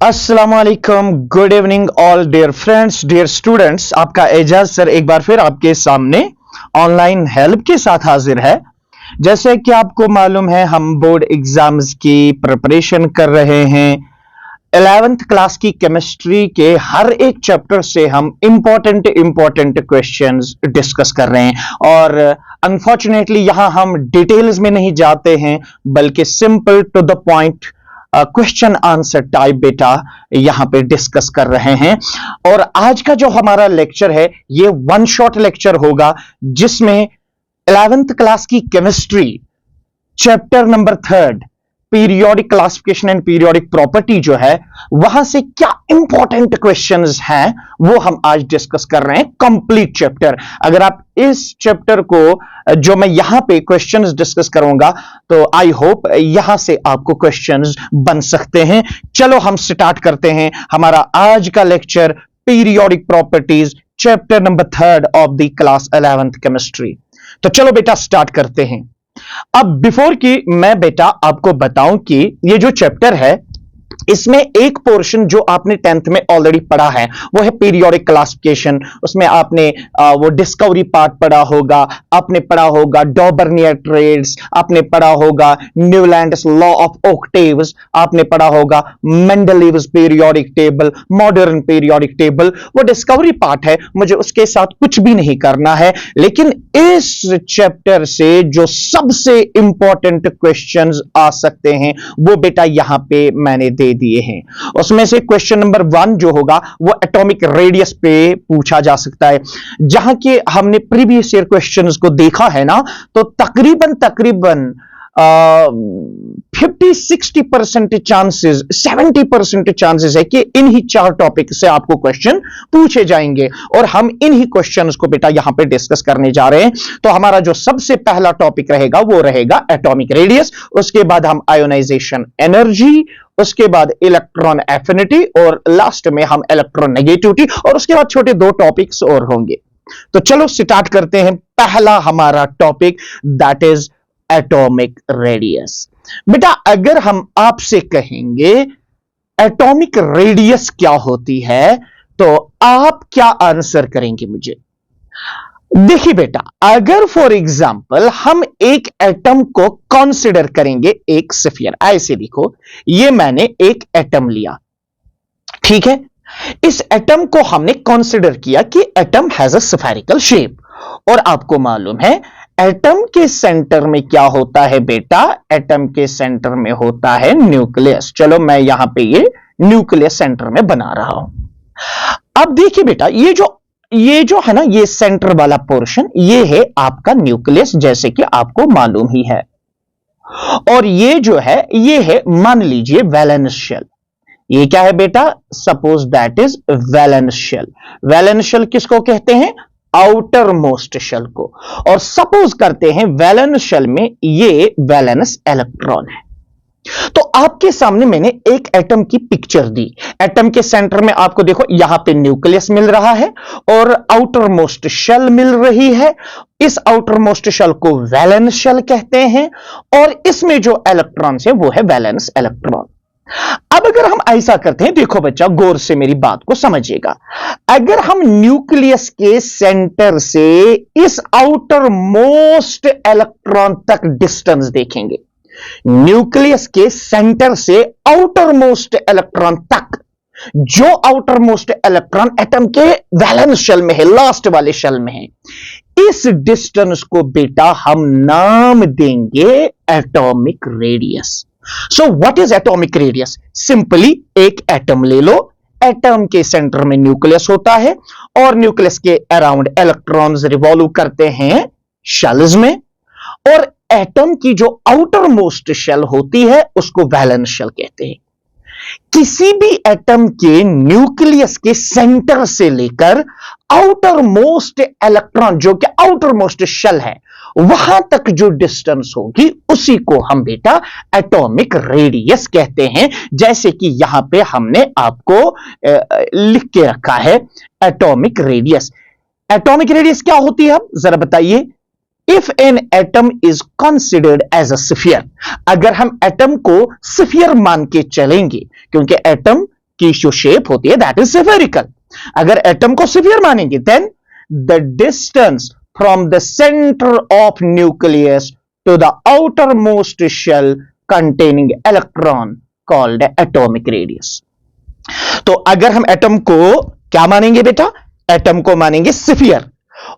अस्सलाmu अलैकुम, good evening all dear friends, dear students. आपका Ejaz sir एक बार फिर आपके सामने ऑनलाइन हेल्प के साथ हाजिर है। जैसे कि आपको मालूम है, हम बोर्ड एग्जाम्स की प्रिपरेशन कर रहे हैं। 11th क्लास की केमिस्ट्री के हर एक चैप्टर से हम इंपॉर्टेंट क्वेश्चंस डिस्कस कर रहे हैं और अनफॉर्चुनेटली यहां हम डिटेल्स में नहीं जाते हैं, बल्कि simple to the point question answer type बेटा यहां पे डिस्कस कर रहे हैं। और आज का जो हमारा लेक्चर है ये वन शॉट लेक्चर होगा, जिसमें 11th क्लास की chemistry chapter number 3 periodic classification and periodic property जो है, वहां से क्या इंपॉर्टेंट क्वेश्चंस हैं वो हम आज डिस्कस कर रहे हैं। कंप्लीट चैप्टर, अगर आप इस चैप्टर को जो मैं यहां पे क्वेश्चंस डिस्कस करूंगा तो आई होप यहां से आपको क्वेश्चंस बन सकते हैं। चलो हम स्टार्ट करते हैं हमारा आज का lecture, periodic properties chapter number 3 of the class 11th chemistry. तो चलो बेटा स्टार्ट करते हैं। अब बिफोर कि मैं बेटा आपको बताऊं कि ये जो चैप्टर है इसमें एक पोर्शन जो आपने 10th में ऑलरेडी पढ़ा है वो है पीरियोडिक क्लासिफिकेशन। उसमें आपने वो डिस्कवरी पार्ट पढ़ा होगा, आपने पढ़ा होगा डॉबर्नियर ट्रेड्स, आपने पढ़ा होगा न्यूलैंड्स लॉ ऑफ ऑक्टेव्स, आपने पढ़ा होगा Mendeleev's periodic table, modern periodic table. वो डिस्कवरी पार्ट है, मुझे उसके साथ कुछ भी नहीं करना है। लेकिन इस चैप्टर से जो सबसे इंपॉर्टेंट क्वेश्चंस आ सकते हैं वो बेटा यहां पे मैंने दे दिए हैं। उसमें से क्वेश्चन नंबर 1 जो होगा वो एटॉमिक रेडियस पे पूछा जा सकता है। जहां कि हमने प्रीवियस ईयर क्वेश्चंस को देखा है ना, तो तकरीबन 50-60% चांसेस, 70% चांसेस है कि इन्हीं 4 टॉपिक से आपको क्वेश्चन पूछे जाएंगे और हम इन्हीं क्वेश्चंस को बेटा यहां पे डिस्कस करने जा रहे हैं। तो हमारा जो सबसे पहला टॉपिक रहेगा वो रहेगा एटॉमिक रेडियस, उसके बाद हम आयोनाइजेशन एनर्जी, उसके बाद इलेक्ट्रॉन एफिनिटी और लास्ट में हम इलेक्ट्रॉन नेगेटिविटी, और उसके बाद छोटे 2 टॉपिक्स और होंगे। तो चलो स्टार्ट करते हैं। पहला हमारा topic that is atomic radius. बेटा अगर हम आपसे कहेंगे एटॉमिक रेडियस क्या होती है तो आप क्या आंसर करेंगे मुझे? देखिए बेटा, अगर फॉर एग्जाम्पल हम एक एटम को कंसिडर करेंगे, एक स्फीयर, ऐसे देखो ये मैंने एक एटम लिया, ठीक है। इस एटम को हमने कंसिडर किया कि atom has a spherical shape, और आपको मालूम है एटम के सेंटर में क्या होता है बेटा? एटम के सेंटर में होता है न्यूक्लियस। चलो मैं यहां पे ये न्यूक्लियस सेंटर में बना रहा हूं। अब देखिए बेटा, ये जो है ना, ये सेंटर वाला पोर्शन ये है आपका न्यूक्लियस, जैसे कि आपको मालूम ही है। और ये जो है ये है, मान लीजिए वैलेंस शेल। ये क्या है बेटा? Suppose that is valence shell. Valence shell किसको कहते हैं? आउटर मोस्ट शेल को। और सपोज करते हैं वैलेंस शेल में ये वैलेंस इलेक्ट्रॉन है। तो आपके सामने मैंने एक एटम की पिक्चर दी। एटम के सेंटर में आपको देखो यहां पे न्यूक्लियस मिल रहा है और आउटर मोस्ट शेल मिल रही है। इस आउटर मोस्ट शेल को वैलेंस शेल कहते हैं और इसमें जो इलेक्ट्रॉन्स है वो है वैलेंस इलेक्ट्रॉन। अब अगर हम ऐसा करते हैं, देखो बच्चा गौर से मेरी बात को समझिएगा, अगर हम न्यूक्लियस के सेंटर से इस आउटर मोस्ट इलेक्ट्रॉन तक डिस्टेंस देखेंगे, न्यूक्लियस के सेंटर से आउटर मोस्ट इलेक्ट्रॉन तक, जो आउटर मोस्ट इलेक्ट्रॉन एटम के वैलेंस शेल में है, लास्ट वाले शेल में है, इस डिस्टेंस को बेटा हम नाम देंगे atomic radius. So what is atomic radius? Simply एक एटम ले लो, एटम के सेंटर में न्यूक्लियस होता है और न्यूक्लियस के अराउंड इलेक्ट्रॉन्स रिवॉल्व करते हैं शेल्स में, और एटम की जो आउटर मोस्ट शेल होती है उसको वैलेंस शेल कहते हैं। किसी भी एटम के न्यूक्लियस के सेंटर से लेकर आउटर मोस्ट इलेक्ट्रॉन, जो कि आउटर मोस्ट शेल है, वहां तक जो डिस्टेंस होगी उसी को हम बेटा एटॉमिक रेडियस कहते हैं। जैसे कि यहां पे हमने आपको लिख के रखा है एटॉमिक रेडियस। एटॉमिक रेडियस क्या होती है अब जरा बताइए? If an atom is considered as a sphere, अगर हम एटम को स्फीयर मान के चलेंगे, क्योंकि एटम की जो शेप होती है दैट इज स्फेरिकल। अगर एटम को स्फीयर मानेंगे then the distance from the centre of nucleus to the outermost shell containing electron called atomic radius. तो अगर हम एटम को क्या मानेंगे बेटा, एटम को मानेंगे स्फीयर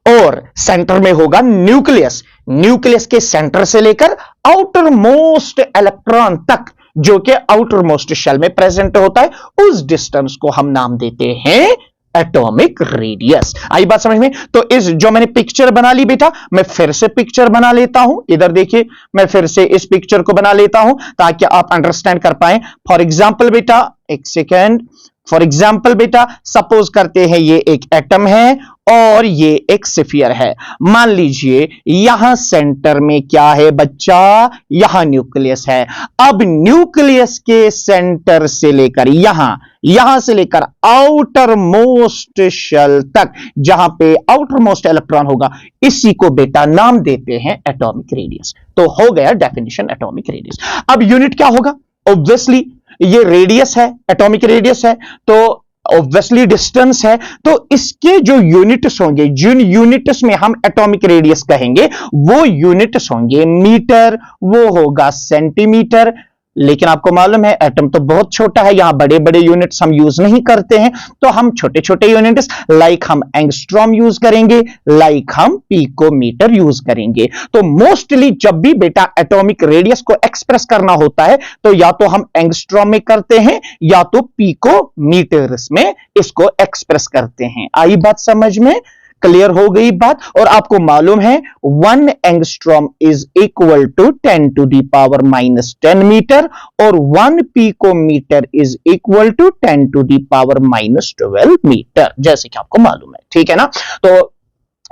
और सेंटर में होगा न्यूक्लियस, न्यूक्लियस के सेंटर से लेकर आउटर मोस्ट इलेक्ट्रॉन तक जो कि आउटर मोस्ट शेल में प्रेजेंट होता है, उस डिस्टेंस को हम नाम देते हैं एटॉमिक रेडियस। आई बात समझ में? तो इस जो मैंने पिक्चर बना ली बेटा, मैं फिर से पिक्चर बना लेता हूं, इधर देखिए, मैं फिर से इस पिक्चर को बना लेता हूं ताकि आप अंडरस्टैंड कर पाए। फॉर एग्जाम्पल बेटा, एक सेकेंड, फॉर एग्जाम्पल बेटा, सपोज करते हैं ये एक एटम है और ये एक स्फीयर है। मान लीजिए यहां सेंटर में क्या है बच्चा, यहां न्यूक्लियस है। अब न्यूक्लियस के सेंटर से लेकर यहां से लेकर आउटर मोस्ट शेल तक, जहां पे आउटर मोस्ट इलेक्ट्रॉन होगा, इसी को बेटा नाम देते हैं एटॉमिक रेडियस। तो हो गया डेफिनेशन एटॉमिक रेडियस। अब यूनिट क्या होगा? ऑब्वियसली ये रेडियस है, एटॉमिक रेडियस है, तो ऑब्वियसली डिस्टेंस है, तो इसके जो यूनिट्स होंगे, जिन यूनिट्स में हम एटॉमिक रेडियस कहेंगे, वो यूनिट्स होंगे मीटर, वो होगा सेंटीमीटर। लेकिन आपको मालूम है एटम तो बहुत छोटा है, यहां बड़े बड़े यूनिट्स हम यूज नहीं करते हैं, तो हम छोटे छोटे यूनिट्स लाइक हम एंगस्ट्रॉम यूज करेंगे, लाइक हम पिकोमीटर यूज करेंगे। तो मोस्टली जब भी बेटा एटॉमिक रेडियस को एक्सप्रेस करना होता है तो या तो हम एंगस्ट्रॉम में करते हैं या तो पिकोमीटर्स में इसको एक्सप्रेस करते हैं। आई बात समझ में? क्लियर हो गई बात? और आपको मालूम है 1 angstrom is equal to 10 to the power -10 metre और 1 picometre is equal to 10 to the power -12 metre, जैसे कि आपको मालूम है। ठीक है ना? तो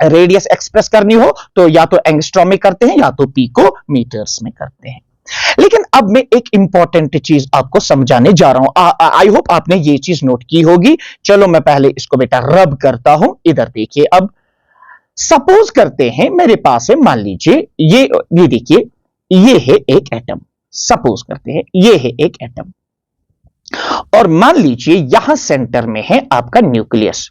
रेडियस एक्सप्रेस करनी हो तो या तो एंगस्ट्रॉम में करते हैं या तो पिकोमीटर्स में करते हैं। लेकिन अब मैं एक इंपॉर्टेंट चीज आपको समझाने जा रहा हूं, आई होप आपने ये चीज नोट की होगी। चलो मैं पहले इसको बेटा रब करता हूं। इधर देखिए, अब सपोज करते हैं मेरे पास है, मान लीजिए ये देखिए, ये है एक एटम। सपोज करते हैं ये है एक एटम और मान लीजिए यहां सेंटर में है आपका न्यूक्लियस।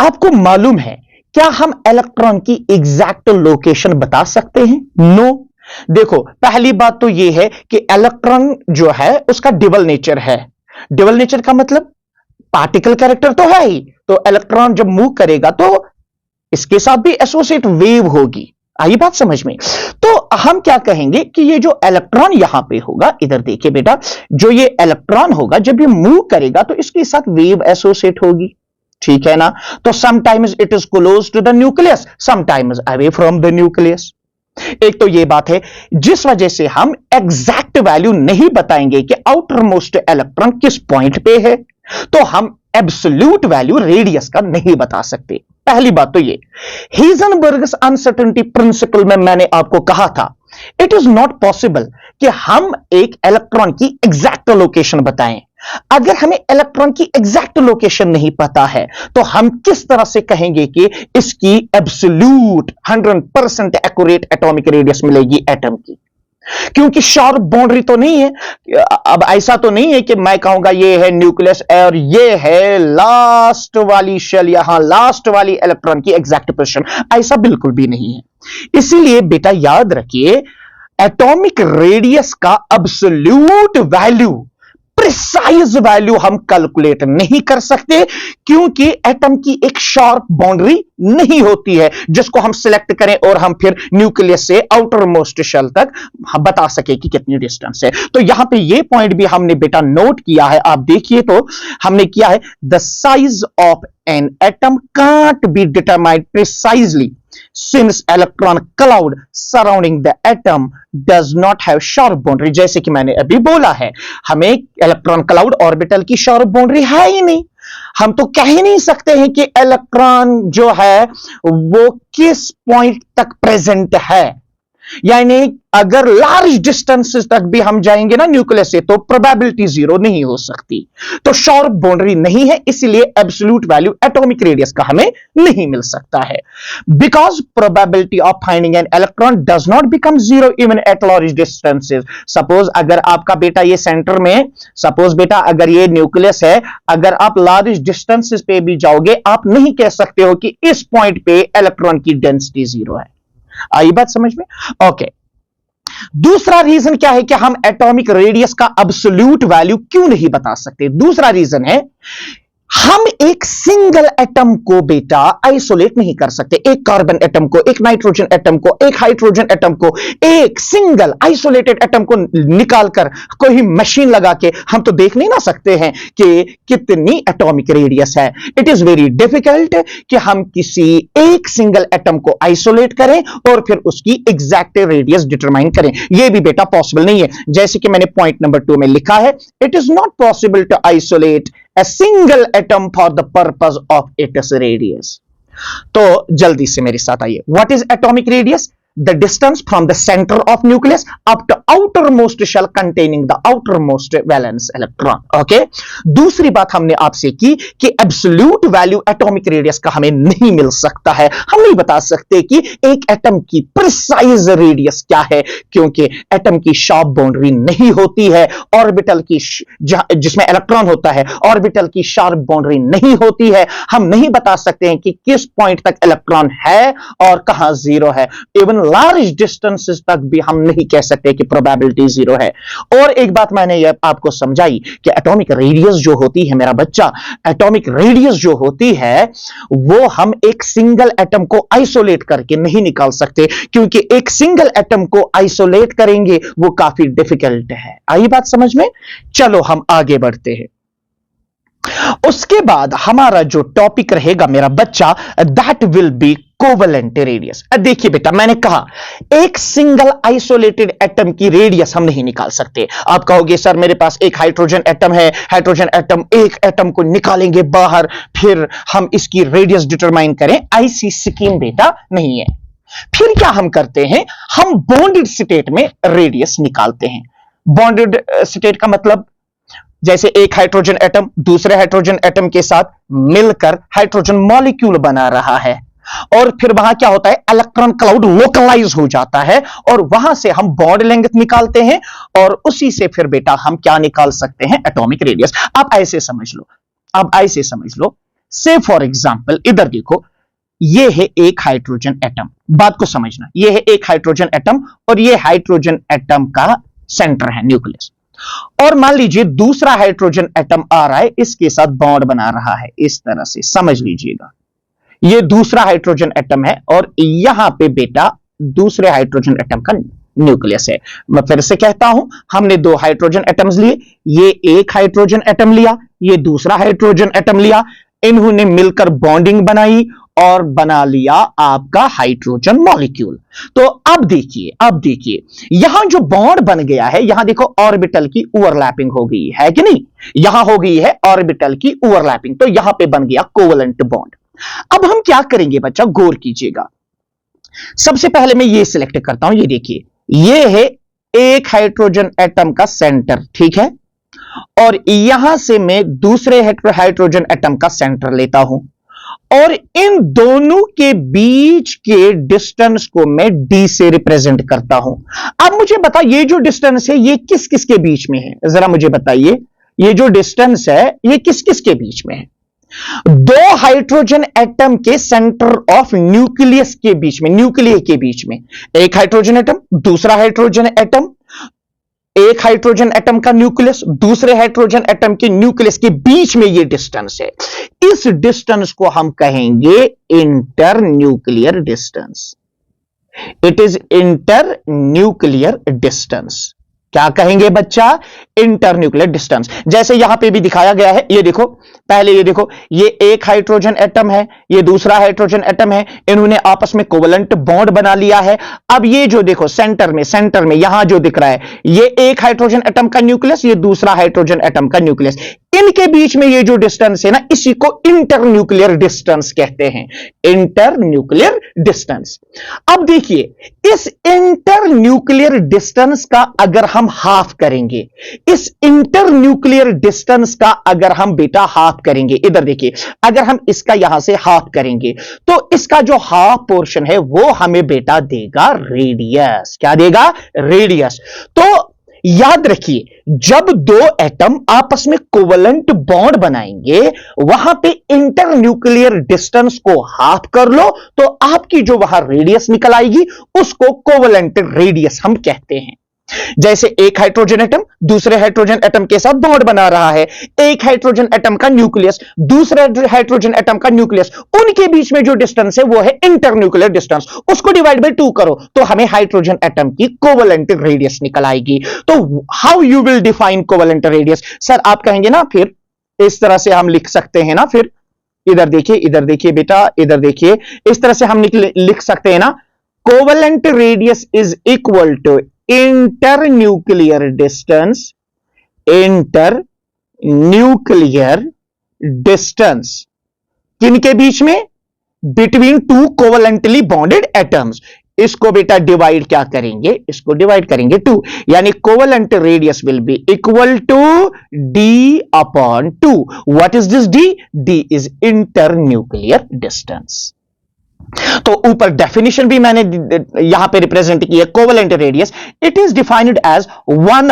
आपको मालूम है क्या हम इलेक्ट्रॉन की एग्जैक्ट लोकेशन बता सकते हैं? नो। देखो पहली बात तो यह है कि इलेक्ट्रॉन जो है उसका डबल नेचर है। डबल नेचर का मतलब पार्टिकल कैरेक्टर तो है ही, तो इलेक्ट्रॉन जब मूव करेगा तो इसके साथ भी एसोसिएट वेव होगी। आई बात समझ में? तो हम क्या कहेंगे कि ये जो इलेक्ट्रॉन यहां पे होगा, इधर देखिए बेटा, जो ये इलेक्ट्रॉन होगा जब ये मूव करेगा तो इसके साथ वेव एसोसिएट होगी। ठीक है ना? तो sometimes it is close to the nucleus, sometimes away from the nucleus. एक तो यह बात है जिस वजह से हम एग्जैक्ट वैल्यू नहीं बताएंगे कि आउटर मोस्ट इलेक्ट्रॉन किस पॉइंट पे है, तो हम एब्सोल्यूट वैल्यू रेडियस का नहीं बता सकते। पहली बात तो ये, हीजनबर्ग्स अनसर्टेनिटी प्रिंसिपल में मैंने आपको कहा था इट इज नॉट पॉसिबल कि हम एक इलेक्ट्रॉन की एग्जैक्ट लोकेशन बताएं। अगर हमें इलेक्ट्रॉन की एग्जैक्ट लोकेशन नहीं पता है तो हम किस तरह से कहेंगे कि इसकी एब्सोल्यूट 100% एक्यूरेट एटॉमिक रेडियस मिलेगी एटम की? क्योंकि शार्प बाउंड्री तो नहीं है। अब ऐसा तो नहीं है कि मैं कहूंगा ये है न्यूक्लियस और ये है लास्ट वाली शेल, यहां लास्ट वाली इलेक्ट्रॉन की एग्जैक्ट पोजीशन, ऐसा बिल्कुल भी नहीं है। इसीलिए बेटा याद रखिए, एटॉमिक रेडियस का एब्सोल्यूट वैल्यू, प्रिसाइज वैल्यू हम कैलकुलेट नहीं कर सकते क्योंकि एटम की एक शार्प बाउंड्री नहीं होती है जिसको हम सिलेक्ट करें और हम फिर न्यूक्लियस से आउटर मोस्ट शेल तक बता सके कि कितनी डिस्टेंस है। तो यहां पे ये पॉइंट भी हमने बेटा नोट किया है। आप देखिए तो हमने किया है, the size of an atom can't be determined precisely since electron cloud surrounding the atom does not have sharp boundary। जैसे कि मैंने अभी बोला है, हमें इलेक्ट्रॉन क्लाउड ऑर्बिटल की शार्प बाउंड्री है ही नहीं। हम तो कह ही नहीं सकते हैं कि इलेक्ट्रॉन जो है वो किस पॉइंट तक प्रेजेंट है। यानी अगर लार्ज डिस्टेंसेस तक भी हम जाएंगे ना न्यूक्लियस से, तो प्रोबेबिलिटी जीरो नहीं हो सकती। तो शार्प बाउंड्री नहीं है, इसलिए एब्सोल्यूट वैल्यू एटॉमिक रेडियस का हमें नहीं मिल सकता है। Because probability of finding an electron does not become zero even at large distances. Suppose अगर आपका बेटा ये सेंटर में, सपोज बेटा अगर ये न्यूक्लियस है, अगर आप लार्ज डिस्टेंसेस पे भी जाओगे, आप नहीं कह सकते हो कि इस पॉइंट पे इलेक्ट्रॉन की डेंसिटी जीरो है। आई बात समझ में? ओके। दूसरा रीजन क्या है कि हम एटॉमिक रेडियस का एब्सोल्यूट वैल्यू क्यों नहीं बता सकते? दूसरा रीजन है हम एक सिंगल एटम को बेटा आइसोलेट नहीं कर सकते। एक कार्बन एटम को, एक नाइट्रोजन एटम को, एक हाइड्रोजन एटम को, एक सिंगल आइसोलेटेड एटम को निकालकर कोई मशीन लगा के हम तो देख नहीं ना सकते हैं कि कितनी एटॉमिक रेडियस है। इट इज वेरी डिफिकल्ट कि हम किसी एक सिंगल एटम को आइसोलेट करें और फिर उसकी एग्जैक्ट रेडियस डिटरमाइन करें। यह भी बेटा पॉसिबल नहीं है। जैसे कि मैंने पॉइंट नंबर 2 में लिखा है, it is not possible to isolate a single atom for the purpose of its radius। तो जल्दी से मेरे साथ आइए, what is atomic radius? The distance from the center of nucleus up to outermost shell containing the outermost valence electron। okay? दूसरी बात हमने आपसे की कि absolute value atomic radius का हमें नहीं मिल सकता है। हम नहीं बता सकते कि एक एटम की precise radius क्या है, क्योंकि एटम की sharp boundary नहीं होती है। ऑर्बिटल की जिसमें इलेक्ट्रॉन होता है, ऑर्बिटल की sharp boundary नहीं होती है। हम नहीं बता सकते हैं कि किस पॉइंट तक इलेक्ट्रॉन है और कहां जीरो है। इवन लार्ज डिस्टेंसेस तक भी हम नहीं कह सकते कि प्रोबेबिलिटी जीरो है। और एक बात मैंने ये आपको समझाई कि एटॉमिक रेडियस जो होती है मेरा बच्चा, एटॉमिक रेडियस जो होती है वो हम एक सिंगल एटम को आइसोलेट करके नहीं निकाल सकते, क्योंकि एक सिंगल एटम को आइसोलेट करेंगे वो काफी डिफिकल्ट है। आई बात समझ में? चलो हम आगे बढ़ते हैं। उसके बाद हमारा जो टॉपिक रहेगा मेरा बच्चा, that will B covalent radius. देखिए बेटा, मैंने कहा एक सिंगल आइसोलेटेड एटम की रेडियस हम नहीं निकाल सकते। आप कहोगे सर मेरे पास एक हाइड्रोजन एटम है, हाइड्रोजन एटम, एक एटम को निकालेंगे बाहर, फिर हम इसकी रेडियस डिटरमाइन करें। ऐसी स्कीम बेटा नहीं है। फिर क्या हम करते हैं, हम बॉन्डेड स्टेट में रेडियस निकालते हैं। बॉन्डेड स्टेट का मतलब जैसे एक हाइड्रोजन एटम दूसरे हाइड्रोजन एटम के साथ मिलकर हाइड्रोजन मॉलिक्यूल बना रहा है, और फिर वहां क्या होता है, इलेक्ट्रॉन क्लाउड लोकलाइज हो जाता है, और वहां से हम बॉन्ड लेंथ निकालते हैं, और उसी से फिर बेटा हम क्या निकाल सकते हैं, एटॉमिक रेडियस। आप ऐसे समझ लो, अब ऐसे समझ लो, से फॉर एग्जांपल इधर देखो, ये है एक हाइड्रोजन एटम। बात को समझना, ये है एक हाइड्रोजन एटम और ये हाइड्रोजन एटम का सेंटर है, न्यूक्लियस। और मान लीजिए दूसरा हाइड्रोजन एटम आ रहा है, इसके साथ बॉन्ड बना रहा है, इस तरह से समझ लीजिएगा। ये दूसरा हाइड्रोजन एटम है और यहां पे बेटा दूसरे हाइड्रोजन एटम का न्यूक्लियस है। मैं फिर से कहता हूं, हमने दो हाइड्रोजन एटम्स लिए, ये एक हाइड्रोजन एटम लिया, ये दूसरा हाइड्रोजन एटम लिया, इन्होंने मिलकर बॉन्डिंग बनाई और बना लिया आपका हाइड्रोजन मॉलिक्यूल। तो अब देखिए यहां जो बॉन्ड बन गया है, यहां देखो ऑर्बिटल की ओवरलैपिंग हो गई है कि नहीं, यहां हो गई है ऑर्बिटल की ओवरलैपिंग, तो यहां पे बन गया कोवेलेंट बॉन्ड। अब हम क्या करेंगे बच्चा, गौर कीजिएगा। सबसे पहले मैं ये सिलेक्ट करता हूं, ये देखिए, ये है एक हाइड्रोजन एटम का सेंटर, ठीक है, और यहां से मैं दूसरे हाइड्रोजन एटम का सेंटर लेता हूं, और इन दोनों के बीच के डिस्टेंस को मैं d से रिप्रेजेंट करता हूं। अब मुझे बता, ये जो डिस्टेंस है ये किस किस के बीच में है, जरा मुझे बताइए, ये जो डिस्टेंस है ये किस किस के बीच में है? दो हाइड्रोजन एटम के सेंटर ऑफ न्यूक्लियस के बीच में, न्यूक्लियस के बीच में, एक हाइड्रोजन एटम दूसरा हाइड्रोजन एटम, एक हाइड्रोजन एटम का न्यूक्लियस दूसरे हाइड्रोजन एटम के न्यूक्लियस के बीच में ये डिस्टेंस है। इस डिस्टेंस को हम कहेंगे inter nuclear distance. It is inter nuclear distance. क्या कहेंगे बच्चा, इंटर न्यूक्लियर डिस्टेंस। जैसे यहां पे भी दिखाया गया है, ये देखो, पहले ये देखो, ये एक हाइड्रोजन एटम है, ये दूसरा हाइड्रोजन एटम है, इन्होंने आपस में कोवेलेंट बॉन्ड बना लिया है। अब ये जो देखो सेंटर में यहां जो दिख रहा है, ये एक हाइड्रोजन एटम का न्यूक्लियस, ये दूसरा हाइड्रोजन एटम का न्यूक्लियस, इनके बीच में ये जो डिस्टेंस है ना, इसी को इंटरन्यूक्लियर डिस्टेंस कहते हैं, इंटरन्यूक्लियर डिस्टेंस। अब देखिए, इस इंटरन्यूक्लियर डिस्टेंस का अगर हम हाफ करेंगे, इस इंटरन्यूक्लियर डिस्टेंस का अगर हम बेटा हाफ करेंगे, इधर देखिए, अगर हम इसका यहां से हाफ करेंगे तो इसका जो हाफ पोर्शन है वो हमें बेटा देगा रेडियस। क्या देगा? रेडियस। तो याद रखिए, जब दो एटम आपस में कोवलेंट बॉन्ड बनाएंगे, वहां पे इंटरन्यूक्लियर डिस्टेंस को हाफ कर लो तो आपकी जो वहां रेडियस निकल आएगी उसको कोवलेंट रेडियस हम कहते हैं। जैसे एक हाइड्रोजन एटम दूसरे हाइड्रोजन एटम के साथ बॉन्ड बना रहा है, एक हाइड्रोजन एटम का न्यूक्लियस दूसरे हाइड्रोजन एटम का न्यूक्लियस, उनके बीच में जो डिस्टेंस है वो है इंटरन्यूक्लियर डिस्टेंस। उसको डिवाइड बाय 2 करो तो हमें हाइड्रोजन एटम की कोवलेंट रेडियस निकल आएगी। तो how you will define covalent radius? Sir आप कहेंगे ना, फिर इस तरह से हम लिख सकते हैं ना, फिर इधर देखिए बेटा, इधर देखिए, इस तरह से हम लिख सकते हैं ना, covalent radius is equal to internuclear distance, internuclear distance किनके बीच में? Between 2 covalently bonded atoms. इसको बेटा डिवाइड क्या करेंगे? इसको डिवाइड करेंगे 2, यानी covalent radius will be equal to D upon 2। What is this D? D is internuclear distance. तो ऊपर डेफिनेशन भी मैंने यहां पे रिप्रेजेंट की है, covalent radius it is defined as one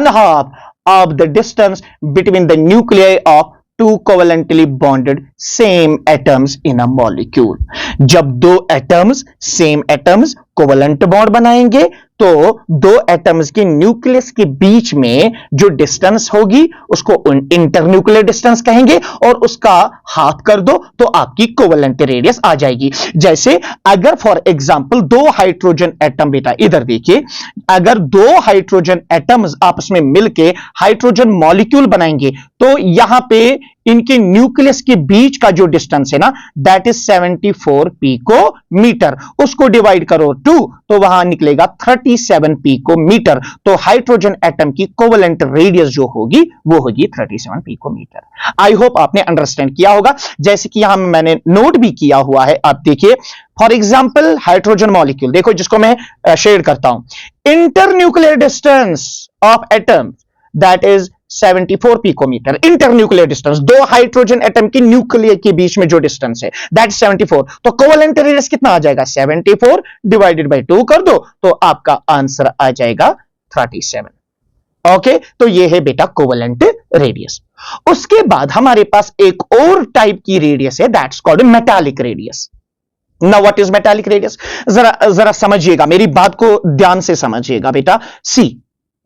half of the distance between the nuclear of 2 covalently bonded same atoms in a molecule. जब दो atoms same atoms covalent bond बनाएंगे तो दो एटम्स के न्यूक्लियस के बीच में जो डिस्टेंस होगी उसको इंटरन्यूक्लियर डिस्टेंस कहेंगे, और उसका हाफ कर दो तो आपकी कोवलेंट रेडियस आ जाएगी। जैसे अगर फॉर एग्जांपल 2 हाइड्रोजन एटम, बेटा इधर देखिए, अगर 2 हाइड्रोजन एटम्स आपस में मिलके हाइड्रोजन मॉलिक्यूल बनाएंगे तो यहां पे इनके न्यूक्लियस के बीच का जो डिस्टेंस है ना, दैट इज 74 पिकोमीटर। उसको डिवाइड करो 2 तो वहां निकलेगा 37 पिकोमीटर। तो हाइड्रोजन एटम की कोवलेंट रेडियस जो होगी वो होगी 37 पिकोमीटर। आई होप आपने अंडरस्टैंड किया होगा, जैसे कि यहां मैंने नोट भी किया हुआ है। आप देखिए, फॉर एग्जांपल हाइड्रोजन मॉलिक्यूल देखो, जिसको मैं शेयर करता हूं, internuclear distance of atom that is 74 picometre. Internuclear distance, 2 hydrogen atom की न्यूक्लियर के बीच में जो डिस्टेंस है दैट 74। तो कोवलेंट रेडियस कितना आ जाएगा? 74 डिवाइडेड बाय 2 कर दो तो आपका आंसर आ जाएगा 37। ओके, तो ये है बेटा कोवलेंट रेडियस। उसके बाद हमारे पास एक और टाइप की रेडियस है, that's called metallic radius. Now what is metallic radius? जरा समझिएगा, मेरी बात को ध्यान से समझिएगा बेटा। सी,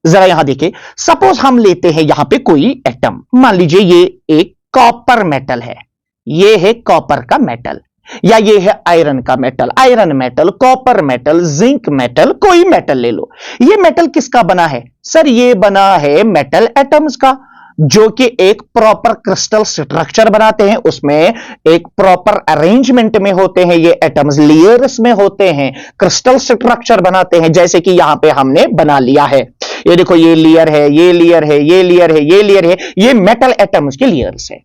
जरा यहां देखिए, सपोज हम लेते हैं यहां पे कोई एटम, मान लीजिए ये एक कॉपर मेटल है, ये है कॉपर का मेटल, या ये है आयरन का metal, iron metal, copper metal, zinc metal, कोई मेटल ले लो। ये मेटल किसका बना है? सर ये बना है मेटल एटम्स का, जो कि एक प्रॉपर क्रिस्टल स्ट्रक्चर बनाते हैं, उसमें एक प्रॉपर अरेंजमेंट में होते हैं, ये एटम्स लेयर्स में होते हैं, क्रिस्टल स्ट्रक्चर बनाते हैं, जैसे कि यहां पे हमने बना लिया है। ये देखो, ये लेयर है, ये लेयर है, ये लेयर है, ये लेयर है, ये मेटल एटम्स के लेयर्स है।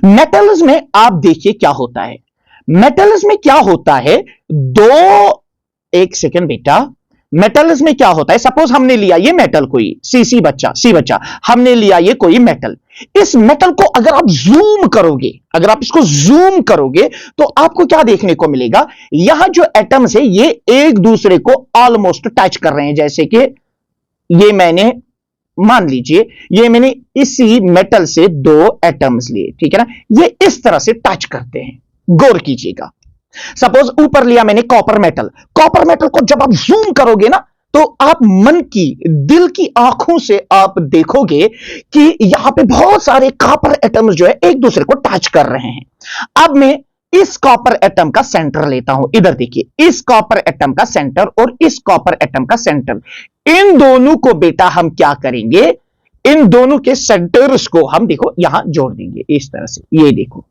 मेटल्स में आप देखिए क्या होता है, मेटल्स में क्या होता है, एक सेकेंड बेटा, मेटल्स में क्या होता है, सपोज हमने लिया ये मेटल, कोई सी बच्चा हमने लिया ये कोई मेटल। इस मेटल को अगर आप जूम करोगे, अगर आप इसको जूम करोगे तो आपको क्या देखने को मिलेगा, यहां जो एटम्स है ये एक दूसरे को ऑलमोस्ट टच कर रहे हैं। जैसे कि ये मैंने, मान लीजिए ये मैंने इसी मेटल से 2 एटम्स लिए, ठीक है ना, ये इस तरह से टच करते हैं, गौर कीजिएगा। सपोज ऊपर लिया मैंने कॉपर मेटल, कॉपर मेटल को जब आप जूम करोगे ना तो आप मन की, दिल की आंखों से आप देखोगे कि यहां पे बहुत सारे कॉपर एटम्स जो है एक दूसरे को टच कर रहे हैं। अब मैं इस कॉपर एटम का सेंटर लेता हूं, इधर देखिए, इस कॉपर एटम का सेंटर और इस कॉपर एटम का सेंटर, इन दोनों को बेटा हम क्या करेंगे, इन दोनों के सेंटर्स को हम देखो यहां जोड़ देंगे इस तरह से। ये देखो,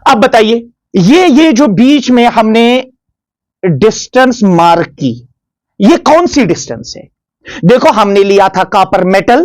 अब बताइए, ये जो बीच में हमने डिस्टेंस मार्क की, ये कौन सी डिस्टेंस है? देखो, हमने लिया था कॉपर मेटल,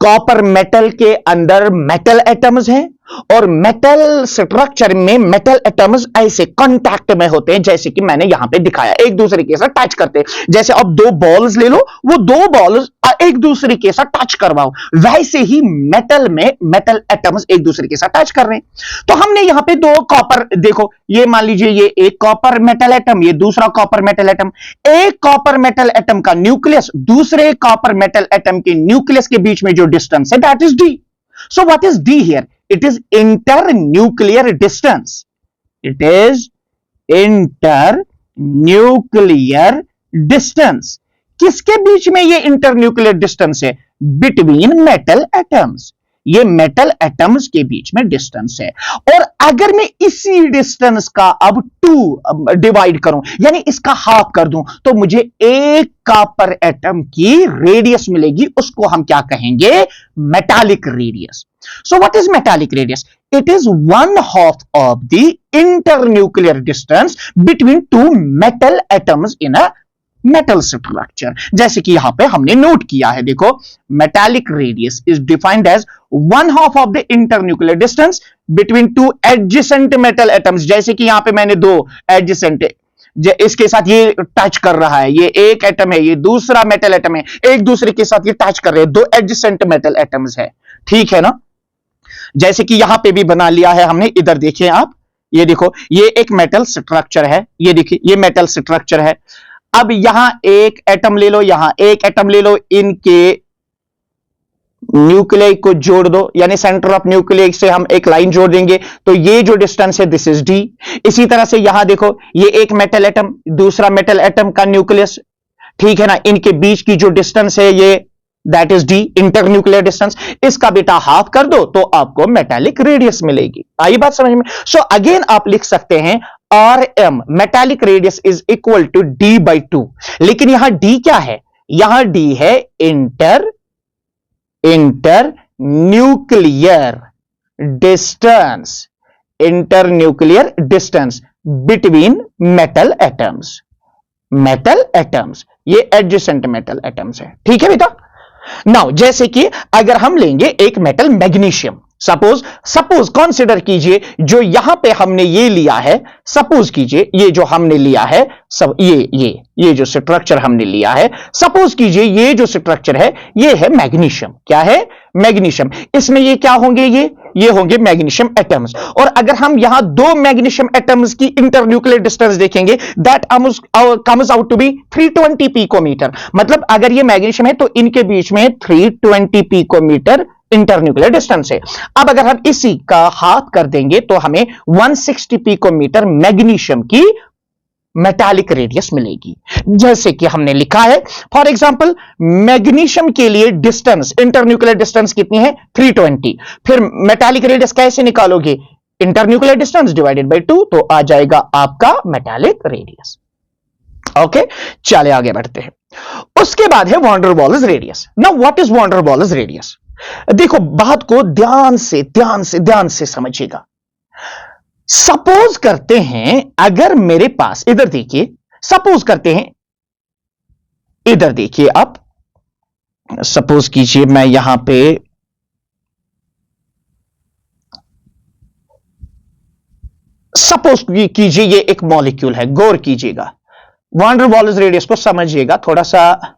कॉपर मेटल के अंदर मेटल एटम्स हैं और मेटल स्ट्रक्चर में मेटल एटम्स ऐसे कांटेक्ट में होते हैं, जैसे कि मैंने यहां पे दिखाया, एक दूसरे के साथ टच करते हैं। जैसे अब दो बॉल्स ले लो, वो दो बॉल्स एक दूसरे के साथ टच करवाओ, वैसे ही मेटल में मेटल एटम्स एक दूसरे के साथ टच कर रहे हैं। तो हमने यहां पे दो कॉपर, देखो ये मान लीजिए ये एक कॉपर मेटल एटम, ये दूसरा कॉपर मेटल एटम। एक कॉपर मेटल एटम का न्यूक्लियस दूसरे कॉपर मेटल एटम के न्यूक्लियस के बीच में जो डिस्टेंस है, that is D. So what is D here? It is internuclear distance. It is internuclear distance. किसके बीच में ये इंटरन्यूक्लियर डिस्टेंस है? Between metal atoms. ये मेटल एटम्स के बीच में डिस्टेंस है। और अगर मैं इसी डिस्टेंस का अब 2 डिवाइड करूं, यानी इसका हाफ कर दूं, तो मुझे एक कॉपर एटम की रेडियस मिलेगी। उसको हम क्या कहेंगे? Metallic radius. So what is metallic radius? It is 1/2 of the internuclear distance between two metal atoms in a metal structure. जैसे कि यहां पे हमने नोट किया है, देखो metallic radius is defined as 1/2 of the internuclear distance between two adjacent metal atoms. जैसे कि यहां पे मैंने दो adjacent, इसके साथ ये टच कर रहा है, ये एक एटम है, ये दूसरा मेटल एटम है, एक दूसरे के साथ ये टच कर रहे हैं, दो एडजेसेंट मेटल एटम्स है, ठीक है ना। जैसे कि यहां पे भी बना लिया है हमने, इधर देखिए आप, ये देखो ये एक मेटल स्ट्रक्चर है, ये देखिए ये मेटल स्ट्रक्चर है। अब यहां एक एटम ले लो, यहां एक एटम ले लो, इनके न्यूक्लियस को जोड़ दो, यानी सेंटर ऑफ न्यूक्लियस से हम एक लाइन जोड़ देंगे, तो ये जो डिस्टेंस है दिस इज डी। इसी तरह से यहां देखो ये एक मेटल एटम, दूसरा मेटल एटम का न्यूक्लियस, ठीक है ना, इनके बीच की जो डिस्टेंस है ये that is D, internuclear distance. इसका बेटा हाफ कर दो तो आपको मेटालिक रेडियस मिलेगी। आई बात समझ में? सो अगेन आप लिख सकते हैं RM metallic radius is equal to D/2। लेकिन यहां D क्या है? यहां D है internuclear distance, internuclear distance between metal atoms. Metal atoms ये एडजेसेंट मेटल एटम्स है, ठीक है बेटा। नाउ जैसे कि अगर हम लेंगे एक मेटल मैग्नीशियम, सपोज कंसीडर कीजिए जो यहां पे हमने ये लिया है, सपोज कीजिए ये जो हमने लिया है, सब ये जो स्ट्रक्चर हमने लिया है, सपोज कीजिए ये जो स्ट्रक्चर है ये है मैग्नीशियम। क्या है? मैग्नीशियम। इसमें ये क्या होंगे? ये होंगे मैग्नीशियम एटम्स। और अगर हम यहां दो मैग्नीशियम एटम्स की इंटरन्यूक्लियर डिस्टेंस देखेंगे, that comes out to be 320 picometre. मतलब अगर ये मैग्नीशियम है तो इनके बीच में 320 पिकोमीटर इंटरन्यूक्लियर डिस्टेंस है। अब अगर हम इसी का हाफ कर देंगे तो हमें 160 पिकोमीटर मैग्नीशियम की मेटालिक रेडियस मिलेगी। जैसे कि हमने लिखा है, फॉर एग्जांपल मैग्नीशियम के लिए डिस्टेंस, इंटरन्यूक्लियर डिस्टेंस कितनी है? 320। फिर मेटालिक रेडियस कैसे निकालोगे? इंटरन्यूक्लियर डिस्टेंस डिवाइडेड बाय 2, तो आ जाएगा आपका मेटालिक रेडियस। ओके, चले आगे बढ़ते हैं। उसके बाद है van der Waals radius. Now what is van der Waals radius? देखो बात को ध्यान से समझिएगा। सपोज करते हैं अगर मेरे पास, इधर देखिए, सपोज करते हैं, इधर देखिए आप, सपोज कीजिए मैं यहां पे सपोज कीजिए ये एक मॉलिक्यूल है, गौर कीजिएगा, वॉन डेर वाल्स रेडियस को समझिएगा। थोड़ा सा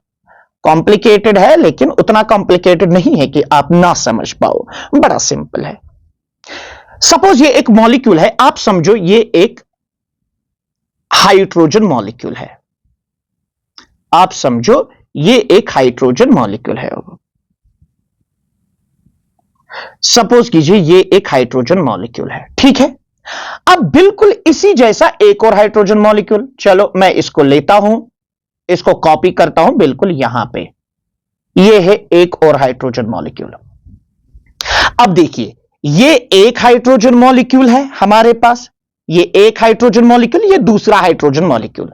कॉम्प्लिकेटेड है लेकिन उतना कॉम्प्लिकेटेड नहीं है कि आप ना समझ पाओ, बड़ा सिंपल है। सपोज ये एक मॉलिक्यूल है, आप समझो ये एक हाइड्रोजन मॉलिक्यूल है, आप समझो ये एक हाइड्रोजन मॉलिक्यूल है। सपोज कीजिए ये एक हाइड्रोजन मॉलिक्यूल है, ठीक है। अब बिल्कुल इसी जैसा एक और हाइड्रोजन मॉलिक्यूल, चलो मैं इसको लेता हूं, इसको कॉपी करता हूं, बिल्कुल यहां पे ये है एक और हाइड्रोजन मॉलिक्यूल। अब देखिए ये एक हाइड्रोजन मॉलिक्यूल है हमारे पास, ये एक हाइड्रोजन मॉलिक्यूल, ये दूसरा हाइड्रोजन मॉलिक्यूल।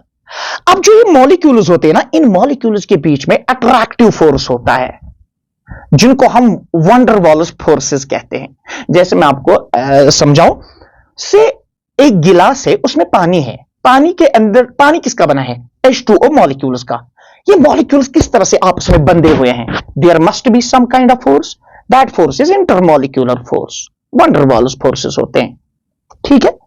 अब जो ये मॉलिक्यूल्स होते हैं ना, इन मॉलिक्यूल्स के बीच में अट्रैक्टिव फोर्स होता है जिनको हम वॉन डेर वाल्स फोर्सेस कहते हैं। जैसे मैं आपको समझाऊं, से एक गिलास है, उसमें पानी है, पानी के अंदर, पानी किसका बना है? H2O मॉलिक्यूल्स का। ये मॉलिक्यूल्स किस तरह से आपस में बंधे हुए हैं? There must be some kind of force, that force is intermolecular force, van der Waals forces होते हैं, ठीक है।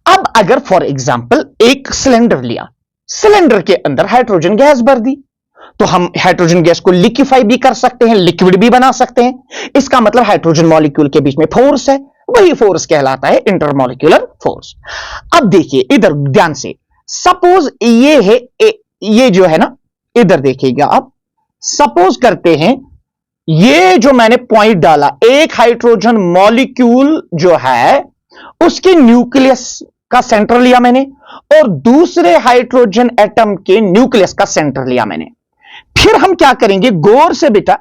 अब अगर फॉर एग्जाम्पल एक सिलेंडर लिया, सिलेंडर के अंदर हाइड्रोजन गैस भर दी, तो हम हाइड्रोजन गैस को लिक्विफाई भी कर सकते हैं, लिक्विड भी बना सकते हैं। इसका मतलब हाइड्रोजन मॉलिक्यूल के बीच में फोर्स है, वही फोर्स कहलाता है इंटरमॉलिक्यूलर फोर्स। अब देखिए इधर ध्यान से, सपोज ये है ये जो है ना, इधर देखिएगा आप, सपोज करते हैं ये जो मैंने पॉइंट डाला, एक हाइड्रोजन मॉलिक्यूल जो है उसके न्यूक्लियस का सेंटर लिया मैंने, और दूसरे हाइड्रोजन एटम के न्यूक्लियस का सेंटर लिया मैंने। फिर हम क्या करेंगे, गौर से बेटा,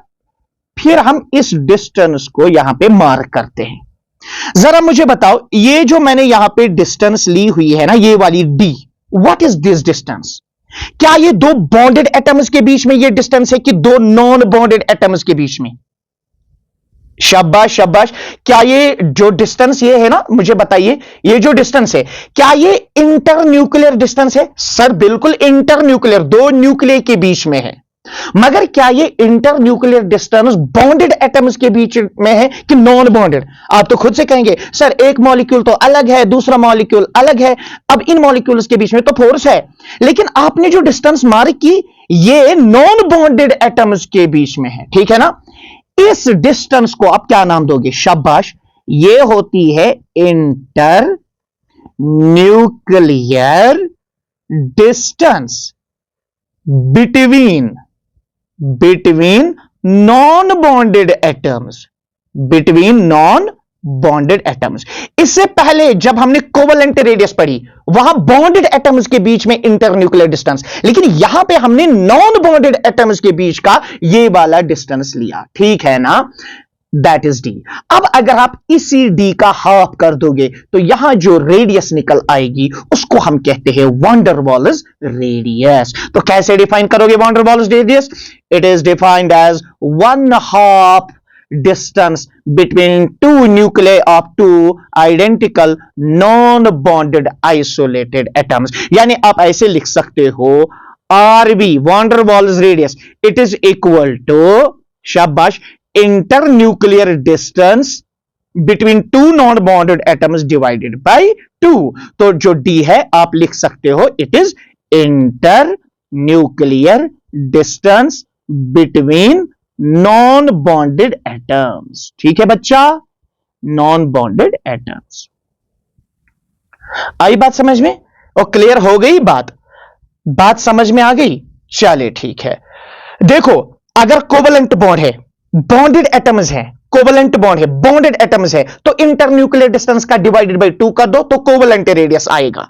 फिर हम इस डिस्टेंस को यहां पे मार्क करते हैं। जरा मुझे बताओ, ये जो मैंने यहां पे डिस्टेंस ली हुई है ना, ये वाली D, what is this distance? क्या ये दो बॉन्डेड एटम्स के बीच में ये डिस्टेंस है कि दो नॉन बॉन्डेड एटम्स के बीच में? शाबाश शाबाश। क्या ये जो डिस्टेंस ये है ना, मुझे बताइए, ये जो डिस्टेंस है क्या ये इंटर न्यूक्लियर डिस्टेंस है? सर बिल्कुल इंटर न्यूक्लियर, दो न्यूक्लियर के बीच में है। मगर क्या ये inter nuclear distance bonded atoms के बीच में है कि नॉन बॉन्डेड? आप तो खुद से कहेंगे सर एक मॉलिक्यूल तो अलग है, दूसरा मॉलिक्यूल अलग है, अब इन मॉलिक्यूल्स के बीच में तो फोर्स है, लेकिन आपने जो डिस्टेंस मार्क की ये नॉन बॉन्डेड एटम्स के बीच में है, ठीक है ना। इस डिस्टेंस को आप क्या नाम दोगे? शाबाश, ये होती है inter nuclear distance between non bonded atoms, between non bonded atoms. इससे पहले जब हमने कोवलेंट रेडियस पढ़ी, वहां बॉन्डेड एटम्स के बीच में इंटरन्यूक्लियर डिस्टेंस, लेकिन यहां पे हमने नॉन बॉन्डेड एटम्स के बीच का ये वाला डिस्टेंस लिया, ठीक है ना। That is D. अब अगर आप इसी डी का हाफ कर दोगे तो यहां जो रेडियस निकल आएगी उसको हम कहते हैं वैन डर वाल्स रेडियस। तो कैसे डिफाइन करोगे van der Waals radius? It is defined as 1/2 distance between two nuclei of two identical non-bonded isolated atoms। यानी आप ऐसे लिख सकते हो RV van der Waals radius it is equal to, शाबाश, internuclear distance between two non-bonded atoms divided by 2। तो जो D है आप लिख सकते हो it is internuclear distance between non bonded atoms. ठीक है बच्चा, नॉन बॉन्डेड एटम्स। आई बात समझ में? और क्लियर हो गई बात समझ में आ गई? चले ठीक है। देखो अगर कोवलेंट बॉन्ड है, बॉन्डेड एटम्स है, कोवलेंट बॉन्ड है, बॉन्डेड एटम्स है, तो इंटरन्यूक्लियर डिस्टेंस का डिवाइडेड बाय 2 कर दो तो कोवलेंट रेडियस आएगा।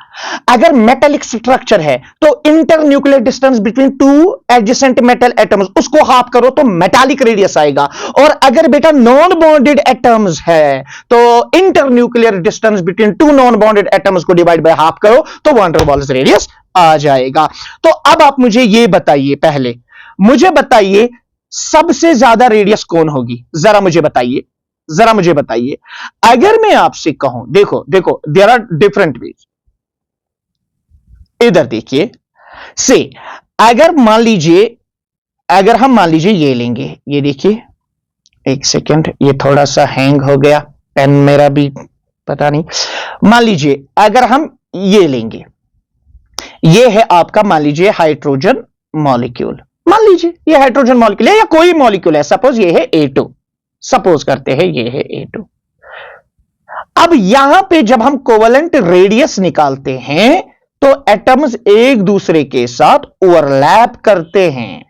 अगर मेटालिक स्ट्रक्चर है तो internuclear distance between 2 adjacent metal atoms उसको हाफ करो तो मेटालिक रेडियस आएगा। और अगर बेटा नॉन बॉन्डेड एटम्स है तो internuclear distance between 2 non bonded atoms को डिवाइड बाय हाफ करो तो वैन डर वाल्स रेडियस आ जाएगा। तो अब आप मुझे यह बताइए, पहले मुझे बताइए सबसे ज्यादा रेडियस कौन होगी? जरा मुझे बताइए, जरा मुझे बताइए। अगर मैं आपसे कहूं, देखो देयर आर डिफरेंट वेज। इधर देखिए, से अगर मान लीजिए, अगर हम मान लीजिए ये लेंगे, ये देखिए, एक सेकेंड, ये थोड़ा सा हैंग हो गया पेन मेरा भी, पता नहीं। मान लीजिए अगर हम ये लेंगे, ये है आपका मान लीजिए हाइड्रोजन मॉलिक्यूल, मान लीजिए ये हाइड्रोजन मॉलिक्यूल है या कोई मॉलिक्यूल है, सपोज ये है A2, सपोज करते हैं ये है A2। अब यहां पे जब हम कोवलेंट रेडियस निकालते हैं तो एटम्स एक दूसरे के साथ ओवरलैप करते हैं,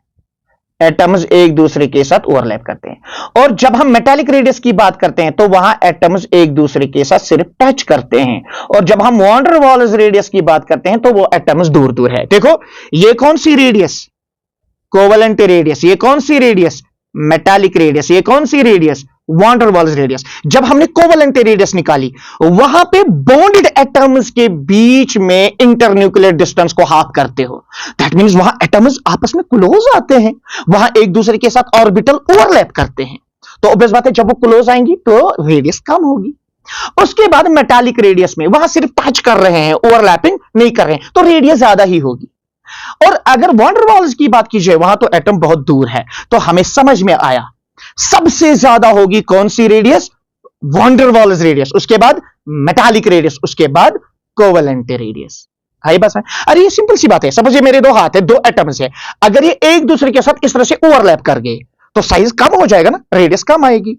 एटम्स एक दूसरे के साथ ओवरलैप करते हैं। और जब हम मेटालिक रेडियस की बात करते हैं तो वहां एटम्स एक दूसरे के साथ सिर्फ टच करते हैं। और जब हम वैन डर वाल्स रेडियस की बात करते हैं तो वो एटम्स दूर दूर है। देखो ये कौन सी रेडियस? Covalent radius. ये कौन सी रेडियस? Metallic radius. ये कौन सी radius? Van der Waals radius. जब हमने कोवलेंट रेडियस निकाली, वहां पे बॉन्डेड एटम्स के बीच में इंटरन्यूक्लियर डिस्टेंस को हाफ करते हो, दैट मींस वहां एटम्स आपस में क्लोज आते हैं, वहां एक दूसरे के साथ ऑर्बिटल ओवरलैप करते हैं। तो ऑब्वियस बात है जब वो क्लोज आएंगी तो रेडियस कम होगी। उसके बाद मेटालिक रेडियस में वहां सिर्फ टच कर रहे हैं, ओवरलैपिंग नहीं कर रहे हैं, तो रेडियस ज्यादा ही होगी। और अगर वॉन्डर वॉल्स की बात कीजिए वहां तो एटम बहुत दूर है, तो हमें समझ में आया सबसे ज्यादा होगी कौन सी रेडियस, वॉन्डर वॉल्स रेडियस, उसके बाद मेटालिक रेडियस, उसके बाद कोवेलेंट रेडियस। है बस है। अरे ये सिंपल सी बात है, सपोज ये मेरे दो हाथ है, दो एटम्स है, अगर ये एक दूसरे के साथ इस तरह से ओवरलैप कर गए तो साइज कम हो जाएगा ना, रेडियस कम आएगी।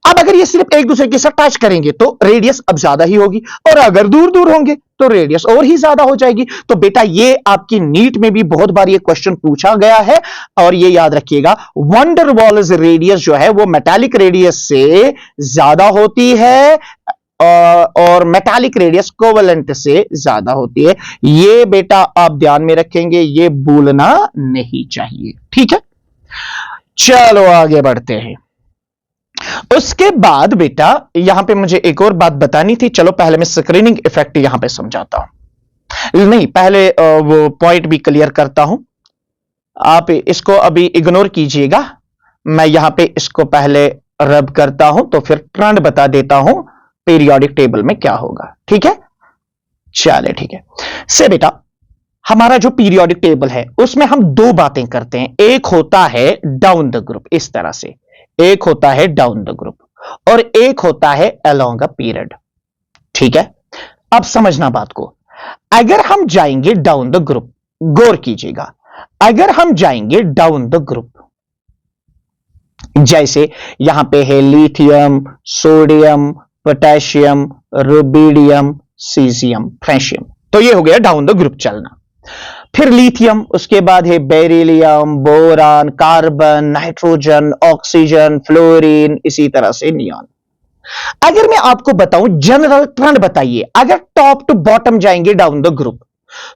अब अगर ये सिर्फ एक दूसरे के साथ टच करेंगे तो रेडियस अब ज्यादा ही होगी, और अगर दूर दूर होंगे तो रेडियस और ही ज्यादा हो जाएगी। तो बेटा ये आपकी नीट में भी बहुत बार ये क्वेश्चन पूछा गया है, और ये याद रखिएगा वंडर वॉल्स रेडियस जो है वो मेटालिक रेडियस से ज्यादा होती है, और मेटालिक रेडियस कोवेलेंट से ज्यादा होती है। ये बेटा आप ध्यान में रखेंगे, ये भूलना नहीं चाहिए, ठीक है। चलो आगे बढ़ते हैं। उसके बाद बेटा यहां पे मुझे एक और बात बतानी थी, चलो पहले मैं स्क्रीनिंग इफेक्ट यहां पे समझाता हूं, नहीं पहले वो पॉइंट भी क्लियर करता हूं। आप इसको अभी इग्नोर कीजिएगा, मैं यहां पे इसको पहले रब करता हूं तो फिर ट्रेंड बता देता हूं पीरियोडिक टेबल में क्या होगा, ठीक है। चले ठीक है से बेटा हमारा जो पीरियोडिक टेबल है उसमें हम दो बातें करते हैं, एक होता है डाउन द ग्रुप, इस तरह से एक होता है डाउन द ग्रुप और एक होता है अलोंग अ पीरियड, ठीक है। अब समझना बात को, अगर हम जाएंगे डाउन द ग्रुप, गौर कीजिएगा, अगर हम जाएंगे डाउन द ग्रुप, जैसे यहां पे है lithium, sodium, potassium, rubidium, caesium, francium, तो ये हो गया डाउन द ग्रुप चलना। फिर लिथियम, उसके बाद है beryllium, boron, carbon, nitrogen, oxygen, fluorine, इसी तरह से नियॉन। अगर मैं आपको बताऊं जनरल ट्रेंड बताइए, अगर टॉप टू बॉटम जाएंगे डाउन द ग्रुप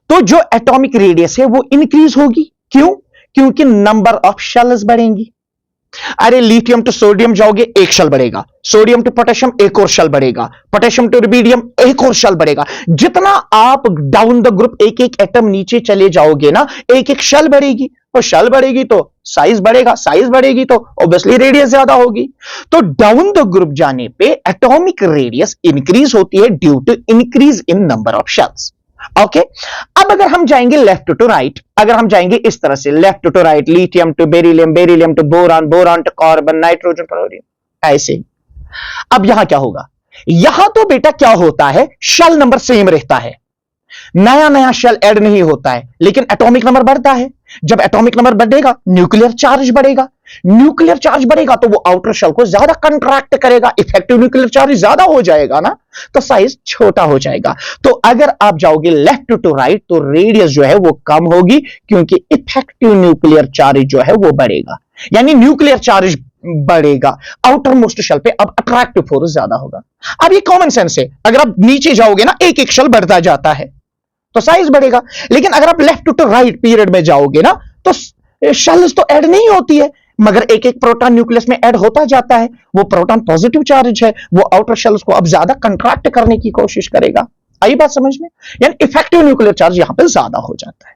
तो जो एटॉमिक रेडियस है वो इंक्रीज होगी, क्यों? क्योंकि नंबर ऑफ शेल्स बढ़ेंगी। अरे लिथियम टू सोडियम जाओगे एक शेल बढ़ेगा, सोडियम टू पोटेशियम एक और शेल बढ़ेगा, पोटेशियम टू रुबिडियम एक और शेल बढ़ेगा। जितना आप डाउन द ग्रुप एक एक एटम नीचे चले जाओगे ना, एक एक शेल बढ़ेगी, और शेल बढ़ेगी तो साइज बढ़ेगा, साइज बढ़ेगी तो ऑब्वियसली रेडियस ज्यादा होगी। तो डाउन द ग्रुप जाने पे एटॉमिक रेडियस इंक्रीज होती है due to increase in number of shells. Okay अब अगर हम जाएंगे लेफ्ट टू राइट, अगर हम जाएंगे इस तरह से left to right, lithium to beryllium, beryllium to boron, boron to carbon, nitrogen, fluorine, ऐसे। अब यहां क्या होगा, यहां तो बेटा क्या होता है, शेल नंबर सेम रहता है, नया नया शेल ऐड नहीं होता है, लेकिन एटॉमिक नंबर बढ़ता है। जब एटॉमिक नंबर बढ़ेगा न्यूक्लियर चार्ज बढ़ेगा, न्यूक्लियर चार्ज बढ़ेगा तो वो आउटर शेल को ज्यादा कंट्रैक्ट करेगा, इफेक्टिव न्यूक्लियर चार्ज ज्यादा हो जाएगा ना, तो साइज छोटा हो जाएगा। तो अगर आप जाओगे लेफ्ट टू राइट तो रेडियस जो है वो कम होगी, क्योंकि इफेक्टिव न्यूक्लियर चार्ज जो है वो बढ़ेगा, यानी न्यूक्लियर चार्ज बढ़ेगा, आउटर मोस्ट शेल पे अब अट्रैक्टिव फोर्स ज्यादा होगा। अब ये कॉमन सेंस है, अगर आप नीचे जाओगे ना एक एक शेल बढ़ता जाता है तो साइज बढ़ेगा, लेकिन अगर आप लेफ्ट टू राइट पीरियड में जाओगे ना तो शेल्स तो ऐड नहीं होती है, मगर एक एक प्रोटॉन न्यूक्लियस में ऐड होता जाता है। वो प्रोटॉन पॉजिटिव चार्ज है, वो आउटर शेल्स को अब ज्यादा कंट्रैक्ट करने की कोशिश करेगा। आई बात समझ में, यानी इफेक्टिव न्यूक्लियर चार्ज यहां पे ज्यादा हो जाता है।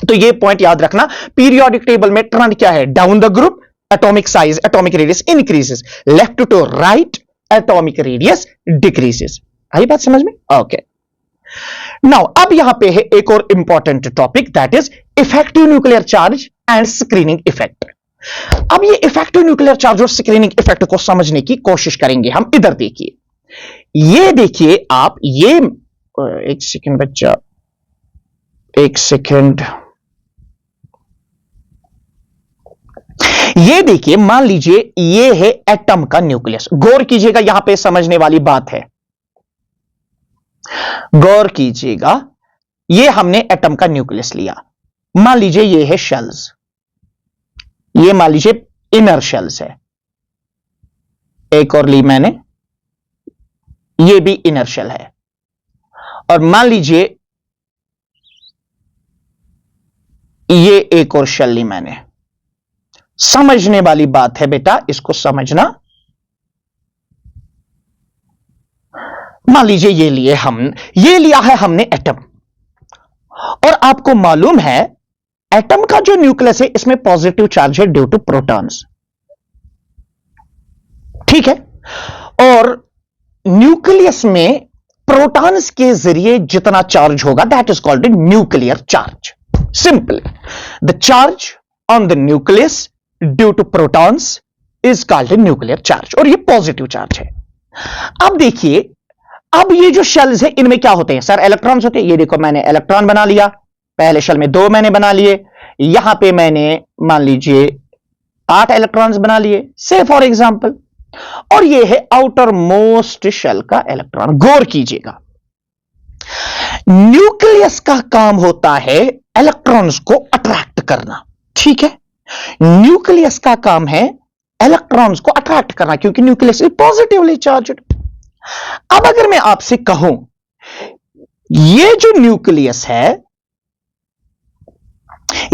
तो ये पॉइंट याद रखना, पीरियोडिक टेबल में ट्रेंड क्या है, down the group atomic size, atomic radius increases, left to right atomic radius decreases. आई बात समझ में, ओके। नाउ अब यहां पे है एक और important topic, that is effective nuclear charge and screening effect. अब ये इफेक्टिव न्यूक्लियर चार्ज और स्क्रीनिंग इफेक्ट को समझने की कोशिश करेंगे हम। इधर देखिए, ये देखिए आप, ये एक सेकंड बच्चा, एक सेकंड, ये देखिए मान लीजिए ये है एटम का न्यूक्लियस, गौर कीजिएगा यहां पे समझने वाली बात है, गौर कीजिएगा, ये हमने एटम का न्यूक्लियस लिया, मान लीजिए ये है शेल्स, ये मान लीजिए इनर शेल्स है, एक और ली मैंने, ये भी इनर शेल है, और मान लीजिए ये एक और शेल ली मैंने। समझने वाली बात है बेटा, इसको समझना। मान लीजिए ये लिए हम, ये लिया है हमने एटम, और आपको मालूम है एटम का जो न्यूक्लियस है इसमें पॉजिटिव चार्ज है ड्यू टू प्रोटॉन्स, ठीक है। और न्यूक्लियस में प्रोटॉन्स के जरिए जितना चार्ज होगा that is called nuclear charge. Simply the charge on the nucleus due to protons is called nuclear charge, और ये पॉजिटिव चार्ज है। अब देखिए, अब ये जो शेल्स है इनमें क्या होते हैं सर? इलेक्ट्रॉन्स होते हैं। ये देखो मैंने इलेक्ट्रॉन बना लिया, पहले शेल में 2 मैंने बना लिए, यहां पे मैंने मान लीजिए 8 इलेक्ट्रॉन्स बना लिए से फॉर एग्जांपल, और ये है आउटर मोस्ट शेल का इलेक्ट्रॉन। गौर कीजिएगा, न्यूक्लियस का काम होता है इलेक्ट्रॉन्स को अट्रैक्ट करना, ठीक है? न्यूक्लियस का काम है इलेक्ट्रॉन्स को अट्रैक्ट करना, क्योंकि न्यूक्लियस इज पॉजिटिवली चार्ज्ड। अब अगर मैं आपसे कहूं ये जो न्यूक्लियस है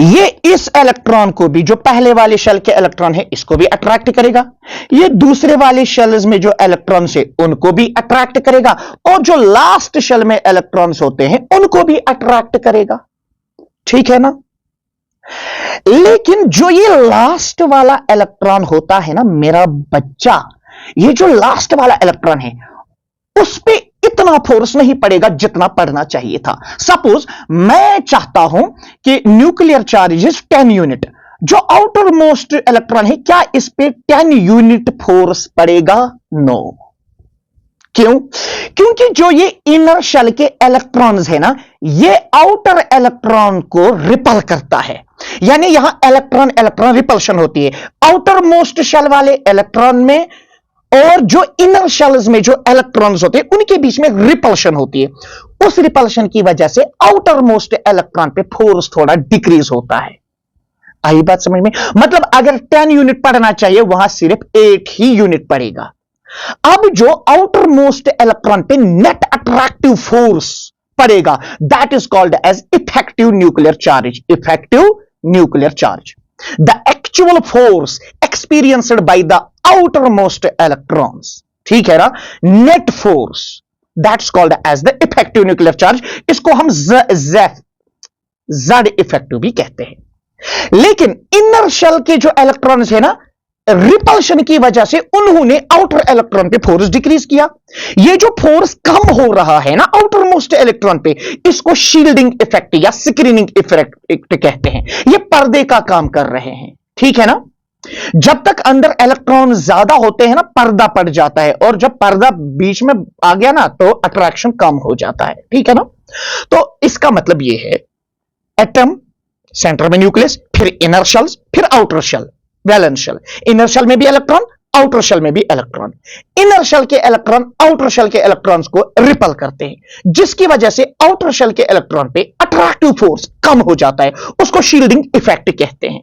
ये इस इलेक्ट्रॉन को भी, जो पहले वाले शेल के इलेक्ट्रॉन है, इसको भी अट्रैक्ट करेगा, ये दूसरे वाले शेल्स में जो इलेक्ट्रॉन्स है उनको भी अट्रैक्ट करेगा, और जो लास्ट शेल में इलेक्ट्रॉन्स होते हैं उनको भी अट्रैक्ट करेगा, ठीक है ना? लेकिन जो ये लास्ट वाला इलेक्ट्रॉन होता है ना मेरा बच्चा, ये जो लास्ट वाला इलेक्ट्रॉन है उस पे इतना फोर्स नहीं पड़ेगा जितना पड़ना चाहिए था। सपोज मैं चाहता हूं कि न्यूक्लियर चार्ज इज 10 यूनिट, जो आउटर मोस्ट इलेक्ट्रॉन है क्या इस पे 10 यूनिट फोर्स पड़ेगा? नो। क्यों? क्योंकि जो ये इनर शेल के इलेक्ट्रॉन्स है ना, ये आउटर इलेक्ट्रॉन को रिपल करता है, यानी यहां इलेक्ट्रॉन इलेक्ट्रॉन रिपल्शन होती है आउटर मोस्ट शेल वाले इलेक्ट्रॉन में, और जो इनर शेल्स में जो इलेक्ट्रॉन्स होते हैं उनके बीच में रिपल्शन होती है। उस रिपल्शन की वजह से आउटर मोस्ट इलेक्ट्रॉन पे फोर्स थोड़ा डिक्रीज होता है। आई बात समझ में? मतलब अगर 10 यूनिट पड़ना चाहिए वहां सिर्फ 8 ही यूनिट पड़ेगा। अब जो आउटर मोस्ट इलेक्ट्रॉन पे नेट अट्रैक्टिव फोर्स पड़ेगा that is called as effective nuclear charge. Effective nuclear charge, the actual force experienced by the outermost electrons, ठीक है ना? net force that's called as the effective nuclear charge। इसको हम Z effective भी कहते हैं। लेकिन इनर शेल के जो इलेक्ट्रॉन्स है ना, रिपल्शन की वजह से उन्होंने आउटर इलेक्ट्रॉन पे फोर्स डिक्रीज किया। ये जो फोर्स कम हो रहा है ना आउटर मोस्ट इलेक्ट्रॉन पे, इसको शील्डिंग इफेक्ट या स्क्रीनिंग इफेक्ट कहते हैं। ये पर्दे का काम कर रहे हैं, ठीक है ना? जब तक अंदर इलेक्ट्रॉन ज्यादा होते हैं ना पर्दा पड़ जाता है, और जब पर्दा बीच में आ गया ना तो अट्रैक्शन कम हो जाता है, ठीक है ना? तो इसका मतलब ये है एटम सेंटर में न्यूक्लियस, फिर इनर शेल्स, फिर outer shell, valence shell. Inner shell में भी इलेक्ट्रॉन, आउटर शेल में भी इलेक्ट्रॉन। इनर शेल के इलेक्ट्रॉन आउटर शेल के इलेक्ट्रॉन्स को रिपल करते हैं, जिसकी वजह से आउटर शेल के इलेक्ट्रॉन पे अट्रैक्टिव फोर्स कम हो जाता है, उसको शील्डिंग इफेक्ट कहते हैं।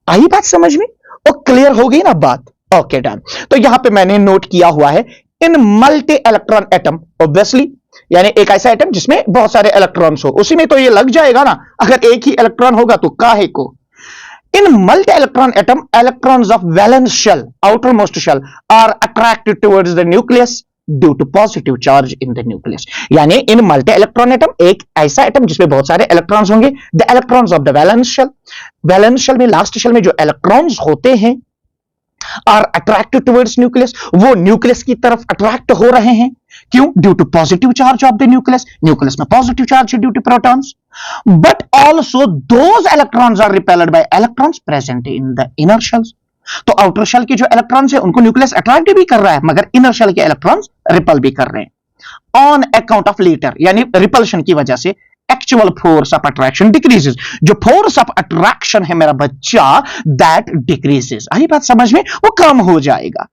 आई बात समझ में? और क्लियर हो गई ना बात? Okay done. तो यहां पे मैंने नोट किया हुआ है इन मल्टी इलेक्ट्रॉन एटम, ऑब्वियसली यानी एक ऐसा एटम जिसमें बहुत सारे इलेक्ट्रॉन्स हो, उसी में तो ये लग जाएगा ना, अगर एक ही इलेक्ट्रॉन होगा तो काहे को। In multi-electron atom, electrons of valence shell, outermost shell, are attracted towards the nucleus due to positive charge in the nucleus। यानी in multi-electron atom, एक ऐसा एटम जिसमें बहुत सारे इलेक्ट्रॉन्स होंगे, the electrons of the valence shell में last shell में जो इलेक्ट्रॉन्स होते हैं are attracted towards nucleus, वो न्यूक्लियस की तरफ अट्रैक्ट हो रहे हैं। क्यों? Due to positive charge of the nucleus, nucleus में पॉजिटिव चार्ज है due to protons. But also those electrons are repelled by electrons present in the inner shells. तो आउटर शेल के जो इलेक्ट्रॉन्स है उनको न्यूक्लियस अट्रैक्ट भी कर रहा है, मगर इनर शेल के इलेक्ट्रॉन्स रिपल भी कर रहे हैं ऑन अकाउंट ऑफ लेटर, यानी रिपल्शन की वजह से actual force of attraction decreases. जो फोर्स ऑफ अट्रैक्शन है मेरा बच्चा दैट डिक्रीजेस। आई बात समझ में? वो कम हो जाएगा।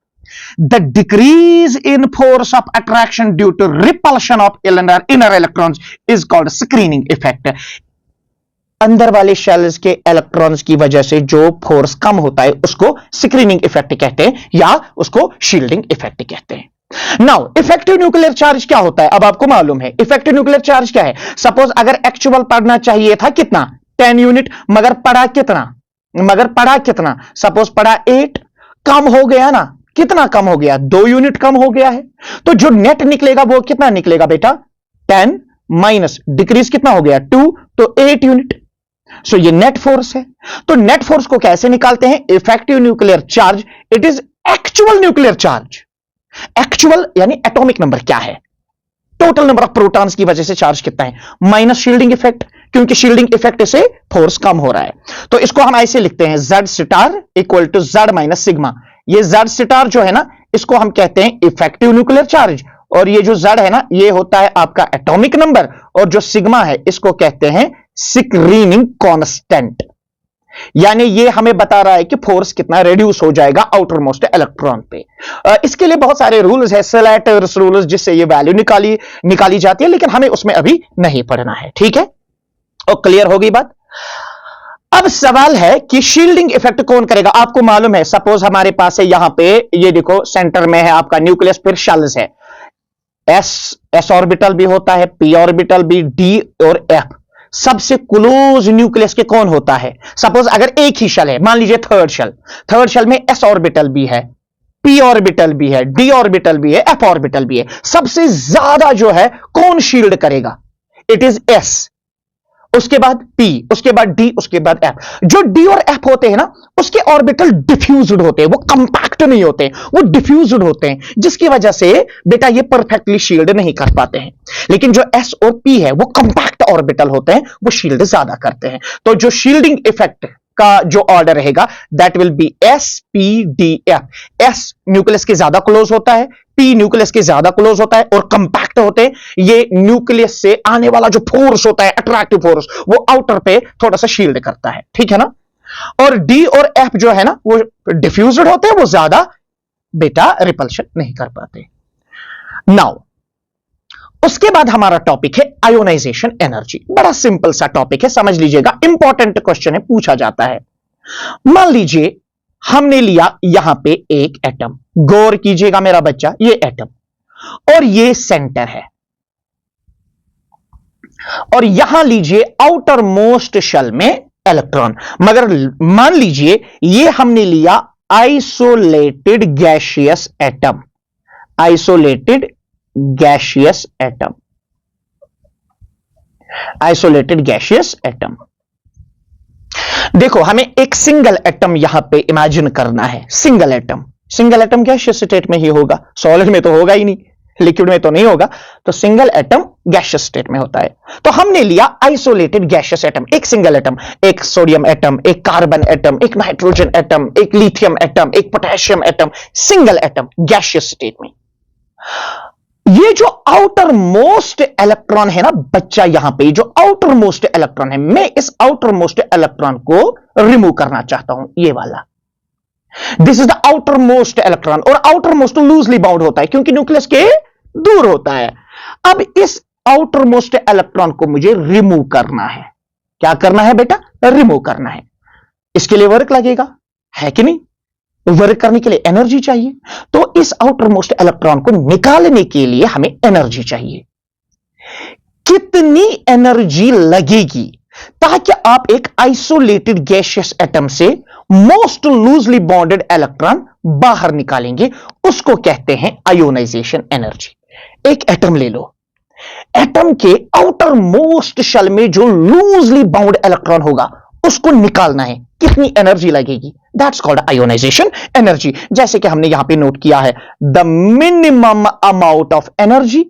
The decrease in force of attraction due to repulsion of inner electrons is called screening effect। अंदर वाले शेल्स के इलेक्ट्रॉन्स की वजह से जो फोर्स कम होता है उसको स्क्रीनिंग इफेक्ट कहते हैं, या उसको शील्डिंग इफेक्ट कहते हैं। नाउ इफेक्टिव न्यूक्लियर चार्ज क्या होता है? अब आपको मालूम है इफेक्टिव न्यूक्लियर चार्ज क्या है। सपोज अगर एक्चुअल पढ़ना चाहिए था कितना, 10 यूनिट, मगर पढ़ा कितना, सपोज पढ़ा 8, कम हो गया ना, कितना कम हो गया? 2 यूनिट कम हो गया है। तो जो नेट निकलेगा वो कितना निकलेगा बेटा? 10 माइनस डिक्रीज कितना हो गया? 2, तो 8 यूनिट। सो ये नेट फोर्स है। तो नेट फोर्स को कैसे निकालते हैं? Effective nuclear charge it is actual nuclear charge. Actual यानी एटॉमिक नंबर क्या है, टोटल नंबर ऑफ प्रोटॉन्स की वजह से चार्ज कितना है, माइनस शील्डिंग इफेक्ट क्योंकि शील्डिंग इफेक्ट से फोर्स कम हो रहा है। तो इसको हम ऐसे लिखते हैं Z star equal to Z minus sigma. ये Z स्टार जो है ना, इसको हम कहते हैं इफेक्टिव न्यूक्लियर चार्ज, और ये जो Z है ना, ये होता है आपका एटॉमिक नंबर, और जो सिग्मा है इसको कहते हैं स्क्रीनिंग कांस्टेंट। यानी ये हमें बता रहा है कि फोर्स कितना रिड्यूस हो जाएगा आउटर मोस्ट इलेक्ट्रॉन पे। इसके लिए बहुत सारे रूल्स है, स्लैटर्स रूल्स, जिससे ये वैल्यू निकाली जाती है, लेकिन हमें उसमें अभी नहीं पढ़ना है। ठीक है, और क्लियर हो गई बात। अब सवाल है कि शील्डिंग इफेक्ट कौन करेगा। आपको मालूम है, सपोज हमारे पास है यहां पे, ये देखो सेंटर में है आपका न्यूक्लियस, फिर शेल्स है, एस ऑर्बिटल भी होता है, पी ऑर्बिटल भी, डी और एफ। सबसे क्लोज न्यूक्लियस के कौन होता है? सपोज अगर एक ही शेल है, मान लीजिए थर्ड शेल में एस ऑर्बिटल भी है, पी ऑर्बिटल भी है, डी ऑर्बिटल भी है, एफ ऑर्बिटल भी है। सबसे ज्यादा जो है कौन शील्ड करेगा? इट इज एस, उसके बाद पी, उसके बाद डी, उसके बाद एफ। जो डी और एफ होते हैं ना, उसके ऑर्बिटल डिफ्यूज्ड होते हैं, वो कंपैक्ट नहीं होते, वो डिफ्यूज्ड होते हैं, जिसकी वजह से बेटा ये परफेक्टली शील्ड नहीं कर पाते हैं। लेकिन जो एस और पी है वो कंपैक्ट ऑर्बिटल होते हैं, वो शील्ड ज्यादा करते हैं। तो जो शील्डिंग इफेक्ट का जो ऑर्डर रहेगा, that will B S P D F. S nucleus के ज्यादा क्लोज होता है, पी न्यूक्लियस के ज्यादा क्लोज होता है और कंपैक्ट होते हैं। ये न्यूक्लियस से आने वाला जो फोर्स होता है, अट्रैक्टिव फोर्स, वो आउटर पे थोड़ा सा शील्ड करता है। ठीक है ना। और डी और एफ जो है ना, वो डिफ्यूज्ड होते हैं, वो ज्यादा बेटा रिपल्शन नहीं कर पाते। नाउ उसके बाद हमारा टॉपिक है आयोनाइजेशन एनर्जी। बड़ा सिंपल सा टॉपिक है, समझ लीजिएगा, इंपॉर्टेंट क्वेश्चन है, पूछा जाता है। मान लीजिए हमने लिया यहां पे एक एटम, गौर कीजिएगा मेरा बच्चा, ये एटम, और ये सेंटर है, और यहां लीजिए आउटर मोस्ट शेल में इलेक्ट्रॉन। मगर मान लीजिए ये हमने लिया isolated gaseous atom, isolated gaseous atom, isolated gaseous atom. देखो हमें एक सिंगल एटम यहां पे इमेजिन करना है, single atom. Single atom gaseous state में ही होगा, सॉलिड में तो होगा ही नहीं, लिक्विड में तो नहीं होगा, तो सिंगल एटम गैसियस स्टेट में होता है। तो हमने लिया आइसोलेटेड गैसियस एटम, एक सिंगल एटम, एक सोडियम एटम, एक कार्बन एटम, एक नाइट्रोजन एटम, एक लिथियम एटम, एक potassium atom, single atom gaseous state में। ये जो आउटर मोस्ट इलेक्ट्रॉन है ना बच्चा, यहां पे जो आउटर मोस्ट इलेक्ट्रॉन है, मैं इस आउटर मोस्ट इलेक्ट्रॉन को रिमूव करना चाहता हूं, ये वाला। This is the outermost electron, और आउटर मोस्ट लूजली बाउंड होता है क्योंकि न्यूक्लियस के दूर होता है। अब इस आउटर मोस्ट इलेक्ट्रॉन को मुझे रिमूव करना है। क्या करना है बेटा? रिमूव करना है। इसके लिए वर्क लगेगा, है कि नहीं? वर्क करने के लिए एनर्जी चाहिए, तो इस आउटर मोस्ट इलेक्ट्रॉन को निकालने के लिए हमें एनर्जी चाहिए। कितनी एनर्जी लगेगी ताकि आप एक आइसोलेटेड गैसियस एटम से मोस्ट लूजली बॉन्डेड इलेक्ट्रॉन बाहर निकालेंगे? उसको कहते हैं आयोनाइजेशन एनर्जी। एक एटम ले लो, एटम के आउटर मोस्ट शेल में जो लूजली बाउंड इलेक्ट्रॉन होगा उसको निकालना है, कितनी एनर्जी लगेगी? That's called ionisation energy. जैसे कि हमने यहां पे नोट किया है, the minimum amount of energy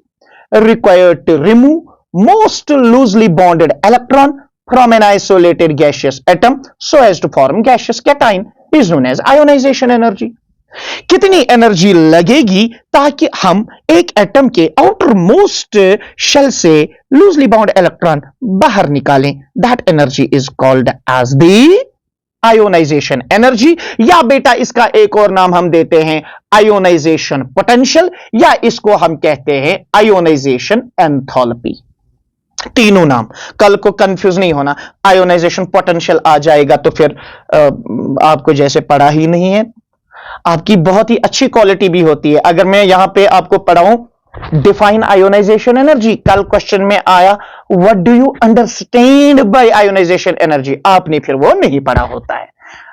required to remove most loosely bonded electron from an isolated gaseous atom so as to form gaseous cation is known as ionisation energy. कितनी energy लगेगी ताकि हम एक एटम के outermost shell से loosely bound electron बाहर निकालें? That energy is called as the ionisation energy, या बेटा इसका एक और नाम हम देते हैं आयोनाइजेशन पोटेंशियल, या इसको हम कहते हैं आयोनाइजेशन एंथैल्पी। तीनों नाम, कल को कंफ्यूज नहीं होना। आयोनाइजेशन पोटेंशियल आ जाएगा तो फिर आपको जैसे पढ़ा ही नहीं है। आपकी बहुत ही अच्छी क्वालिटी भी होती है। अगर मैं यहां पे आपको पढ़ाऊं डिफाइन आयोनाइजेशन एनर्जी, कल क्वेश्चन में आया what do you understand by ionisation energy, आपने फिर वो नहीं पढ़ा होता है।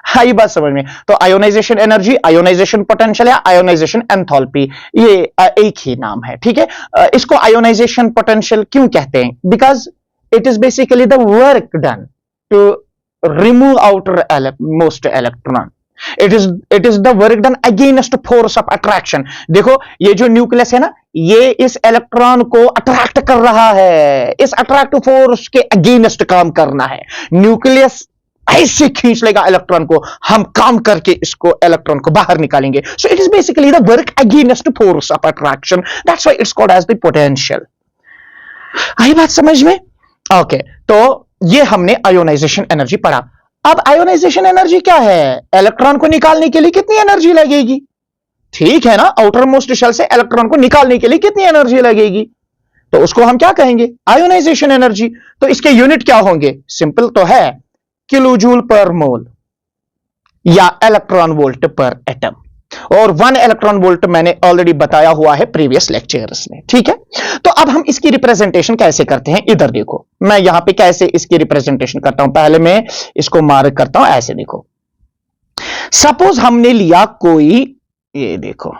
हाई बात समझ में। तो आयोनाइजेशन एनर्जी, आयोनाइजेशन पोटेंशियल या आयोनाइजेशन एंथैल्पी, ये एक ही नाम है। ठीक है, इसको आयोनाइजेशन पोटेंशियल क्यों कहते हैं? Because it is basically the work done to remove outermost electron. It is the work done against force of attraction. देखो ये जो न्यूक्लियस है ना, ये इस इलेक्ट्रॉन को अट्रैक्ट कर रहा है, इस अट्रैक्टिव फोर्स के अगेंस्ट काम करना है। न्यूक्लियस ऐसे खींच लेगा इलेक्ट्रॉन को, हम काम करके इसको इलेक्ट्रॉन को बाहर निकालेंगे। So it is basically the work against force of attraction, that's why it's called as the potential. आई बात समझ में? ओके, तो ये हमने आयोनाइजेशन एनर्जी पढ़ा। अब आयोनाइजेशन एनर्जी क्या है? इलेक्ट्रॉन को निकालने के लिए कितनी एनर्जी लगेगी? ठीक है ना, आउटर मोस्ट शेल से इलेक्ट्रॉन को निकालने के लिए कितनी एनर्जी लगेगी? तो उसको हम क्या कहेंगे? Ionisation energy. तो इसके यूनिट क्या होंगे? सिंपल तो है, किलोजूल पर मोल या इलेक्ट्रॉन वोल्ट पर एटम। और 1 इलेक्ट्रॉन वोल्ट मैंने ऑलरेडी बताया हुआ है प्रीवियस लेक्चर्स में। ठीक है, तो अब हम इसकी रिप्रेजेंटेशन कैसे करते हैं? इधर देखो, मैं यहां पे कैसे इसकी रिप्रेजेंटेशन करता हूं। पहले मैं इसको मार्क करता हूं, ऐसे देखो। सपोज हमने लिया कोई, ये देखो,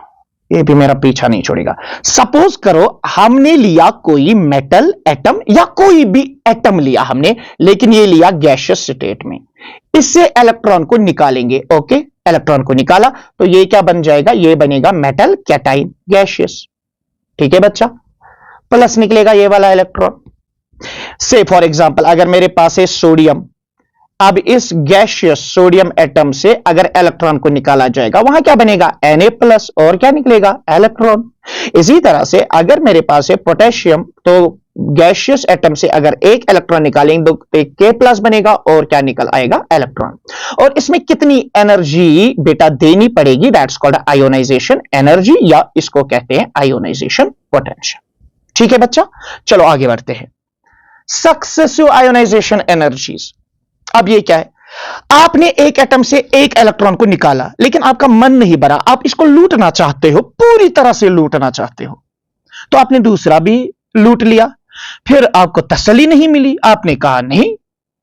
ये भी मेरा पीछा नहीं छोड़ेगा। सपोज करो हमने लिया कोई मेटल एटम या कोई भी एटम लिया हमने, लेकिन ये लिया गैसियस स्टेट में। इससे इलेक्ट्रॉन को निकालेंगे। ओके, इलेक्ट्रॉन को निकाला तो ये क्या बन जाएगा? ये बनेगा मेटल कैटाइन गैसियस। ठीक है बच्चा, प्लस निकलेगा ये वाला इलेक्ट्रॉन। से फॉर एग्जांपल अगर मेरे पास है सोडियम, अब इस गैसियस सोडियम एटम से अगर इलेक्ट्रॉन को निकाला जाएगा, वहां क्या बनेगा? Na+ और क्या निकलेगा? इलेक्ट्रॉन। इसी तरह से अगर मेरे पास है पोटेशियम, तो गैसियस एटम से अगर एक इलेक्ट्रॉन निकालेंगे तो K+ बनेगा और क्या निकल आएगा? इलेक्ट्रॉन। और इसमें कितनी एनर्जी बेटा देनी पड़ेगी? दैट्स कॉल्ड आयोनाइजेशन एनर्जी, या इसको कहते हैं आयोनाइजेशन पोटेंशियल। ठीक है बच्चा, चलो आगे बढ़ते हैं। Successive ionisation energies. अब ये क्या है? आपने एक एटम से एक इलेक्ट्रॉन को निकाला, लेकिन आपका मन नहीं भरा, आप इसको लूटना चाहते हो, पूरी तरह से लूटना चाहते हो, तो आपने दूसरा भी लूट लिया। फिर आपको तसल्ली नहीं मिली, आपने कहा नहीं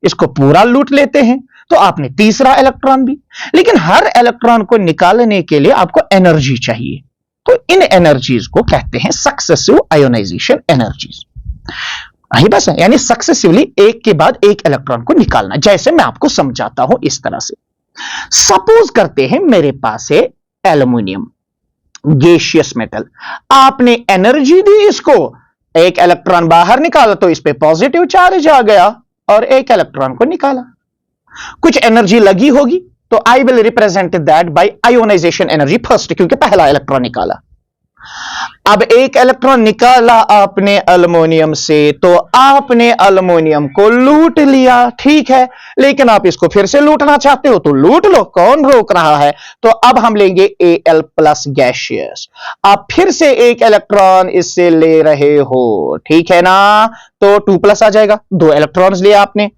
इसको पूरा लूट लेते हैं, तो आपने तीसरा इलेक्ट्रॉन भी। लेकिन हर इलेक्ट्रॉन को निकालने के लिए आपको एनर्जी चाहिए, तो इन एनर्जीज को कहते हैं सक्सेसिव आयोनाइजेशन एनर्जीज। यही बस है, यानी सक्सेसिवली एक के बाद एक इलेक्ट्रॉन को निकालना। जैसे मैं आपको समझाता हूं इस तरह से। सपोज करते हैं मेरे पास है एल्युमिनियम गैसियस मेटल, आपने एनर्जी दी इसको, एक इलेक्ट्रॉन बाहर निकाला तो इस पे पॉजिटिव चार्ज आ गया और एक इलेक्ट्रॉन को निकाला। कुछ एनर्जी लगी होगी, तो I will represent that by ionisation energy first, क्योंकि पहला इलेक्ट्रॉन निकाला। अब एक इलेक्ट्रॉन निकाला आपने एल्युमिनियम से, तो आपने एल्युमिनियम को लूट लिया, ठीक है, लेकिन आप इसको फिर से लूटना चाहते हो तो लूट लो, कौन रोक रहा है। तो अब हम लेंगे Al+ गैसियस, आप फिर से एक इलेक्ट्रॉन इससे ले रहे हो, ठीक है ना, तो 2+ आ जाएगा, 2 इलेक्ट्रॉन्स लिए आपने,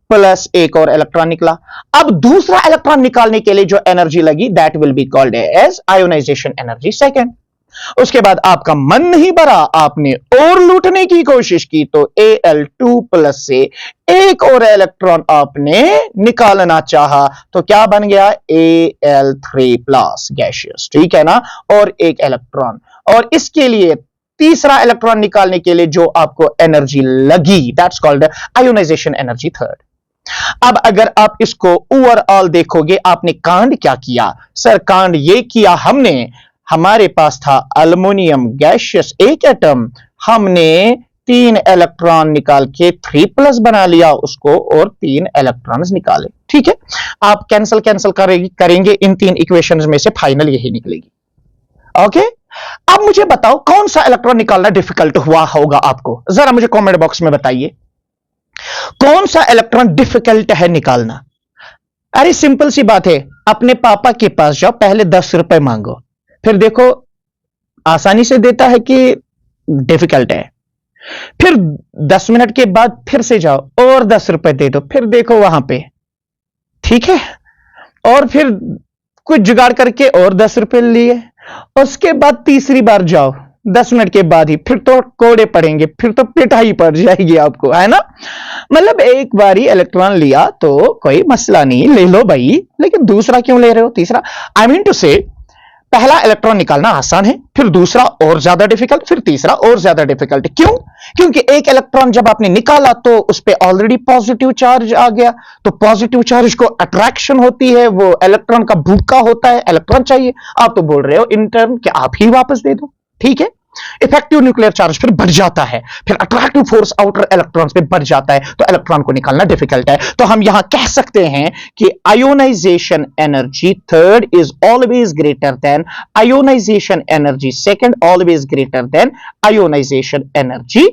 प्लस एक और इलेक्ट्रॉन निकला। अब दूसरा इलेक्ट्रॉन निकालने के लिए जो एनर्जी लगी, that will be called as ionisation energy second. उसके बाद आपका मन नहीं भरा, आपने और लूटने की कोशिश की, तो Al2+ से एक और इलेक्ट्रॉन आपने निकालना चाहा, तो क्या बन गया? Al3+ गैसियस, ठीक है ना, और एक इलेक्ट्रॉन। और इसके लिए तीसरा इलेक्ट्रॉन निकालने के लिए जो आपको एनर्जी लगी, that's called ionisation energy third. अब अगर आप इसको ओवरऑल देखोगे, आपने कांड क्या किया? सर कांड ये किया हमने, हमारे पास था एल्युमिनियम गैसियस एक एटम, हमने 3 इलेक्ट्रॉन निकाल के 3+ बना लिया उसको और 3 इलेक्ट्रॉन्स निकाले। ठीक है, आप कैंसिल करेंगे इन 3 इक्वेशंस में से फाइनल यही निकलेगी। ओके, अब मुझे बताओ कौन सा इलेक्ट्रॉन निकालना डिफिकल्ट हुआ होगा आपको? जरा मुझे कमेंट बॉक्स में बताइए, कौन सा इलेक्ट्रॉन डिफिकल्ट है निकालना? अरे सिंपल सी बात है, अपने पापा के पास जाओ, पहले 10 रुपए मांगो, फिर देखो आसानी से देता है कि डिफिकल्ट है, फिर 10 मिनट के बाद फिर से जाओ और 10 रुपए दे दो, फिर देखो वहां पे, ठीक है, और फिर कुछ जुगाड़ करके और 10 रुपए लिए, उसके बाद तीसरी बार जाओ 10 मिनट के बाद ही, फिर तो कोड़े पड़ेंगे, फिर तो पिटाई पड़ जाएगी आपको, है ना। मतलब एक बारी इलेक्ट्रॉन लिया तो कोई मसला नहीं, ले लो भाई, लेकिन दूसरा क्यों ले रहे हो, तीसरा? आई मीन टू से पहला इलेक्ट्रॉन निकालना आसान है, फिर दूसरा और ज्यादा डिफिकल्ट, फिर तीसरा और ज्यादा डिफिकल्ट। क्यों? क्योंकि एक इलेक्ट्रॉन जब आपने निकाला तो उस पर ऑलरेडी पॉजिटिव चार्ज आ गया, तो पॉजिटिव चार्ज को अट्रैक्शन होती है, वो इलेक्ट्रॉन का भूखा होता है, इलेक्ट्रॉन चाहिए। आप तो बोल रहे हो इन टर्म कि आप ही वापस दे दो, ठीक है। इफेक्टिव न्यूक्लियर चार्ज फिर बढ़ जाता है, फिर अट्रैक्टिव फोर्स आउटर इलेक्ट्रॉन्स पे बढ़ जाता है, तो इलेक्ट्रॉन को निकालना डिफिकल्ट है। तो हम यहां कह सकते हैं कि ionisation energy third is always greater than ionisation energy second, always greater than ionisation energy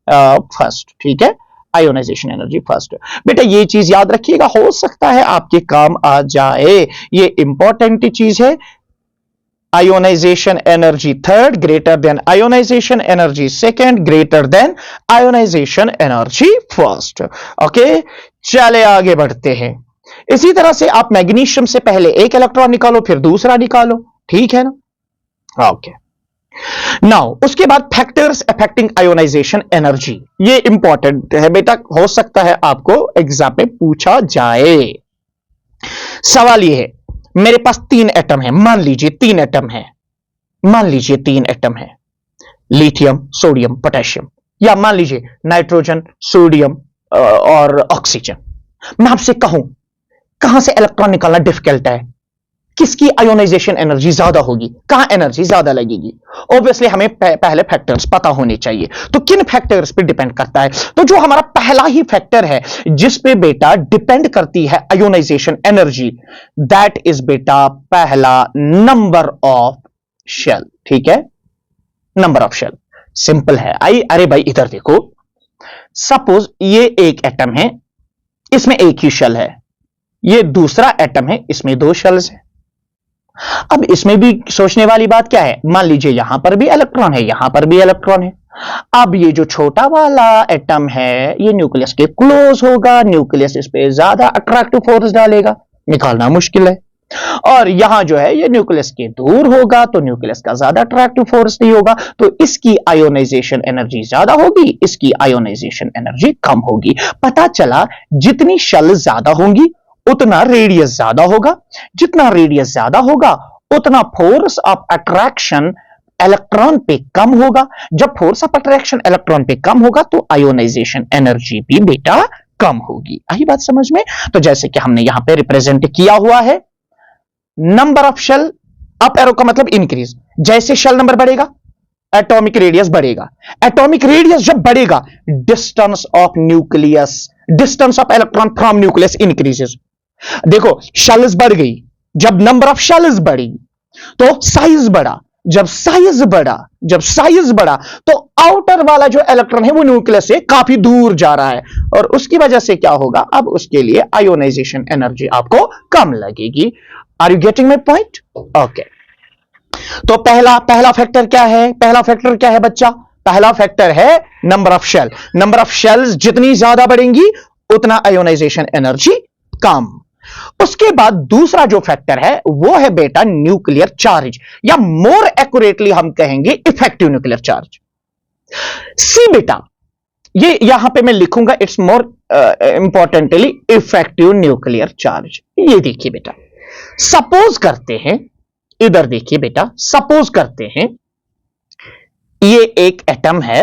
first, ठीक है। Ionisation energy first. बेटा ये चीज याद रखिएगा, हो सकता है आपके काम आ जाए, ये इंपॉर्टेंट चीज है। Ionization energy third greater than ionization energy second greater than ionization energy first। Okay, चले आगे बढ़ते हैं। इसी तरह से आप मैग्नीशियम से पहले एक इलेक्ट्रॉन निकालो, फिर दूसरा निकालो, ठीक है ना। ओके, नाउ उसके बाद फैक्टर्स अफेक्टिंग आयोनाइजेशन एनर्जी, ये इंपॉर्टेंट है बेटा, हो सकता है आपको एग्जाम में पूछा जाए। सवाल ये है, मेरे पास 3 एटम है, मान लीजिए 3 एटम है, मान लीजिए 3 एटम है, लिथियम, सोडियम, पोटेशियम, या मान लीजिए नाइट्रोजन, सोडियम और ऑक्सीजन। मैं आपसे कहूं कहां से इलेक्ट्रॉन निकालना डिफिकल्ट है, किसकी आयोनाइजेशन एनर्जी ज्यादा होगी, कहां एनर्जी ज्यादा लगेगी। ऑब्वियसली हमें पहले फैक्टर्स पता होने चाहिए, तो किन फैक्टर्स पे डिपेंड करता है। तो जो हमारा पहला ही फैक्टर है जिस पे बेटा डिपेंड करती है आयोनाइजेशन एनर्जी, दैट इज बेटा पहला नंबर ऑफ शेल, ठीक है। नंबर ऑफ शेल सिंपल है। अरे भाई इधर देखो, सपोज ये एक एटम है, इसमें एक ही शेल है, ये दूसरा एटम है, इसमें 2 शेल्स है। अब इसमें भी सोचने वाली बात क्या है, मान लीजिए यहां पर भी इलेक्ट्रॉन है, यहां पर भी इलेक्ट्रॉन है। अब ये जो छोटा वाला एटम है ये न्यूक्लियस के क्लोज होगा, न्यूक्लियस इस पे ज्यादा अट्रैक्टिव फोर्स डालेगा, निकालना मुश्किल है। और यहां जो है ये न्यूक्लियस के दूर होगा, तो न्यूक्लियस का ज्यादा अट्रैक्टिव फोर्स नहीं होगा, तो इसकी आयोनाइजेशन एनर्जी ज्यादा होगी, इसकी आयोनाइजेशन एनर्जी कम होगी। पता चला जितनी शेल ज्यादा होंगी उतना रेडियस ज्यादा होगा, जितना रेडियस ज्यादा होगा उतना फोर्स ऑफ अट्रैक्शन इलेक्ट्रॉन पे कम होगा। जब फोर्स ऑफ अट्रैक्शन इलेक्ट्रॉन पे कम होगा तो आयोनाइजेशन एनर्जी भी बेटा कम होगी। आई बात समझ में? तो जैसे कि हमने यहां पे रिप्रेजेंट किया हुआ है, number of shell, up arrow का मतलब इंक्रीज, जैसे शेल नंबर बढ़ेगा एटॉमिक रेडियस बढ़ेगा, एटॉमिक रेडियस जब बढ़ेगा distance of nucleus, distance of electron from nucleus increases. देखो शेल्स बढ़ गई, जब नंबर ऑफ शेल्स बढ़ी तो साइज बढ़ा, जब साइज बढ़ा तो आउटर वाला जो इलेक्ट्रॉन है वो न्यूक्लियस से काफी दूर जा रहा है, और उसकी वजह से क्या होगा, अब उसके लिए आयोनाइजेशन एनर्जी आपको कम लगेगी। Are you getting my point? Okay, तो पहला फैक्टर क्या है, पहला फैक्टर क्या है बच्चा, पहला फैक्टर है number of shell. Number of shells जितनी ज्यादा बढ़ेंगी उतना आयोनाइजेशन एनर्जी कम। उसके बाद दूसरा जो फैक्टर है वो है बेटा न्यूक्लियर चार्ज, या मोर एक्यूरेटली हम कहेंगे इफेक्टिव न्यूक्लियर चार्ज। सी बेटा, ये यहां पे मैं लिखूंगा it's more importantly effective nuclear charge. ये देखिए बेटा, सपोज करते हैं, इधर देखिए बेटा, सपोज करते हैं ये एक एटम है,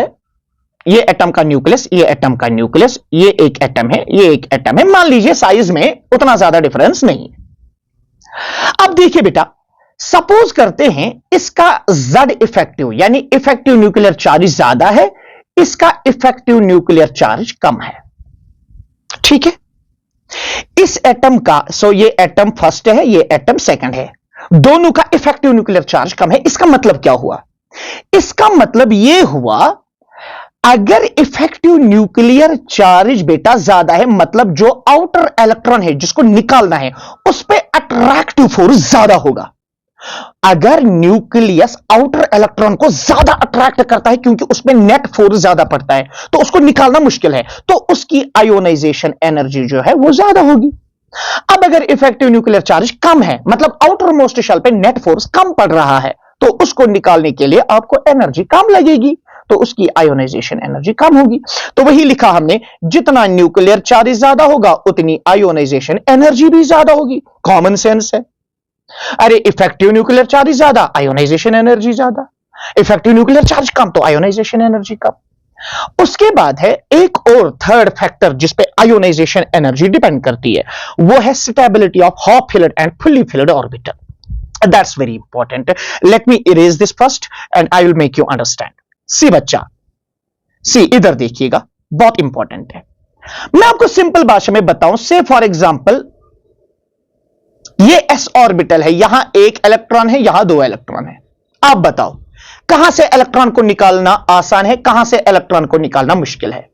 ये एटम का न्यूक्लियस, ये एटम का न्यूक्लियस, ये एक एटम है, ये एक एटम है। मान लीजिए साइज में उतना ज्यादा डिफरेंस नहीं है। अब देखिए बेटा, सपोज करते हैं इसका Z इफेक्टिव यानी इफेक्टिव न्यूक्लियर चार्ज ज्यादा है, इसका इफेक्टिव न्यूक्लियर चार्ज कम है, ठीक है। इस एटम का, सो ये एटम फर्स्ट है, ये एटम सेकंड है, दोनों का इफेक्टिव न्यूक्लियर चार्ज कम है। इसका मतलब क्या हुआ, इसका मतलब यह हुआ अगर इफेक्टिव न्यूक्लियर चार्ज बेटा ज्यादा है, मतलब जो आउटर इलेक्ट्रॉन है जिसको निकालना है उस पर अट्रैक्टिव फोर्स ज्यादा होगा। अगर न्यूक्लियस आउटर इलेक्ट्रॉन को ज्यादा अट्रैक्ट करता है क्योंकि उसमें नेट फोर्स ज्यादा पड़ता है तो उसको निकालना मुश्किल है, तो उसकी आयोनाइजेशन एनर्जी जो है वो ज्यादा होगी। अब अगर इफेक्टिव न्यूक्लियर चार्ज कम है, मतलब आउटर मोस्ट शेल पे नेट फोर्स कम पड़ रहा है, तो उसको निकालने के लिए आपको एनर्जी कम लगेगी, तो उसकी आयोनाइजेशन एनर्जी कम होगी। तो वही लिखा हमने, जितना न्यूक्लियर चार्ज ज्यादा होगा उतनी आयोनाइजेशन एनर्जी भी ज्यादा होगी। कॉमन सेंस है। अरे इफेक्टिव न्यूक्लियर चार्ज ज्यादा, आयोनाइजेशन एनर्जी ज्यादा, इफेक्टिव न्यूक्लियर चार्ज कम तो आयोनाइजेशन एनर्जी कम। उसके बाद है एक और थर्ड फैक्टर जिस पे आयोनाइजेशन एनर्जी डिपेंड करती है, वो है stability of half filled and fully filled orbital. That's very important. Let me erase this first and I will make you understand. See बच्चा, सी इधर देखिएगा, बहुत इंपॉर्टेंट है। मैं आपको सिंपल भाषा में बताऊं, से फॉर एग्जांपल ये एस ऑर्बिटल है, यहां एक इलेक्ट्रॉन है, यहां दो इलेक्ट्रॉन है। आप बताओ कहां से इलेक्ट्रॉन को निकालना आसान है, कहां से इलेक्ट्रॉन को निकालना मुश्किल है?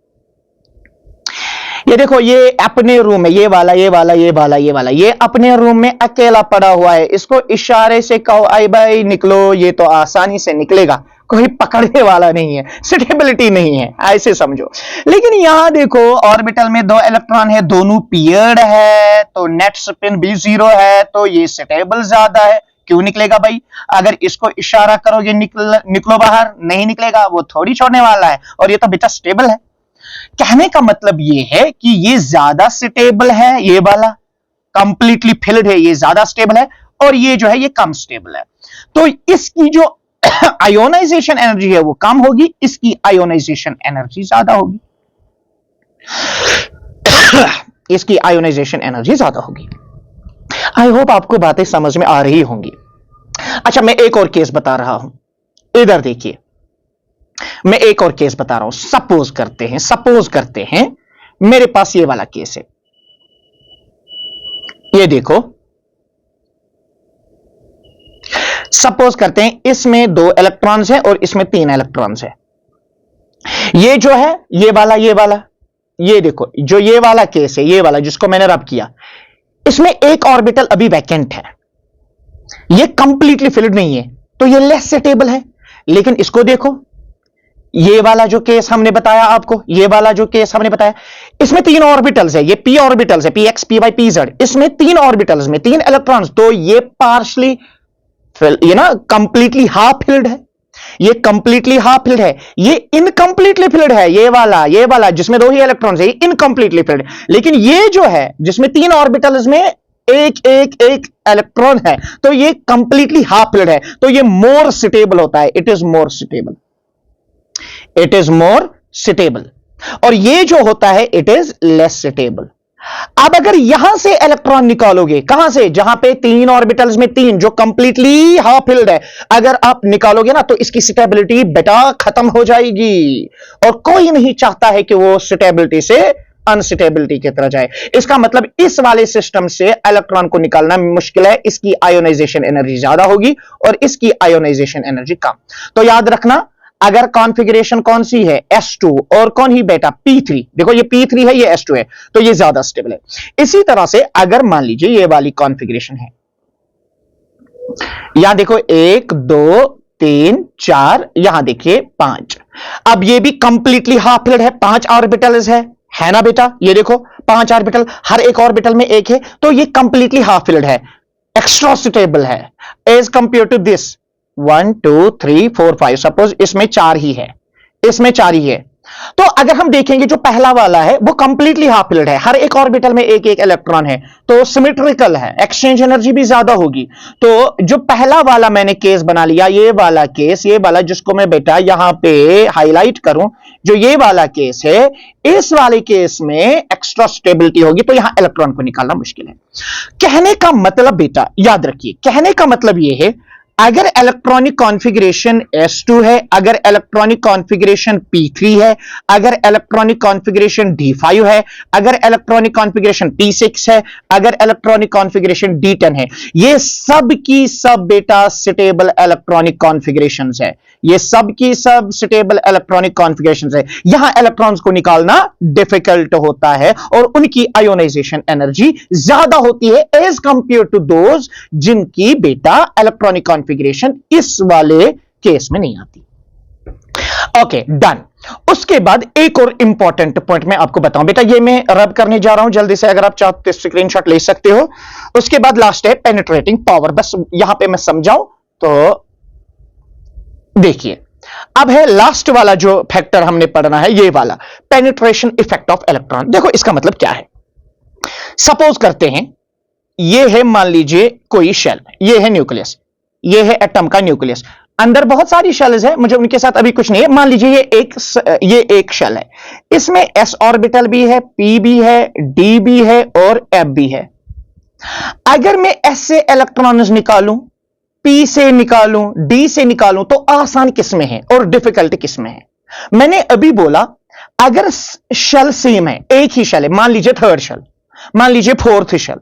ये देखो, ये अपने रूम में ये वाला ये वाला ये वाला ये वाला ये अपने रूम में अकेला पड़ा हुआ है, इसको इशारे से कहो आई भाई निकलो, ये तो आसानी से निकलेगा, कोई पकड़ने वाला नहीं है, स्टेबिलिटी नहीं है, ऐसे समझो। लेकिन यहां देखो ऑर्बिटल में दो इलेक्ट्रॉन है, दोनों पियर्ड है, तो नेट स्पिन भी 0 है, तो ये स्टेबल ज्यादा है। क्यों निकलेगा भाई? अगर इसको इशारा करोगे निकलो बाहर, नहीं निकलेगा, वो थोड़ी छोड़ने वाला है, और ये तो बेटा स्टेबल है। कहने का मतलब ये है कि ये ज्यादा स्टेबल है, ये वाला कंप्लीटली फिल्ड है, ये ज्यादा स्टेबल है, और ये जो है ये कम स्टेबल है। तो इसकी जो आयोनाइजेशन एनर्जी है वो कम होगी, इसकी आयोनाइजेशन एनर्जी ज्यादा होगी। इसकी आयोनाइजेशन एनर्जी ज्यादा होगी। आई होप आपको बातें समझ में आ रही होंगी। अच्छा, मैं एक और केस बता रहा हूं, इधर देखिए, मैं एक और केस बता रहा हूं। सपोज करते हैं मेरे पास ये वाला केस है, ये देखो, सपोज करते हैं इसमें 2 इलेक्ट्रॉन्स हैं और इसमें 3 इलेक्ट्रॉन्स हैं। ये जो है ये वाला ये देखो, जो ये वाला केस है, ये वाला जिसको मैंने रब किया, इसमें एक ऑर्बिटल अभी वैकेंट है, ये कंप्लीटली फिल्ड नहीं है, तो ये लेस स्टेबल है। लेकिन इसको देखो, ये वाला जो केस हमने बताया आपको, ये वाला जो केस हमने बताया, इसमें 3 ऑर्बिटल्स है, ये पी ऑर्बिटल्स है, p x p y p z, इसमें 3 ऑर्बिटल्स में 3 इलेक्ट्रॉन्स, तो ये पार्शली ये ना कंप्लीटली हाफ फिल्ड है, ये कंप्लीटली हाफ फिल्ड है, ये इनकंप्लीटली फिल्ड है, ये वाला जिसमें 2 ही इलेक्ट्रॉन्स है, ये इनकंप्लीटली फिल्ड। लेकिन ये जो है जिसमें 3 ऑर्बिटल्स में एक इलेक्ट्रॉन है, तो ये कंप्लीटली हाफ फिल्ड है, तो ये मोर स्टेबल होता है, इट इज मोर स्टेबल। और ये जो होता है इट इज लेस स्टेबल। अब अगर यहां से इलेक्ट्रॉन निकालोगे, कहां से? जहां पे 3 ऑर्बिटल्स में 3 जो कंप्लीटली हाफ फिल्ड है, अगर आप निकालोगे ना तो इसकी स्टेबिलिटी बेटा खत्म हो जाएगी, और कोई नहीं चाहता है कि वो स्टेबिलिटी से अनस्टेबिलिटी की तरह जाए। इसका मतलब इस वाले सिस्टम से इलेक्ट्रॉन को निकालना मुश्किल है, इसकी आयोनाइजेशन एनर्जी ज्यादा होगी और इसकी आयोनाइजेशन एनर्जी कम। तो याद रखना, अगर कॉन्फ़िगरेशन कौन सी है, S2, और कौन ही बेटा P3, देखो ये P3 है, ये S2 है, तो ये ज्यादा स्टेबल है। इसी तरह से अगर मान लीजिए ये वाली कॉन्फ़िगरेशन है, यहां देखो 1 2 3 4, यहां देखिए 5, अब ये भी कंप्लीटली हाफ फिल्ड है, 5 ऑर्बिटल्स है ना बेटा? ये देखो 5 ऑर्बिटल, हर एक ऑर्बिटल में एक है, तो ये कंप्लीटली हाफ फिल्ड है, एक्स्ट्रा स्टेबल है as compare to this 1 2 3 4 5। Suppose इसमें 4 ही है, तो अगर हम देखेंगे जो पहला वाला है वो कंप्लीटली हाफ फिल्ड है, हर एक ऑर्बिटल में एक इलेक्ट्रॉन है, तो सिमेट्रिकल है, एक्सचेंज एनर्जी भी ज्यादा होगी। तो जो पहला वाला मैंने केस बना लिया, ये वाला केस, ये वाला जिसको मैं बेटा यहां पे हाईलाइट करूं, जो ये वाला केस है, इस वाले केस में एक्स्ट्रा स्टेबिलिटी होगी, तो यहां इलेक्ट्रॉन को निकालना मुश्किल है। कहने का मतलब बेटा याद रखिए, कहने का मतलब यह है, अगर इलेक्ट्रॉनिक कॉन्फ़िगरेशन S2 है, अगर इलेक्ट्रॉनिक कॉन्फ़िगरेशन P3 है, अगर इलेक्ट्रॉनिक कॉन्फ़िगरेशन D5 है, अगर इलेक्ट्रॉनिक कॉन्फ़िगरेशन P6 है, अगर इलेक्ट्रॉनिक कॉन्फ़िगरेशन D10 है, ये सब की सब बेटा स्टेबल इलेक्ट्रॉनिक कॉन्फ़िगरेशंस है, ये सब की सब स्टेबल इलेक्ट्रॉनिक कॉन्फ़िगरेशंस है। यहां इलेक्ट्रॉन्स को निकालना डिफिकल्ट होता है और उनकी आयोनाइजेशन एनर्जी ज्यादा होती है एज कंपेयर टू दोज जिनकी बेटा इलेक्ट्रॉनिक कॉन्फ़िगरेशन इस वाले केस में नहीं आती। Okay, done. उसके बाद एक और इंपॉर्टेंट पॉइंट मैं आपको बताऊं बेटा, ये मैं रब करने जा रहा हूं जल्दी से, अगर आप चाहो तो स्क्रीनशॉट ले सकते हो। उसके बाद लास्ट है पेनिट्रेटिंग पावर, बस यहां पे मैं समझाऊं तो देखिए, अब है लास्ट वाला जो फैक्टर हमने पढ़ना है, ये वाला पेनिट्रेशन इफेक्ट ऑफ इलेक्ट्रॉन। देखो इसका मतलब क्या है, सपोज करते हैं ये है मान लीजिए कोई शेल, ये है न्यूक्लियस, ये है एटम का न्यूक्लियस, अंदर बहुत सारी शेल्स है, मुझे उनके साथ अभी कुछ नहीं है। मान लीजिए ये एक शेल है, इसमें s ऑर्बिटल भी है, p भी है, d भी है और f भी है। अगर मैं s से इलेक्ट्रॉन्स निकालूं, p से निकालूं, d से निकालूं, तो आसान किसमें है और डिफिकल्ट किसमें है? मैंने अभी बोला अगर शेल सेम है, एक ही शेल है, मान लीजिए थर्ड शेल, मान लीजिए फोर्थ शेल,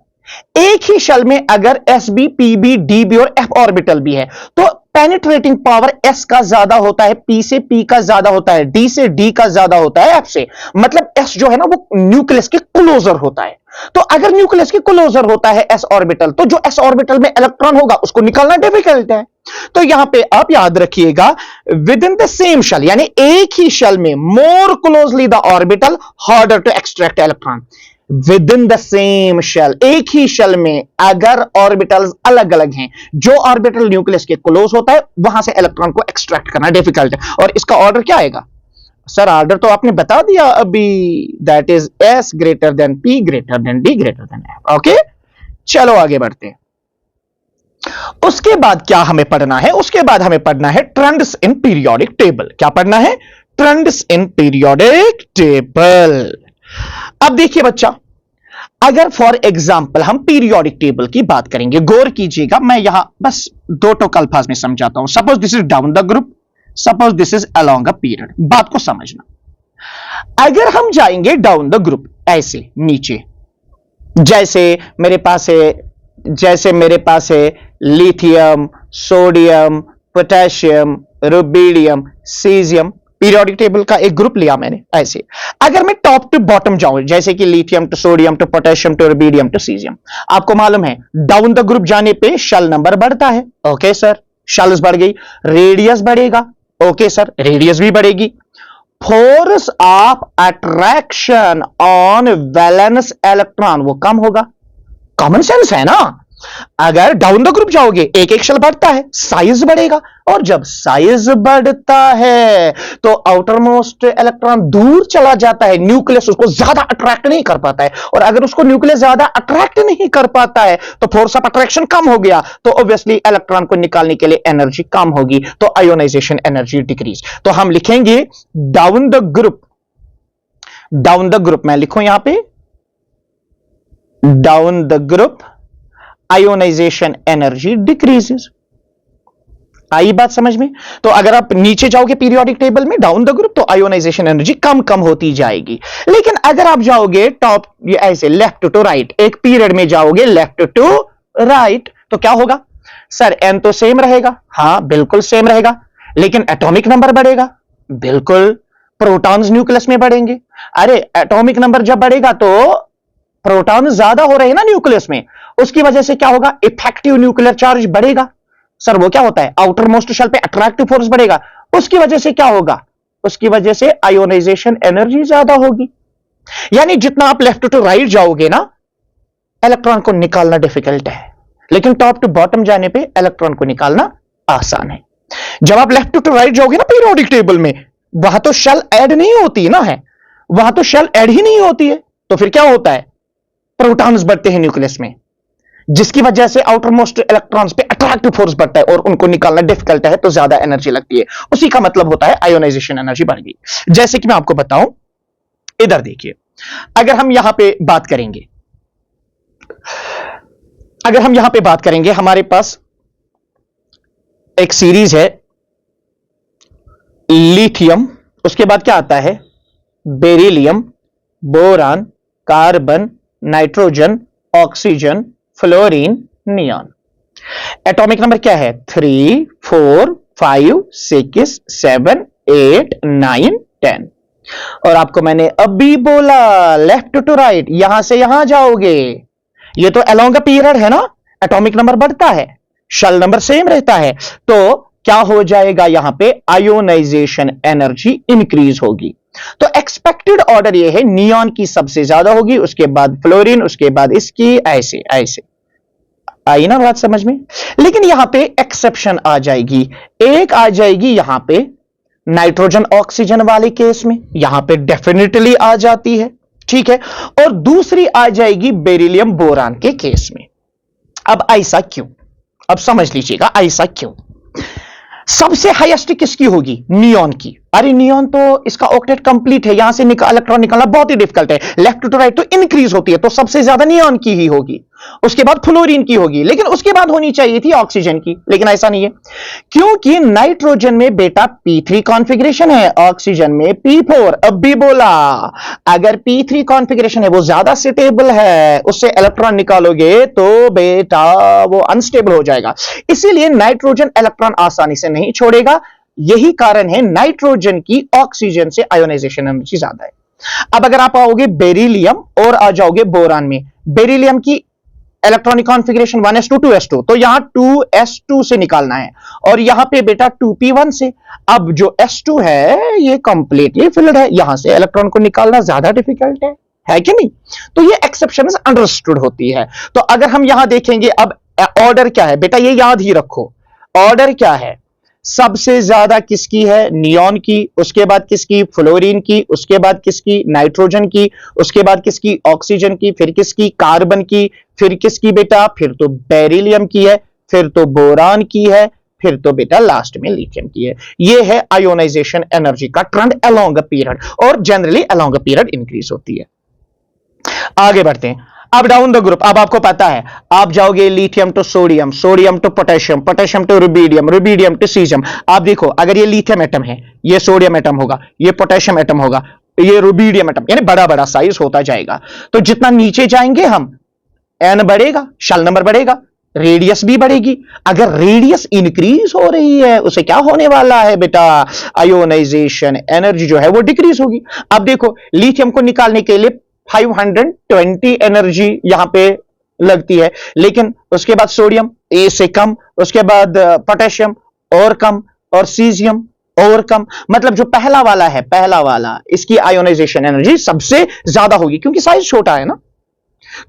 एक ही शेल में अगर एस बी, पी बी, डी बी और एफ ऑर्बिटल भी है, तो पेनिट्रेटिंग पावर एस का ज्यादा होता है, पी से पी का ज्यादा होता है, डी से डी का ज्यादा होता है एफ से। मतलब एस जो है ना वो न्यूक्लियस के क्लोजर होता है। तो अगर न्यूक्लियस के क्लोजर होता है एस ऑर्बिटल, तो जो एस ऑर्बिटल में इलेक्ट्रॉन होगा उसको निकालना डिफिकल्ट है। तो यहां पे आप याद रखिएगा within the same shell, यानी एक ही शेल में more closely the orbital harder to extract electron. Within the same shell, एक ही शेल में अगर ऑर्बिटल्स अलग अलग हैं, जो ऑर्बिटल न्यूक्लियस के क्लोज होता है वहां से इलेक्ट्रॉन को एक्सट्रैक्ट करना डिफिकल्ट है। और इसका ऑर्डर क्या आएगा? सर ऑर्डर तो आपने बता दिया अभी, that is S greater than P greater than D greater than F. Okay, चलो आगे बढ़ते हैं। उसके बाद क्या हमें पढ़ना है? उसके बाद हमें पढ़ना है ट्रेंड्स इन पीरियोडिक टेबल। क्या पढ़ना है? Trends in periodic table. अब देखिए बच्चा, अगर फॉर एग्जाम्पल हम पीरियोडिक टेबल की बात करेंगे, गौर कीजिएगा, मैं यहां बस दो टोक अल्फाज में समझाता हूं। Suppose this is down the group, suppose this is along a period. बात को समझना, अगर हम जाएंगे डाउन द ग्रुप ऐसे नीचे, जैसे मेरे पास है lithium, sodium, potassium, rubidium, caesium, periodic table का एक ग्रुप लिया मैंने ऐसे। अगर मैं टॉप टू बॉटम जाऊं, जैसे कि lithium to sodium to potassium to rubidium to caesium, आपको मालूम है डाउन द ग्रुप जाने पे शेल नंबर बढ़ता है। ओके सर, शेल्स बढ़ गई, रेडियस बढ़ेगा। ओके सर, रेडियस भी बढ़ेगी। Force of attraction on valence electron वो कम होगा। कॉमन सेंस है ना। अगर डाउन द ग्रुप जाओगे एक एक शेल बढ़ता है, साइज बढ़ेगा, और जब साइज बढ़ता है तो आउटर मोस्ट इलेक्ट्रॉन दूर चला जाता है, न्यूक्लियस उसको ज्यादा अट्रैक्ट नहीं कर पाता है। और अगर उसको न्यूक्लियस ज्यादा अट्रैक्ट नहीं कर पाता है तो फोर्स ऑफ अट्रैक्शन कम हो गया, तो ऑब्वियसली इलेक्ट्रॉन को निकालने के लिए एनर्जी कम होगी, तो आयोनाइजेशन एनर्जी डिक्रीज। तो हम लिखेंगे down the group, down the group मैं लिखूं यहां पे down the group ionisation energy decreases. आई बात समझ में? तो अगर आप नीचे जाओगे पीरियोडिक टेबल में डाउन द ग्रुप, तो आयोनाइजेशन एनर्जी कम कम होती जाएगी। लेकिन अगर आप जाओगे टॉप ऐसे लेफ्ट टू राइट, एक पीरियड में जाओगे लेफ्ट टू राइट, तो क्या होगा? सर एन तो सेम रहेगा, हां बिल्कुल सेम रहेगा, लेकिन एटॉमिक नंबर बढ़ेगा। बिल्कुल, प्रोटॉन्स न्यूक्लियस में बढ़ेंगे। अरे एटॉमिक नंबर जब बढ़ेगा तो प्रोटॉन ज्यादा हो रहे हैं ना न्यूक्लियस में, उसकी वजह से क्या होगा? इफेक्टिव न्यूक्लियर चार्ज बढ़ेगा। सर वो क्या होता है? आउटर मोस्ट शेल पे अट्रैक्टिव फोर्स बढ़ेगा, उसकी वजह से क्या होगा? उसकी वजह से आयोनाइजेशन एनर्जी ज्यादा होगी। यानी जितना आप लेफ्ट टू राइट जाओगे ना, इलेक्ट्रॉन को निकालना डिफिकल्ट है, लेकिन टॉप टू बॉटम जाने पे इलेक्ट्रॉन को निकालना आसान है। जब आप लेफ्ट टू राइट जाओगे ना पीरियोडिक टेबल में, वहां तो शेल ऐड नहीं होती ना, है वहां तो शेल ऐड ही नहीं होती है, तो फिर क्या होता है? प्रोटॉन्स बढ़ते हैं न्यूक्लियस में, जिसकी वजह से आउटर मोस्ट इलेक्ट्रॉन्स पे अट्रैक्टिव फोर्स बढ़ता है और उनको निकालना डिफिकल्ट है, तो ज्यादा एनर्जी लगती है। उसी का मतलब होता है आयोनाइजेशन एनर्जी बढ़ गई। जैसे कि मैं आपको बताऊं, इधर देखिए, अगर हम यहां पे बात करेंगे, हमारे पास एक सीरीज है लिथियम, उसके बाद क्या आता है? Beryllium, boron, carbon, nitrogen, oxygen, fluorine, neon. Atomic number क्या है? 3, 4, 5, 6, 7, 8, 9, 10। और आपको मैंने अभी बोला लेफ्ट टू राइट, यहां से यहां जाओगे, ये तो अलोंग अ पीरियड है ना, एटॉमिक नंबर बढ़ता है, शेल नंबर सेम रहता है, तो क्या हो जाएगा? यहां पे आयोनाइजेशन एनर्जी इंक्रीज होगी। तो एक्सपेक्टेड ऑर्डर ये है, नियॉन की सबसे ज्यादा होगी, उसके बाद फ्लोरीन, उसके बाद इसकी, ऐसे ऐसे। आई ना बात समझ में? लेकिन यहां पे एक्सेप्शन आ जाएगी, एक आ जाएगी यहां पे नाइट्रोजन ऑक्सीजन वाले केस में, यहां पे डेफिनेटली आ जाती है, ठीक है, और दूसरी आ जाएगी बेरिलियम बोरान के केस में। अब ऐसा क्यों? अब समझ लीजिएगा ऐसा क्यों। सबसे हाईएस्ट किसकी होगी? नियॉन की। अरे नियॉन तो इसका ऑक्टेट कंप्लीट है, यहां से इलेक्ट्रॉन निकालना बहुत ही डिफिकल्ट है, लेफ्ट टू राइट तो इंक्रीज होती है, तो सबसे ज्यादा नियॉन की ही होगी, उसके बाद फ्लोरीन की होगी, लेकिन उसके बाद होनी चाहिए थी ऑक्सीजन की, लेकिन ऐसा नहीं है, क्योंकि नाइट्रोजन में बेटा P3 कॉन्फ़िगरेशन है, ऑक्सीजन में P4। अब भी बोला अगर P3 कॉन्फ़िगरेशन है वो ज्यादा स्टेबल है, उससे इलेक्ट्रॉन निकालोगे तो बेटा वो अनस्टेबल हो जाएगा, इसीलिए नाइट्रोजन इलेक्ट्रॉन आसानी से नहीं छोड़ेगा। यही कारण है नाइट्रोजन की ऑक्सीजन से आयोनाइजेशन एनर्जी ज्यादा है। अब अगर आप आओगे बेरिलियम और आ जाओगे बोरान में, बेरिलियम की इलेक्ट्रॉनिक कॉन्फ़िगरेशन 1s2 2s2, तो यहां 2s2 से निकालना है और यहां पे बेटा 2p1 से। अब जो s2 है ये कंप्लीटली फिल्ड है, यहां से इलेक्ट्रॉन को निकालना ज्यादा डिफिकल्ट है कि नहीं? तो ये एक्सेप्शन अंडरस्टूड होती है। तो अगर हम यहां देखेंगे, अब ऑर्डर क्या है बेटा, ये याद ही रखो, ऑर्डर क्या है, सबसे ज्यादा किसकी है? नियॉन की, उसके बाद किसकी? फ्लोरीन की, उसके बाद किसकी? नाइट्रोजन की, उसके बाद किसकी? ऑक्सीजन की, फिर किसकी? कार्बन की, फिर किसकी बेटा? फिर तो बेरिलियम की है, फिर तो बोरान की है, फिर तो बेटा लास्ट में लिथियम की है। यह है आयोनाइजेशन एनर्जी का ट्रेंड अलोंग अ पीरियड, और generally along a period increase होती है। आगे बढ़ते हैं, अब डाउन द ग्रुप। अब आपको पता है, आप जाओगे lithium to sodium, sodium to potassium, potassium to rubidium, rubidium to caesium. आप देखो अगर ये लिथियम एटम है, ये सोडियम एटम होगा, ये पोटेशियम एटम होगा, ये रुबिडियम एटम, यानी बड़ा बड़ा साइज होता जाएगा। तो जितना नीचे जाएंगे हम, एन बढ़ेगा, शेल नंबर बढ़ेगा, रेडियस भी बढ़ेगी। अगर रेडियस इंक्रीज हो रही है, उसे क्या होने वाला है बेटा? आयोनाइजेशन एनर्जी जो है वो डिक्रीज होगी। अब देखो लिथियम को निकालने के लिए 520 एनर्जी यहां पे लगती है, लेकिन उसके बाद सोडियम ए से कम, उसके बाद पोटेशियम और कम, और सीजियम और कम। मतलब जो पहला वाला है, पहला वाला, इसकी आयोनाइजेशन एनर्जी सबसे ज्यादा होगी क्योंकि साइज छोटा है ना।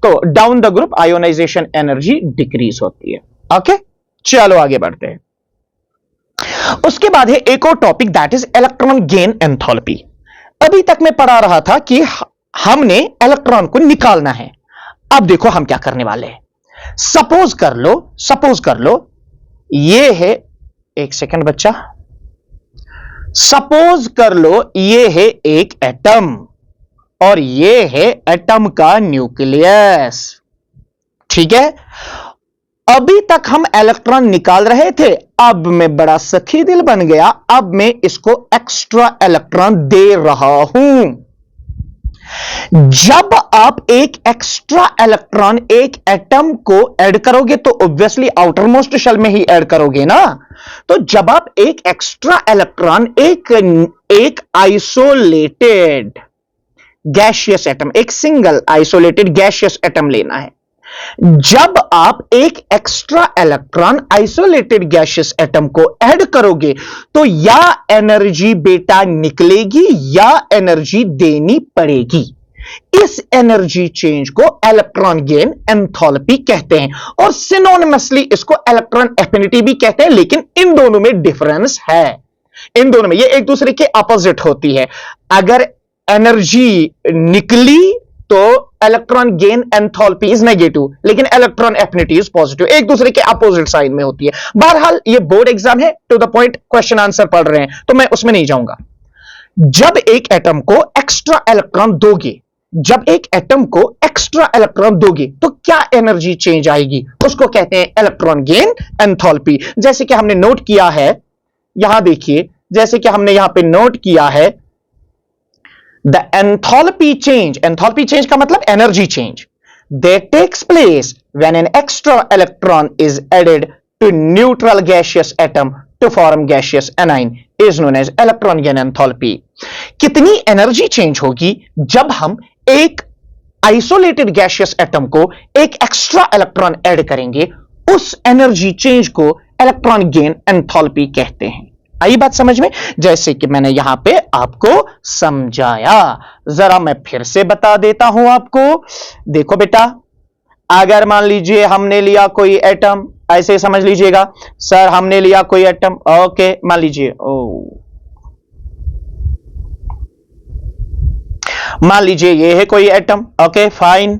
तो down the group ionisation energy decrease होती है। ओके, चलो आगे बढ़ते हैं। उसके बाद है एक और topic, that is electron gain enthalpy. अभी तक मैं पढ़ा रहा था कि हमने इलेक्ट्रॉन को निकालना है। अब देखो हम क्या करने वाले हैं। सपोज कर लो ये है, एक सेकंड बच्चा, सपोज कर लो ये है एक एटम और ये है एटम का न्यूक्लियस, ठीक है। अभी तक हम इलेक्ट्रॉन निकाल रहे थे, अब मैं बड़ा सखी दिल बन गया, अब मैं इसको एक्स्ट्रा इलेक्ट्रॉन दे रहा हूं। जब आप एक एक्स्ट्रा इलेक्ट्रॉन एक एटम को ऐड करोगे तो ऑब्वियसली आउटर मोस्ट शेल में ही ऐड करोगे ना। तो जब आप एक एक्स्ट्रा इलेक्ट्रॉन एक आइसोलेटेड गैसियस एटम, एक सिंगल आइसोलेटेड गैसियस एटम लेना है, जब आप एक extra electron isolated gaseous atom को ऐड करोगे तो या एनर्जी बेटा निकलेगी या एनर्जी देनी पड़ेगी। इस एनर्जी चेंज को इलेक्ट्रॉन गेन एंथैल्पी कहते हैं और सिनोनिमसली इसको इलेक्ट्रॉन एफिनिटी भी कहते हैं, लेकिन इन दोनों में डिफरेंस है। इन दोनों में ये एक दूसरे के अपोजिट होती है। अगर एनर्जी निकली तो electron gain enthalpy is negative, लेकिन इलेक्ट्रॉन एफिनिटी इज पॉजिटिव, एक दूसरे के अपोजिट साइन में होती है। बहरहाल ये बोर्ड एग्जाम है, to the point question answer पढ़ रहे हैं तो मैं उसमें नहीं जाऊंगा। जब एक एटम को एक्स्ट्रा इलेक्ट्रॉन दोगे, जब एक एटम को एक्स्ट्रा इलेक्ट्रॉन दोगे तो क्या एनर्जी चेंज आएगी, उसको कहते हैं इलेक्ट्रॉन गेन एंथैल्पी। जैसे कि हमने नोट किया है, यहां देखिए, जैसे कि हमने यहां पे नोट किया है, the enthalpy change का मतलब energy change that takes place when an extra electron is added to neutral gaseous atom to form gaseous anion is known as electron gain enthalpy। कितनी एनर्जी चेंज होगी जब हम एक isolated gaseous atom को एक extra electron add करेंगे, उस energy change को इलेक्ट्रॉन गेन एंथैल्पी कहते हैं। आई बात समझ में? जैसे कि मैंने यहां पे आपको समझाया, जरा मैं फिर से बता देता हूं आपको। देखो बेटा, अगर मान लीजिए हमने लिया कोई एटम, ऐसे समझ लीजिएगा सर, हमने लिया कोई एटम, ओके, मान लीजिए मान लीजिए ये है कोई एटम, ओके फाइन।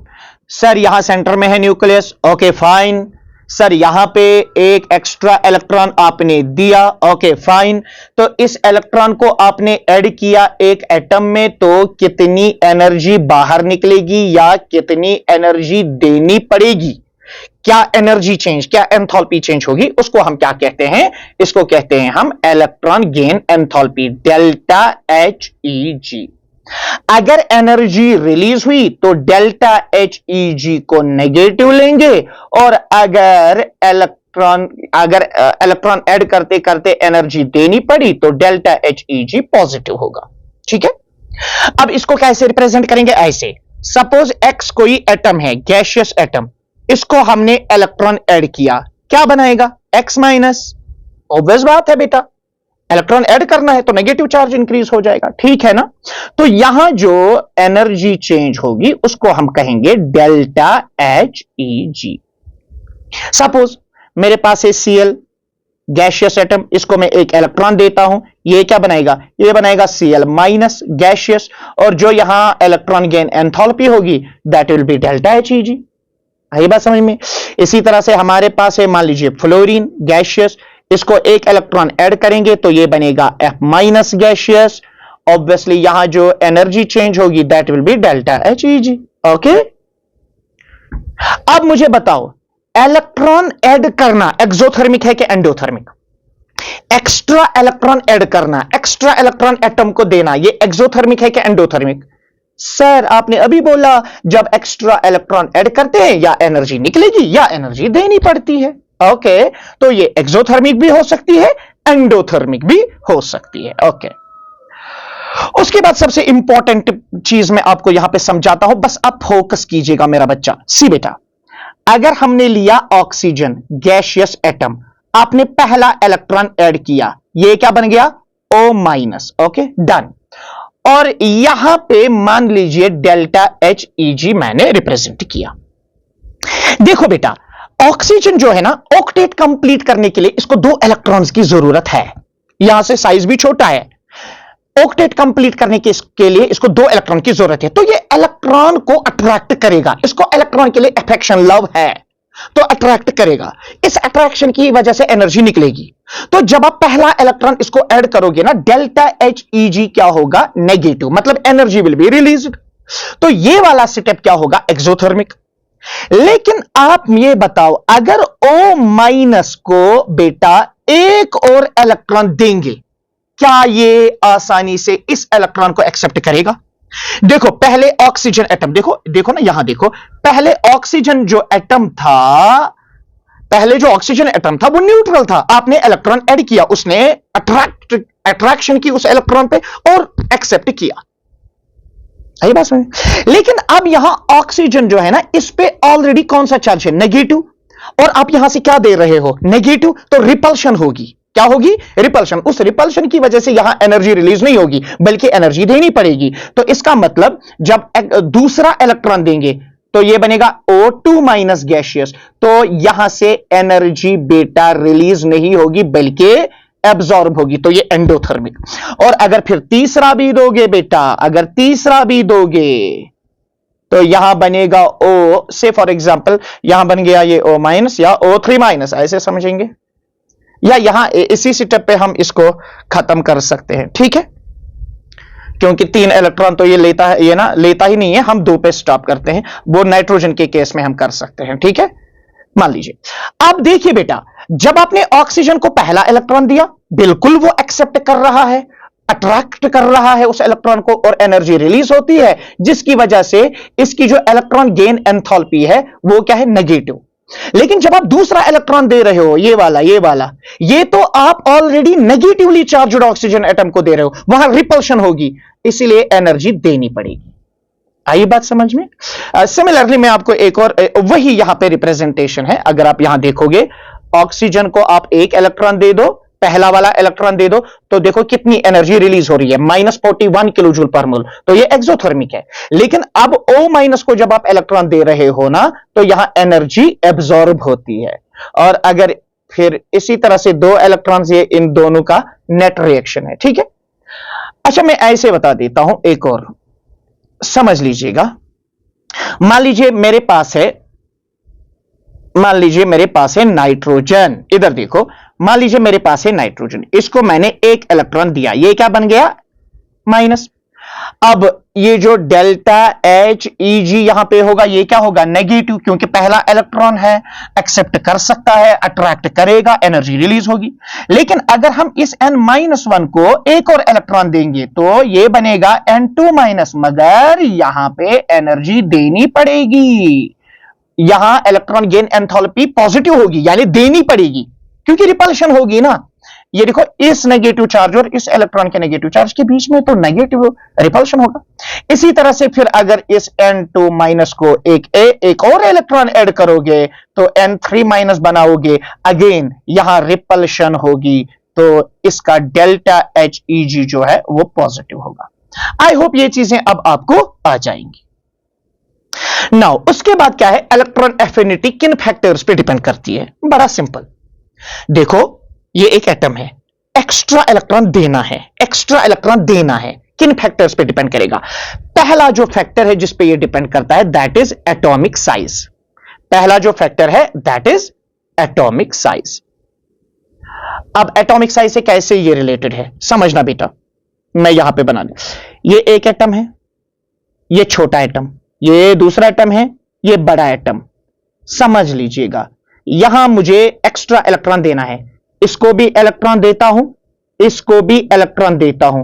सर यहां सेंटर में है न्यूक्लियस, ओके फाइन। सर यहां पे एक एक्स्ट्रा इलेक्ट्रॉन आपने दिया, ओके फाइन। तो इस इलेक्ट्रॉन को आपने ऐड किया एक एटम में, तो कितनी एनर्जी बाहर निकलेगी या कितनी एनर्जी देनी पड़ेगी? क्या एनर्जी चेंज, क्या एंथैल्पी चेंज होगी, उसको हम क्या कहते हैं? इसको कहते हैं हम electron gain enthalpy, delta H E G. अगर एनर्जी रिलीज हुई तो डेल्टा एच ई जी को नेगेटिव लेंगे, और अगर इलेक्ट्रॉन ऐड करते करते एनर्जी देनी पड़ी तो डेल्टा एच ई जी पॉजिटिव होगा। ठीक है, अब इसको कैसे रिप्रेजेंट करेंगे? ऐसे, सपोज एक्स कोई एटम है, गैसियस एटम, इसको हमने इलेक्ट्रॉन ऐड किया, क्या बनाएगा? X minus. ऑब्वियस बात है बेटा, इलेक्ट्रॉन ऐड करना है तो नेगेटिव चार्ज इंक्रीज हो जाएगा, ठीक है ना? तो यहां जो एनर्जी चेंज होगी उसको हम कहेंगे डेल्टा एच ई जी। सपोज मेरे पास है Cl, गैसियस एटम, इसको मैं एक इलेक्ट्रॉन देता हूं, ये क्या बनाएगा? ये बनाएगा Cl माइनस गैसियस, और जो यहां इलेक्ट्रॉन गेन एंथैल्पी होगी that will be delta H E G. आई बात समझ में? इसी तरह से हमारे पास है, मान लीजिए फ्लोरीन गैसियस, इसको एक इलेक्ट्रॉन ऐड करेंगे तो ये बनेगा F माइनस गैसियस। ऑब्वियसली यहां जो एनर्जी चेंज होगी that will be delta H E G. Okay, अब मुझे बताओ, इलेक्ट्रॉन ऐड करना एक्सोथर्मिक है कि एंडोथर्मिक? एक्स्ट्रा इलेक्ट्रॉन ऐड करना, एक्स्ट्रा इलेक्ट्रॉन एटम को देना, ये एक्सोथर्मिक है कि एंडोथर्मिक? सर आपने अभी बोला जब एक्स्ट्रा इलेक्ट्रॉन ऐड करते हैं या एनर्जी निकलेगी या एनर्जी देनी पड़ती है। ओके, तो ये एक्सोथर्मिक भी हो सकती है, एंडोथर्मिक भी हो सकती है। ओके, उसके बाद सबसे इंपॉर्टेंट चीज मैं आपको यहां पे समझाता हूं, बस आप फोकस कीजिएगा मेरा बच्चा। सी बेटा, अगर हमने लिया ऑक्सीजन गैसियस एटम, आपने पहला इलेक्ट्रॉन ऐड किया, ये क्या बन गया? O minus. Okay done. और यहां पे मान लीजिए डेल्टा एच ई जी मैंने रिप्रेजेंट किया। देखो बेटा, ऑक्सीजन जो है ना, ऑक्टेट कंप्लीट करने के लिए इसको 2 इलेक्ट्रॉन्स की जरूरत है, यहां से साइज भी छोटा है। ऑक्टेट कंप्लीट करने के लिए इसको 2 इलेक्ट्रॉन की जरूरत है, तो ये इलेक्ट्रॉन को अट्रैक्ट करेगा, इसको इलेक्ट्रॉन के लिए अफेक्शन लव है तो अट्रैक्ट करेगा, इस अट्रैक्शन की वजह से एनर्जी निकलेगी। तो जब आप पहला इलेक्ट्रॉन इसको ऐड करोगे ना, डेल्टा एच ई जी क्या होगा? नेगेटिव, मतलब एनर्जी विल बी रिलीज्ड। तो ये वाला स्टेप क्या होगा? एक्सोथर्मिक। लेकिन आप ये बताओ, अगर O माइनस को बेटा एक और इलेक्ट्रॉन देंगे, क्या ये आसानी से इस इलेक्ट्रॉन को एक्सेप्ट करेगा? देखो पहले ऑक्सीजन एटम, देखो ना, यहां देखो, पहले ऑक्सीजन जो एटम था, पहले जो ऑक्सीजन एटम था वो न्यूट्रल था, आपने इलेक्ट्रॉन ऐड किया, उसने अट्रैक्शन की उस इलेक्ट्रॉन पे और एक्सेप्ट किया। आई बात समझ? लेकिन अब यहां ऑक्सीजन जो है ना, इस पे ऑलरेडी कौन सा चार्ज है? नेगेटिव। और आप यहां से क्या दे रहे हो? नेगेटिव, तो रिपल्शन होगी। क्या होगी? रिपल्शन। उस रिपल्शन की वजह से यहां एनर्जी रिलीज नहीं होगी बल्कि एनर्जी देनी पड़ेगी। तो इसका मतलब जब दूसरा इलेक्ट्रॉन देंगे तो यह बनेगा O2 माइनस गैसियस, तो यहां से एनर्जी बेटा रिलीज नहीं होगी बल्कि एब्जॉर्ब होगी, तो ये एंडोथर्मिक। और अगर फिर तीसरा भी दोगे बेटा, अगर तीसरा भी दोगे तो यहां बनेगा O से, फॉर एग्जांपल यहां बन गया ये O माइनस या O3 माइनस, ऐसे समझेंगे, या यहां इसी स्टेप पे हम इसको खत्म कर सकते हैं। ठीक है, क्योंकि 3 इलेक्ट्रॉन तो ये लेता है, ये ना लेता ही नहीं है, हम 2 पे स्टॉप करते हैं, वो नाइट्रोजन के केस में हम कर सकते हैं। ठीक है, मान लीजिए। अब देखिए बेटा, जब आपने ऑक्सीजन को पहला इलेक्ट्रॉन दिया, बिल्कुल वो एक्सेप्ट कर रहा है, अट्रैक्ट कर रहा है उस इलेक्ट्रॉन को, और एनर्जी रिलीज होती है, जिसकी वजह से इसकी जो इलेक्ट्रॉन गेन एंथैल्पी है वो क्या है? नेगेटिव। लेकिन जब आप दूसरा इलेक्ट्रॉन दे रहे हो, ये वाला ये तो आप already negatively charged oxygen atom को दे रहे हो, वहां रिपल्शन होगी, इसीलिए एनर्जी देनी पड़ेगी। आई बात समझ में? सिमिलरली मैं आपको एक और वही यहां पे रिप्रेजेंटेशन है। अगर आप यहां देखोगे, ऑक्सीजन को आप एक इलेक्ट्रॉन दे दो, पहला वाला इलेक्ट्रॉन दे दो, तो देखो कितनी एनर्जी रिलीज हो रही है, -41 किलो जूल पर मोल, तो ये एक्सोथर्मिक है। लेकिन अब O माइनस को जब आप इलेक्ट्रॉन दे रहे हो ना, तो यहां एनर्जी एब्जॉर्ब होती है। और अगर फिर इसी तरह से 2 इलेक्ट्रॉन्स, ये इन दोनों का नेट रिएक्शन है। ठीक है, अच्छा मैं ऐसे बता देता हूं, एक और समझ लीजिएगा। मान लीजिए मेरे पास है मान लीजिए मेरे पास है नाइट्रोजन, इधर देखो, मान लीजिए मेरे पास है नाइट्रोजन, इसको मैंने एक इलेक्ट्रॉन दिया, ये क्या बन गया? माइनस। अब ये जो डेल्टा एच ई जी यहां पे होगा, ये क्या होगा? नेगेटिव, क्योंकि पहला इलेक्ट्रॉन है, एक्सेप्ट कर सकता है, अट्रैक्ट करेगा, एनर्जी रिलीज होगी। लेकिन अगर हम इस n-1 को एक और इलेक्ट्रॉन देंगे तो ये बनेगा n2-, मगर यहां पे एनर्जी देनी पड़ेगी। यहां इलेक्ट्रॉन गेन एंथैल्पी पॉजिटिव होगी, यानी देनी पड़ेगी, क्योंकि रिपल्शन होगी ना। ये देखो, इस नेगेटिव चार्ज और इस इलेक्ट्रॉन के नेगेटिव चार्ज के बीच में तो नेगेटिव रिपल्शन होगा। इसी तरह से फिर अगर इस n2- को एक और इलेक्ट्रॉन ऐड करोगे तो n3- बनाओगे, अगेन यहां रिपल्शन होगी, तो इसका डेल्टा एच ई जी जो है वो पॉजिटिव होगा। आई होप ये चीजें अब आपको आ जाएंगी। नाउ उसके बाद क्या है? इलेक्ट्रॉन एफिनिटी किन फैक्टर्स पे डिपेंड करती है? बड़ा सिंपल, देखो ये एक एटम है, एक्स्ट्रा इलेक्ट्रॉन देना है, एक्स्ट्रा इलेक्ट्रॉन देना है, किन फैक्टर्स पे डिपेंड करेगा? पहला जो फैक्टर है जिस पे ये डिपेंड करता है दैट इज एटॉमिक साइज। पहला जो फैक्टर है दैट इज एटॉमिक साइज। अब एटॉमिक साइज से कैसे ये रिलेटेड है समझना बेटा, मैं यहां पे बना दूं। ये एक एटम है, ये छोटा एटम, ये दूसरा एटम है, ये बड़ा एटम। समझ लीजिएगा, यहां मुझे एक्स्ट्रा इलेक्ट्रॉन देना है, इसको भी इलेक्ट्रॉन देता हूं, इसको भी इलेक्ट्रॉन देता हूं।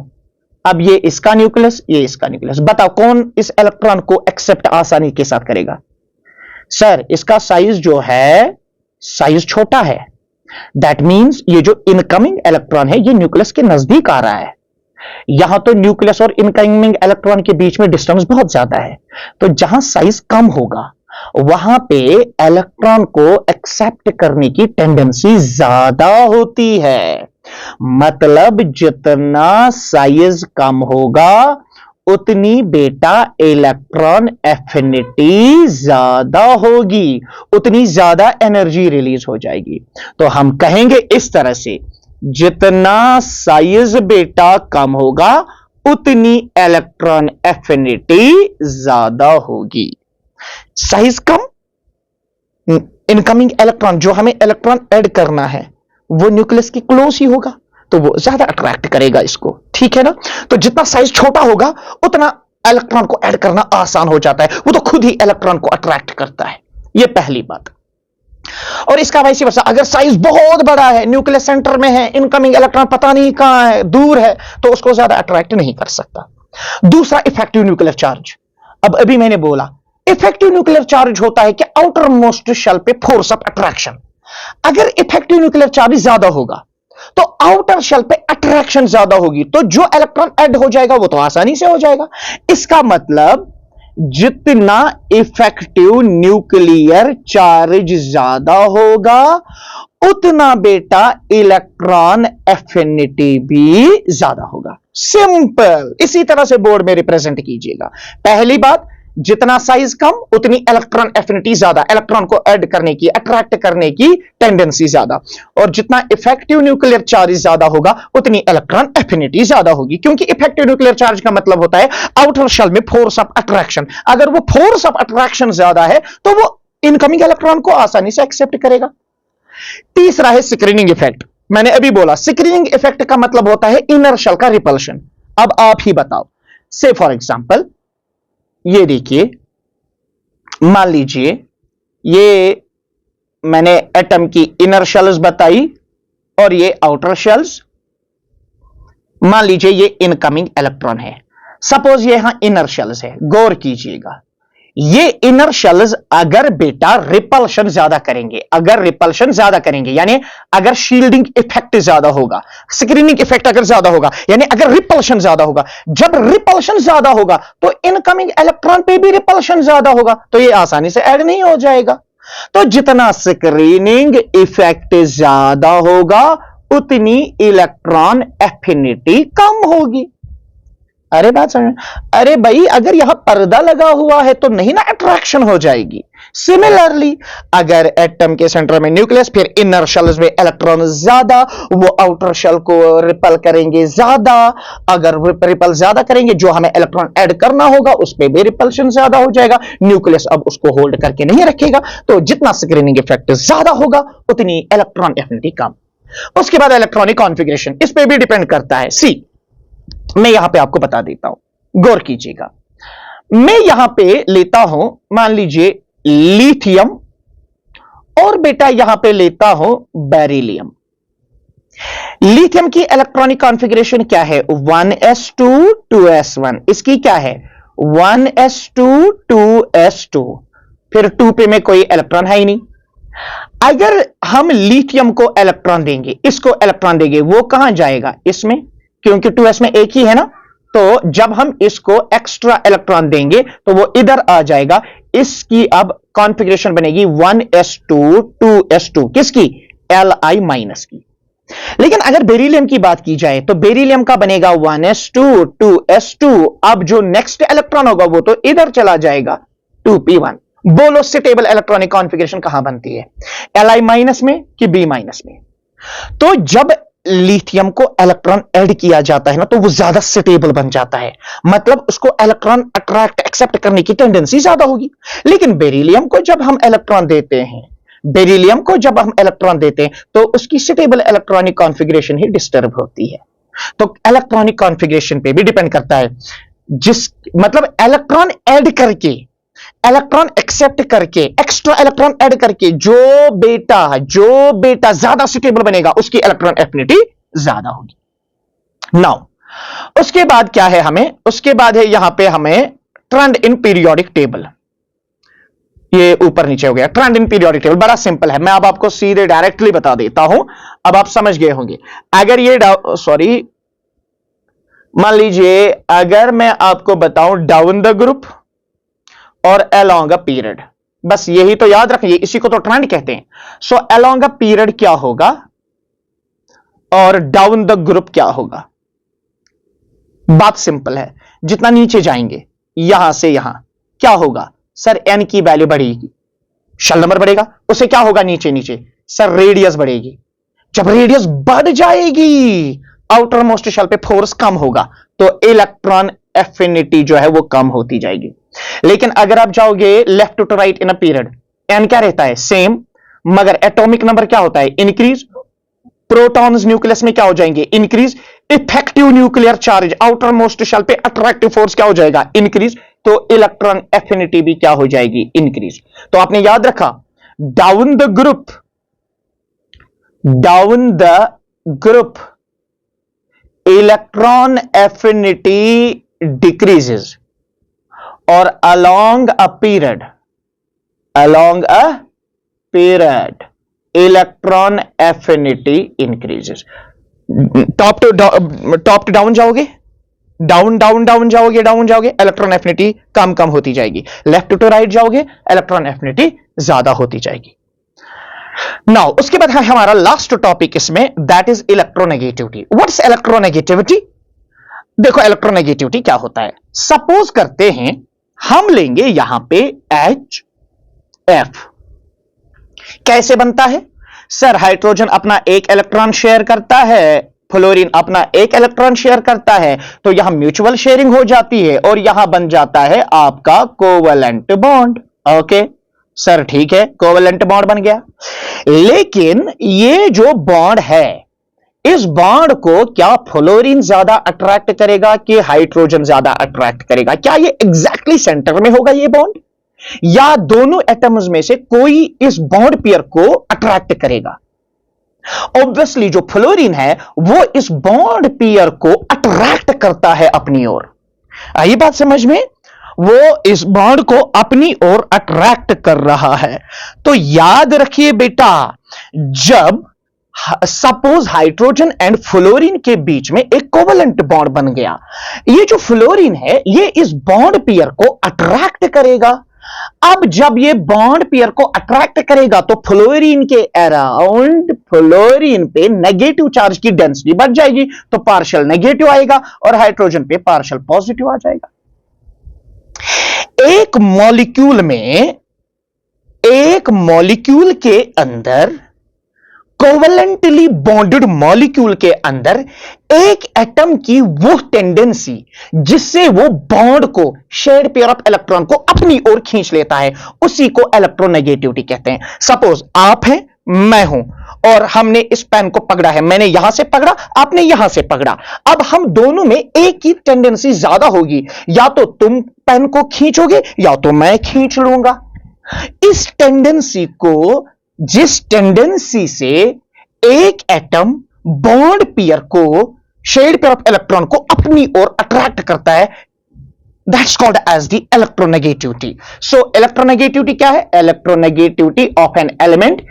अब ये इसका न्यूक्लियस, ये इसका न्यूक्लियस, बताओ कौन इस इलेक्ट्रॉन को एक्सेप्ट आसानी के साथ करेगा? सर इसका साइज जो है, साइज छोटा है, दैट मींस ये जो इनकमिंग इलेक्ट्रॉन है ये न्यूक्लियस के नजदीक आ रहा है। यहां तो न्यूक्लियस और इनकमिंग इलेक्ट्रॉन के बीच में डिस्टेंस बहुत ज्यादा है, तो जहां साइज कम होगा वहां पे इलेक्ट्रॉन को एक्सेप्ट करने की टेंडेंसी ज्यादा होती है। मतलब जितना साइज कम होगा उतनी बेटा इलेक्ट्रॉन एफिनिटी ज्यादा होगी, उतनी ज्यादा एनर्जी रिलीज हो जाएगी। तो हम कहेंगे इस तरह से, जितना साइज बेटा कम होगा उतनी इलेक्ट्रॉन एफिनिटी ज्यादा होगी। साइज कम, इनकमिंग इलेक्ट्रॉन जो हमें इलेक्ट्रॉन ऐड करना है वो न्यूक्लियस के क्लोज ही होगा, तो वो ज्यादा अट्रैक्ट करेगा इसको, ठीक है ना। तो जितना साइज छोटा होगा उतना इलेक्ट्रॉन को ऐड करना आसान हो जाता है, वो तो खुद ही इलेक्ट्रॉन को अट्रैक्ट करता है। ये पहली बात। और इसका वैसे वैसा, अगर साइज बहुत बड़ा है, न्यूक्लियस सेंटर में है, इनकमिंग इलेक्ट्रॉन पता नहीं कहां है, दूर है, तो उसको ज्यादा अट्रैक्ट नहीं कर सकता। दूसरा इफेक्टिव न्यूक्लियर चार्ज। अब अभी मैंने बोला इफेक्टिव न्यूक्लियर चार्ज होता है कि आउटर मोस्ट शेल पे फोर्स ऑफ अट्रैक्शन। अगर इफेक्टिव न्यूक्लियर चार्ज ज्यादा होगा तो आउटर शेल पे अट्रैक्शन ज्यादा होगी, तो जो इलेक्ट्रॉन ऐड हो जाएगा वो तो आसानी से हो जाएगा। इसका मतलब जितना इफेक्टिव न्यूक्लियर चार्ज ज्यादा होगा उतना बेटा इलेक्ट्रॉन एफिनिटी भी ज्यादा होगा। सिंपल, इसी तरह से बोर्ड में रिप्रेजेंट कीजिएगा। पहली बात, जितना साइज कम उतनी इलेक्ट्रॉन एफिनिटी ज्यादा, इलेक्ट्रॉन को ऐड करने की, अट्रैक्ट करने की टेंडेंसी ज्यादा। और जितना इफेक्टिव न्यूक्लियर चार्ज ज्यादा होगा उतनी इलेक्ट्रॉन एफिनिटी ज्यादा होगी, क्योंकि इफेक्टिव न्यूक्लियर चार्ज का मतलब होता है आउटर शेल में फोर्स ऑफ अट्रैक्शन। अगर वो फोर्स ऑफ अट्रैक्शन ज्यादा है तो वो इनकमिंग इलेक्ट्रॉन को आसानी से एक्सेप्ट करेगा। तीसरा है स्क्रीनिंग इफेक्ट। मैंने अभी बोला स्क्रीनिंग इफेक्ट का मतलब होता है इनर शेल का रिपल्शन। अब आप ही बताओ, से फॉर एग्जांपल ये देखिए, मान लीजिए ये मैंने एटम की इनर शेल्स बताई और ये आउटर शेल्स। मान लीजिए ये इनकमिंग इलेक्ट्रॉन है, सपोज ये यहां इनर शेल्स है। गौर कीजिएगा, ये इनर शेल्स अगर बेटा रिपल्शन ज्यादा करेंगे, अगर रिपल्शन ज्यादा करेंगे यानी अगर शील्डिंग इफेक्ट ज्यादा होगा, स्क्रीनिंग इफेक्ट अगर ज्यादा होगा यानी अगर रिपल्शन ज्यादा होगा, जब रिपल्शन ज्यादा होगा तो इनकमिंग इलेक्ट्रॉन पे भी रिपल्शन ज्यादा होगा, तो ये आसानी से ऐड नहीं हो जाएगा। तो जितना स्क्रीनिंग इफेक्ट ज्यादा होगा उतनी इलेक्ट्रॉन एफिनिटी कम होगी। अरे बात समझ, अरे भाई अगर यहां पर्दा लगा हुआ है तो नहीं ना अट्रैक्शन हो जाएगी। सिमिलरली अगर एटम के सेंटर में न्यूक्लियस, फिर इनर शेल्स में इलेक्ट्रॉन ज्यादा, वो आउटर शेल को रिपल करेंगे ज्यादा। अगर रिपल ज्यादा करेंगे, जो हमें इलेक्ट्रॉन ऐड करना होगा उस पर भी रिपल्शन ज्यादा हो जाएगा। न्यूक्लियस अब उसको होल्ड करके नहीं रखेगा, तो जितना स्क्रीनिंग इफेक्ट ज्यादा होगा उतनी इलेक्ट्रॉन एफिनिटी कम। उसके बाद इलेक्ट्रॉनिक कॉन्फ़िगरेशन, इस पर भी डिपेंड करता है। सी, मैं यहां पे आपको बता देता हूं, गौर कीजिएगा। मैं यहां पे लेता हूं, मान लीजिए लिथियम, और बेटा यहां पे लेता हूं बेरिलियम। लिथियम की इलेक्ट्रॉनिक कॉन्फ़िगरेशन क्या है? 1s2 2s1। इसकी क्या है? 1s2 2s2। फिर 2 पे में कोई इलेक्ट्रॉन है ही नहीं। अगर हम लिथियम को इलेक्ट्रॉन देंगे, इसको इलेक्ट्रॉन देंगे, वो कहां जाएगा? इसमें, क्योंकि 2s में एक ही है ना। तो जब हम इसको एक्स्ट्रा इलेक्ट्रॉन देंगे तो वो इधर आ जाएगा। इसकी अब कॉन्फ़िगरेशन बनेगी 1s2 2s2। किसकी? Li माइनस की। लेकिन अगर बेरिलियम की बात की जाए तो बेरिलियम का बनेगा 1s2 2s2। अब जो नेक्स्ट इलेक्ट्रॉन होगा वो तो इधर चला जाएगा, 2p1। बोलो स्टेबल इलेक्ट्रॉनिक कॉन्फ़िगरेशन कहां बनती है? Li माइनस में कि B माइनस में? तो जब लिथियम को इलेक्ट्रॉन ऐड किया जाता है ना, तो वो ज्यादा स्टेबल बन जाता है, मतलब उसको इलेक्ट्रॉन अट्रैक्ट एक्सेप्ट करने की टेंडेंसी ज्यादा होगी। लेकिन बेरिलियम को जब हम इलेक्ट्रॉन देते हैं, बेरिलियम को जब हम इलेक्ट्रॉन देते हैं तो उसकी स्टेबल इलेक्ट्रॉनिक कॉन्फ़िगरेशन ही डिस्टर्ब होती है। तो इलेक्ट्रॉनिक कॉन्फ़िगरेशन पे भी डिपेंड करता है, जिस मतलब इलेक्ट्रॉन ऐड करके, इलेक्ट्रॉन एक्सेप्ट करके, एक्स्ट्रा इलेक्ट्रॉन ऐड करके जो बेटा ज्यादा सुटेबल बनेगा उसकी इलेक्ट्रॉन एफिनिटी ज्यादा होगी। नाउ उसके बाद क्या है हमें? उसके बाद है यहां पे हमें ट्रेंड इन पीरियोडिक टेबल। ये ऊपर नीचे हो गया ट्रेंड इन पीरियोडिक टेबल, बड़ा सिंपल है। मैं अब आपको सीधे डायरेक्टली बता देता हूं, अब आप समझ गए होंगे। अगर ये मान लीजिए अगर मैं आपको बताऊं डाउन द ग्रुप और अलोंग अ पीरियड, बस यही तो याद रखिए, इसी को तो ट्रेंड कहते हैं। सो अलोंग अ पीरियड क्या होगा और डाउन द ग्रुप क्या होगा? बात सिंपल है। जितना नीचे जाएंगे यहां से यहां, क्या होगा सर? एन की वैल्यू बढ़ेगी, शेल नंबर बढ़ेगा, उससे क्या होगा? नीचे नीचे सर रेडियस बढ़ेगी। जब रेडियस बढ़ जाएगी, आउटर मोस्ट शेल पे फोर्स कम होगा, तो इलेक्ट्रॉन एफिनिटी जो है वो कम होती जाएगी। लेकिन अगर आप जाओगे left to right in a period, एन क्या रहता है? सेम, मगर एटॉमिक नंबर क्या होता है? इंक्रीज। प्रोटॉन्स न्यूक्लियस में क्या हो जाएंगे? Increase. Effective nuclear charge outermost shell पे अट्रैक्टिव फोर्स क्या हो जाएगा? इंक्रीज। तो इलेक्ट्रॉन एफिनिटी भी क्या हो जाएगी? इंक्रीज। तो आपने याद रखा, down the group electron affinity decreases, और along a period electron affinity increases। Top to down जाओगे, डाउन जाओगे, इलेक्ट्रॉन एफिनिटी कम होती जाएगी। लेफ्ट टू राइट जाओगे, इलेक्ट्रॉन एफिनिटी ज्यादा होती जाएगी। नाउ उसके बाद है हमारा लास्ट टॉपिक इसमें, that is electronegativity. What's electronegativity? देखो इलेक्ट्रोनेगेटिविटी क्या होता है। सपोज करते हैं हम लेंगे यहां पे HF। कैसे बनता है सर? हाइड्रोजन अपना एक इलेक्ट्रॉन शेयर करता है, फ्लोरीन अपना एक इलेक्ट्रॉन शेयर करता है, तो यहां म्यूचुअल शेयरिंग हो जाती है और यहां बन जाता है आपका कोवलेंट बॉन्ड। ओके सर, ठीक है, कोवलेंट बॉन्ड बन गया। लेकिन ये जो बॉन्ड है, इस बॉन्ड को क्या फ्लोरीन ज्यादा अट्रैक्ट करेगा कि हाइड्रोजन ज्यादा अट्रैक्ट करेगा? क्या ये एग्जैक्टली सेंटर में होगा ये बॉन्ड, या दोनों एटम्स में से कोई इस बॉन्ड पेयर को अट्रैक्ट करेगा? ऑब्वियसली जो फ्लोरीन है वो इस बॉन्ड पेयर को अट्रैक्ट करता है अपनी ओर। आई बात समझ में? वो इस बॉन्ड को अपनी ओर अट्रैक्ट कर रहा है। तो याद रखिए बेटा, जब सपोज हाइड्रोजन एंड फ्लोरीन के बीच में एक कोवलेंट बॉन्ड बन गया, ये जो फ्लोरीन है ये इस बॉन्ड पेयर को अट्रैक्ट करेगा। अब जब ये बॉन्ड पेयर को अट्रैक्ट करेगा तो फ्लोरीन के अराउंड फ्लोरीन पे नेगेटिव चार्ज की डेंसिटी बढ़ जाएगी, तो पार्शियल नेगेटिव आएगा और हाइड्रोजन पे पार्शियल पॉजिटिव आ जाएगा। एक मॉलिक्यूल के अंदर, कोवेलेंटली बॉन्डेड मॉलिक्यूल के अंदर एक एटम की वो टेंडेंसी जिससे वो बॉन्ड को, शेयर्ड पेयर ऑफ इलेक्ट्रॉन को अपनी ओर खींच लेता है, उसी को इलेक्ट्रोनेगेटिविटी कहते हैं। सपोज आप हैं, मैं हूं, और हमने इस पेन को पकड़ा है, मैंने यहां से पकड़ा, आपने यहां से पकड़ा। अब हम दोनों में एक ही टेंडेंसी ज्यादा होगी, या तो तुम पेन को खींचोगे या तो मैं खींच लूंगा। इस टेंडेंसी को, जिस टेंडेंसी से एक एटम बॉन्ड पेयर को, शेयर्ड पेयर ऑफ इलेक्ट्रॉन को अपनी ओर अट्रैक्ट करता है, that's called as the electronegativity. So electronegativity क्या है? Electronegativity of an element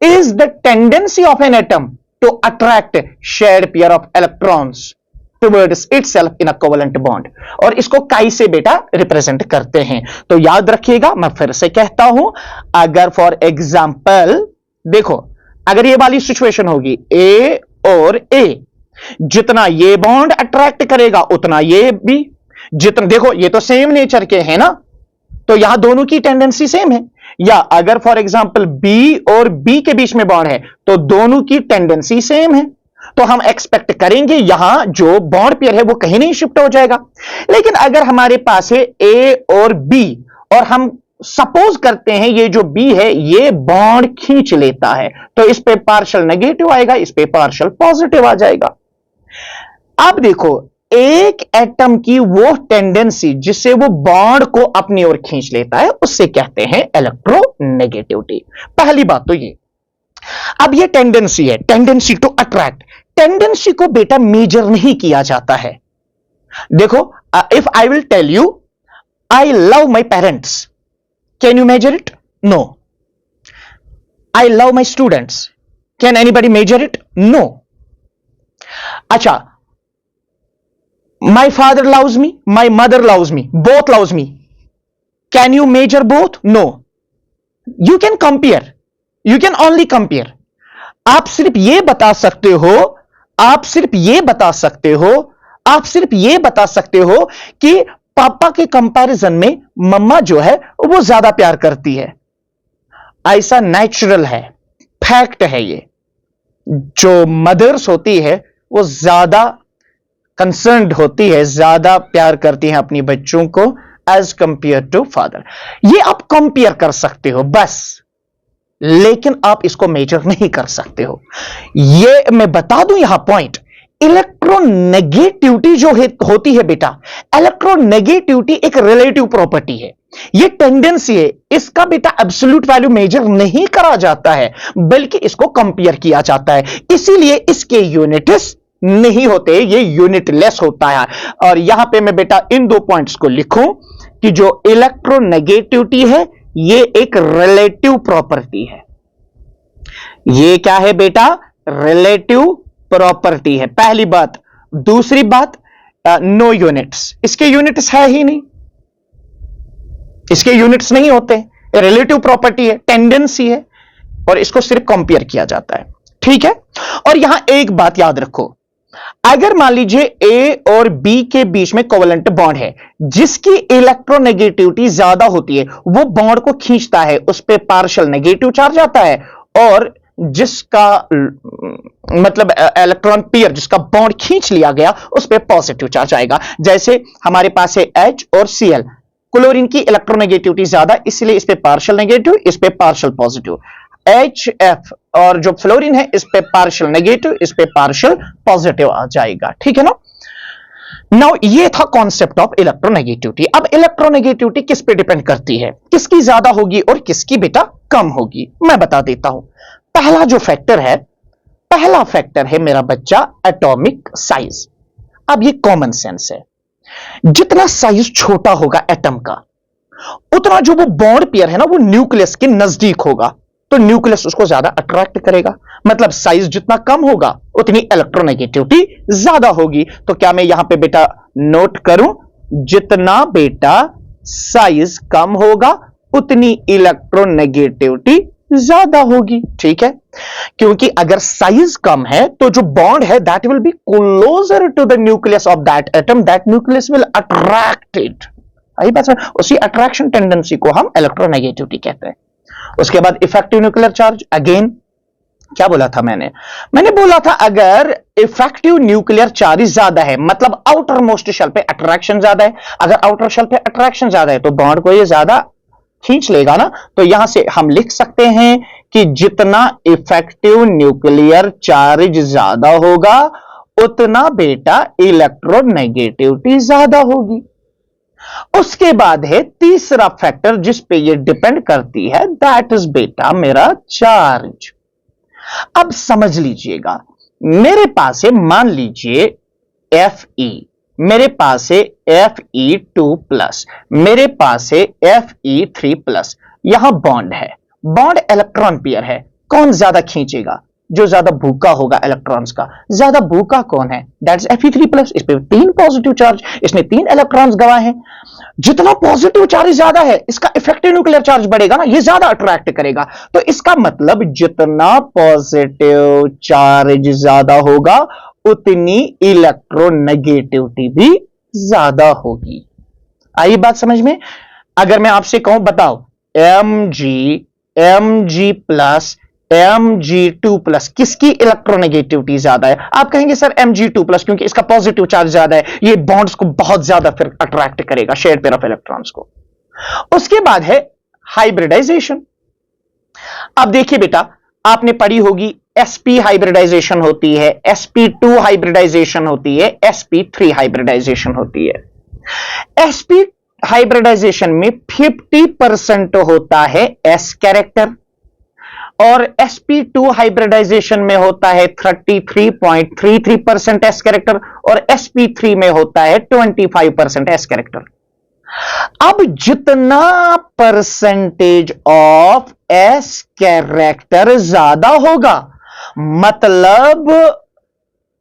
is the tendency of an atom to attract shared pair of electrons towards itself in a covalent bond, और इसको काई से बेटा रिप्रेजेंट करते हैं। तो याद रखिएगा, मैं फिर से कहता हूं, अगर फॉर एग्जाम्पल देखो, अगर ये वाली सिचुएशन होगी ए और ए, जितना ये बॉन्ड अट्रैक्ट करेगा उतना ये भी, जितना, देखो ये तो सेम नेचर के हैं ना, तो यहां दोनों की टेंडेंसी सेम है। या अगर फॉर एग्जांपल बी और बी के बीच में बॉन्ड है तो दोनों की टेंडेंसी सेम है, तो हम एक्सपेक्ट करेंगे यहां जो बॉन्ड पेयर है वो कहीं नहीं शिफ्ट हो जाएगा। लेकिन अगर हमारे पास है ए और बी, और हम सपोज करते हैं ये जो बी है ये बॉन्ड खींच लेता है, तो इस पे पार्शियल नेगेटिव आएगा, इस पे पार्शियल पॉजिटिव आ जाएगा। अब देखो, एक एटम की वो टेंडेंसी जिससे वो बॉन्ड को अपनी ओर खींच लेता है, उससे कहते हैं इलेक्ट्रोनेगेटिविटी। पहली बात तो ये। अब ये टेंडेंसी है, टेंडेंसी टू अट्रैक्ट। टेंडेंसी को बेटा मेजर नहीं किया जाता है। देखो, if I will tell you I love my parents, can you measure it? No. I love my students, can anybody measure it? No. अच्छा, my father loves me, my mother loves me, both loves me, can you measure both? No. You can compare, you can only compare. आप सिर्फ ये बता सकते हो, आप सिर्फ ये बता सकते हो, आप सिर्फ ये बता सकते हो कि पापा के कंपैरिजन में मम्मा जो है वो ज्यादा प्यार करती है। ऐसा नेचुरल है, फैक्ट है ये। जो मदर्स होती है वो ज्यादा कंसर्न्ड होती है, ज्यादा प्यार करती हैं अपनी बच्चों को एज कंपेयर टू फादर। ये आप कंपेयर कर सकते हो बस, लेकिन आप इसको मेजर नहीं कर सकते हो। ये मैं बता दूं यहां पॉइंट, इलेक्ट्रोनेगेटिविटी जो होती है बेटा, इलेक्ट्रोनेगेटिविटी एक रिलेटिव प्रॉपर्टी है, ये टेंडेंसी है, इसका बेटा एब्सोल्यूट वैल्यू मेजर नहीं करा जाता है, बल्कि इसको कंपेयर किया जाता है। इसीलिए इसके यूनिट्स नहीं होते, ये यूनिटलेस होता है। और यहां पे मैं बेटा इन दो पॉइंट्स को लिखूं कि जो इलेक्ट्रोनेगेटिविटी है ये एक रिलेटिव प्रॉपर्टी है। ये क्या है बेटा? रिलेटिव प्रॉपर्टी है, पहली बात। दूसरी बात, नो यूनिट्स, इसके यूनिट्स है ही नहीं, इसके यूनिट्स नहीं होते, रिलेटिव प्रॉपर्टी है, टेंडेंसी है, और इसको सिर्फ कंपेयर किया जाता है। ठीक है। और यहां एक बात याद रखो, अगर मान लीजिए ए और बी के बीच में कोवेलेंट बॉन्ड है, जिसकी इलेक्ट्रोनेगेटिविटी ज्यादा होती है वो बॉन्ड को खींचता है, उस पर पार्शियल नेगेटिव चार्ज आता है, और जिसका मतलब इलेक्ट्रॉन पेयर जिसका बॉन्ड खींच लिया गया उस पर पॉजिटिव चार्ज आएगा। जैसे हमारे पास है H और Cl, क्लोरीन की इलेक्ट्रोनेगेटिविटी ज्यादा, इसलिए इस पे पार्शियल नेगेटिव, इस पे पार्शियल पॉजिटिव। HF और जो फ्लोरीन है इस पे पार्शियल नेगेटिव, इस पे पार्शियल पॉजिटिव आ जाएगा। ठीक है ना। नाउ ये था कॉन्सेप्ट ऑफ इलेक्ट्रोनेगेटिविटी। अब इलेक्ट्रोनेगेटिविटी किस पे डिपेंड करती है, किसकी ज्यादा होगी और किसकी बेटा कम होगी, मैं बता देता हूं। पहला जो फैक्टर है, पहला फैक्टर है मेरा बच्चा एटॉमिक साइज। अब ये कॉमन सेंस है, जितना साइज छोटा होगा एटम का, उतना जो वो बॉन्ड पेयर है ना वो न्यूक्लियस के नजदीक होगा, तो न्यूक्लियस उसको ज्यादा अट्रैक्ट करेगा। मतलब साइज जितना कम होगा उतनी इलेक्ट्रोनेगेटिविटी ज्यादा होगी। तो क्या मैं यहां पे बेटा नोट करूं, जितना बेटा साइज कम होगा उतनी इलेक्ट्रोनेगेटिविटी ज्यादा होगी। ठीक है, क्योंकि अगर साइज कम है तो जो बॉन्ड है that will be closer to the nucleus of that atom, that nucleus will attract it. आई बात समझ? उसी अट्रैक्शन टेंडेंसी को हम इलेक्ट्रोनेगेटिविटी कहते हैं। उसके बाद इफेक्टिव न्यूक्लियर चार्ज, अगेन क्या बोला था मैंने बोला था अगर इफेक्टिव न्यूक्लियर चार्ज ज्यादा है मतलब आउटर मोस्ट शेल पे अट्रैक्शन ज्यादा है, अगर आउटर शेल पे अट्रैक्शन ज्यादा है तो बॉन्ड को ये ज्यादा खींच लेगा ना। तो यहां से हम लिख सकते हैं कि जितना इफेक्टिव न्यूक्लियर चार्ज ज्यादा होगा उतना बेटा इलेक्ट्रोनेगेटिविटी ज्यादा होगी। उसके बाद है तीसरा फैक्टर जिस पे ये डिपेंड करती है, दैट इज बेटा मेरा चार्ज। अब समझ लीजिएगा, मेरे पास है मान लीजिए Fe, मेरे पास है Fe2+, मेरे पास है Fe3+, यहां बॉन्ड है, बॉन्ड इलेक्ट्रॉन पेयर है, कौन ज्यादा खींचेगा? जो ज्यादा भूखा होगा इलेक्ट्रॉन्स का। ज्यादा भूखा कौन है? दैट इज Fe3+, इस पे 3 पॉजिटिव चार्ज, इसने 3 इलेक्ट्रॉन्स गवाए हैं। जितना पॉजिटिव चार्ज ज्यादा है इसका इफेक्टिव न्यूक्लियर चार्ज बढ़ेगा ना, ये ज्यादा अट्रैक्ट करेगा। तो इसका मतलब जितना पॉजिटिव चार्ज ज्यादा होगा उतनी इलेक्ट्रोनेगेटिविटी भी ज्यादा होगी। आई बात समझ में? अगर मैं आपसे कहूं बताओ Mg Mg2+ किसकी इलेक्ट्रोनेगेटिविटी ज्यादा है? आप कहेंगे सर Mg2+ क्योंकि इसका पॉजिटिव चार्ज ज्यादा है, ये बॉन्ड्स को बहुत ज्यादा फिर अट्रैक्ट करेगा, शेयर पेयर ऑफ इलेक्ट्रॉन्स को। उसके बाद है हाइब्रिडाइजेशन। अब देखिए बेटा, आपने पढ़ी होगी sp हाइब्रिडाइजेशन होती है, sp2 हाइब्रिडाइजेशन होती है, sp3 हाइब्रिडाइजेशन होती है। sp हाइब्रिडाइजेशन में 50% होता है s कैरेक्टर और sp2 हाइब्रिडाइजेशन में होता है 33.33% s कैरेक्टर और sp3 में होता है 25% s कैरेक्टर। अब जितना परसेंटेज ऑफ s कैरेक्टर ज्यादा होगा, मतलब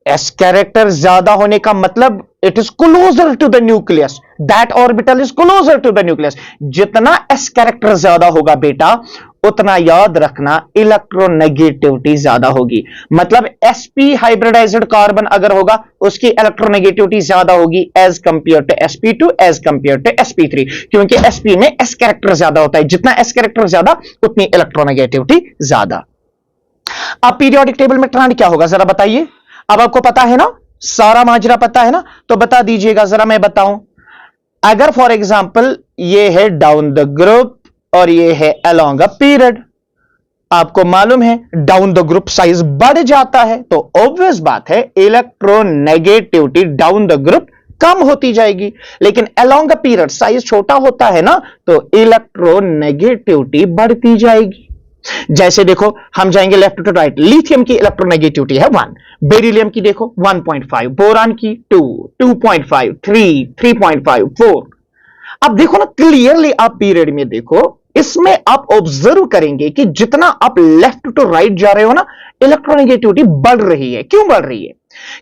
s कैरेक्टर ज्यादा होने का मतलब it is closer to the nucleus, that orbital is closer to the nucleus. जितना s कैरेक्टर ज्यादा होगा बेटा उतना याद रखना इलेक्ट्रोनेगेटिविटी ज्यादा होगी। मतलब sp हाइब्रिडाइज्ड कार्बन अगर होगा उसकी इलेक्ट्रोनेगेटिविटी ज्यादा होगी as compare to sp2 as compare to sp3, क्योंकि sp में s कैरेक्टर ज्यादा होता है, जितना s कैरेक्टर ज्यादा उतनी इलेक्ट्रोनेगेटिविटी ज्यादा। अब पीरियोडिक टेबल में ट्रेंड क्या होगा जरा बताइए? अब आपको पता है ना, सारा माजरा पता है ना, तो बता दीजिएगा जरा, मैं बताऊं। अगर फॉर एग्जांपल ये है डाउन द ग्रुप और ये है अलोंग अ पीरियड, आपको मालूम है डाउन द ग्रुप साइज बढ़ जाता है तो ऑब्वियस बात है इलेक्ट्रोनेगेटिविटी डाउन द ग्रुप कम होती जाएगी, लेकिन अलोंग अ पीरियड साइज छोटा होता है ना तो इलेक्ट्रोनेगेटिविटी बढ़ती जाएगी। जैसे देखो, हम जाएंगे लेफ्ट टू राइट, लिथियम की इलेक्ट्रोनेगेटिविटी है 1, बेरिलियम की देखो 1.5, बोरान की 2, 2.5, 3, 3.5, 4। अब देखो ना क्लियरली, आप पीरियड में देखो, इसमें आप ऑब्जर्व करेंगे कि जितना आप लेफ्ट टू राइट जा रहे हो ना इलेक्ट्रोनेगेटिविटी बढ़ रही है। क्यों बढ़ रही है?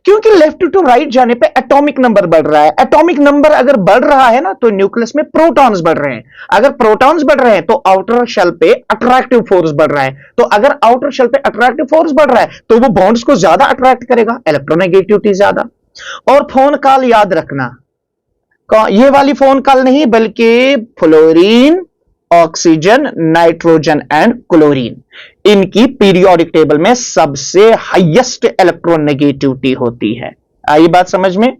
क्योंकि लेफ्ट टू राइट जाने पे एटॉमिक नंबर बढ़ रहा है। एटॉमिक नंबर अगर बढ़ रहा है ना तो न्यूक्लियस में प्रोटॉन्स बढ़ रहे हैं, अगर प्रोटॉन्स बढ़ रहे हैं तो आउटर शेल पे अट्रैक्टिव फोर्स बढ़ रहा है, तो अगर आउटर शेल पे अट्रैक्टिव फोर्स बढ़ रहा है तो वो बॉन्ड्स को ज्यादा अट्रैक्ट करेगा, इलेक्ट्रोनेगेटिविटी ज्यादा। और फोन कॉल याद रखना, ये वाली फोन कॉल नहीं बल्कि fluorine, oxygen, nitrogen and chlorine, इनकी पीरियोडिक टेबल में सबसे हाईएस्ट इलेक्ट्रोनेगेटिविटी होती है। आई बात समझ में?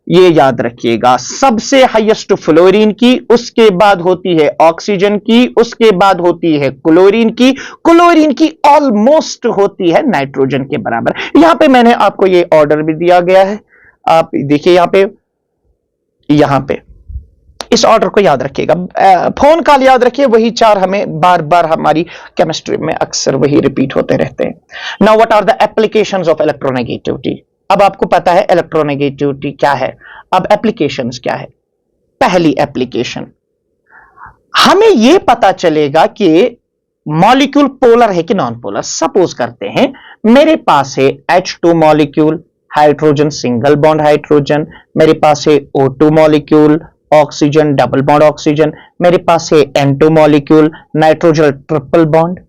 ये याद रखिएगा, सबसे हाईएस्ट फ्लोरीन की, उसके बाद होती है ऑक्सीजन की, उसके बाद होती है क्लोरीन की, क्लोरीन की ऑलमोस्ट होती है नाइट्रोजन के बराबर। यहां पे मैंने आपको ये ऑर्डर भी दिया गया है, आप देखिए यहां पे इस ऑर्डर को याद रखिएगा। फोन कॉल याद रखिए, वही 4 हमें बार बार हमारी केमिस्ट्री में अक्सर वही रिपीट होते रहते हैं। Now what are the applications of electronegativity? अब आपको पता है इलेक्ट्रोनेगेटिविटी क्या है, अब एप्लीकेशंस क्या है। पहली एप्लीकेशन, हमें यह पता चलेगा कि मॉलिक्यूल पोलर है कि नॉन पोलर। सपोज करते हैं मेरे पास है H2 molecule, hydrogen, single bond hydrogen, मेरे पास है O2 molecule, oxygen double bond oxygen, मेरे पास है N2 molecule nitrogen triple bond.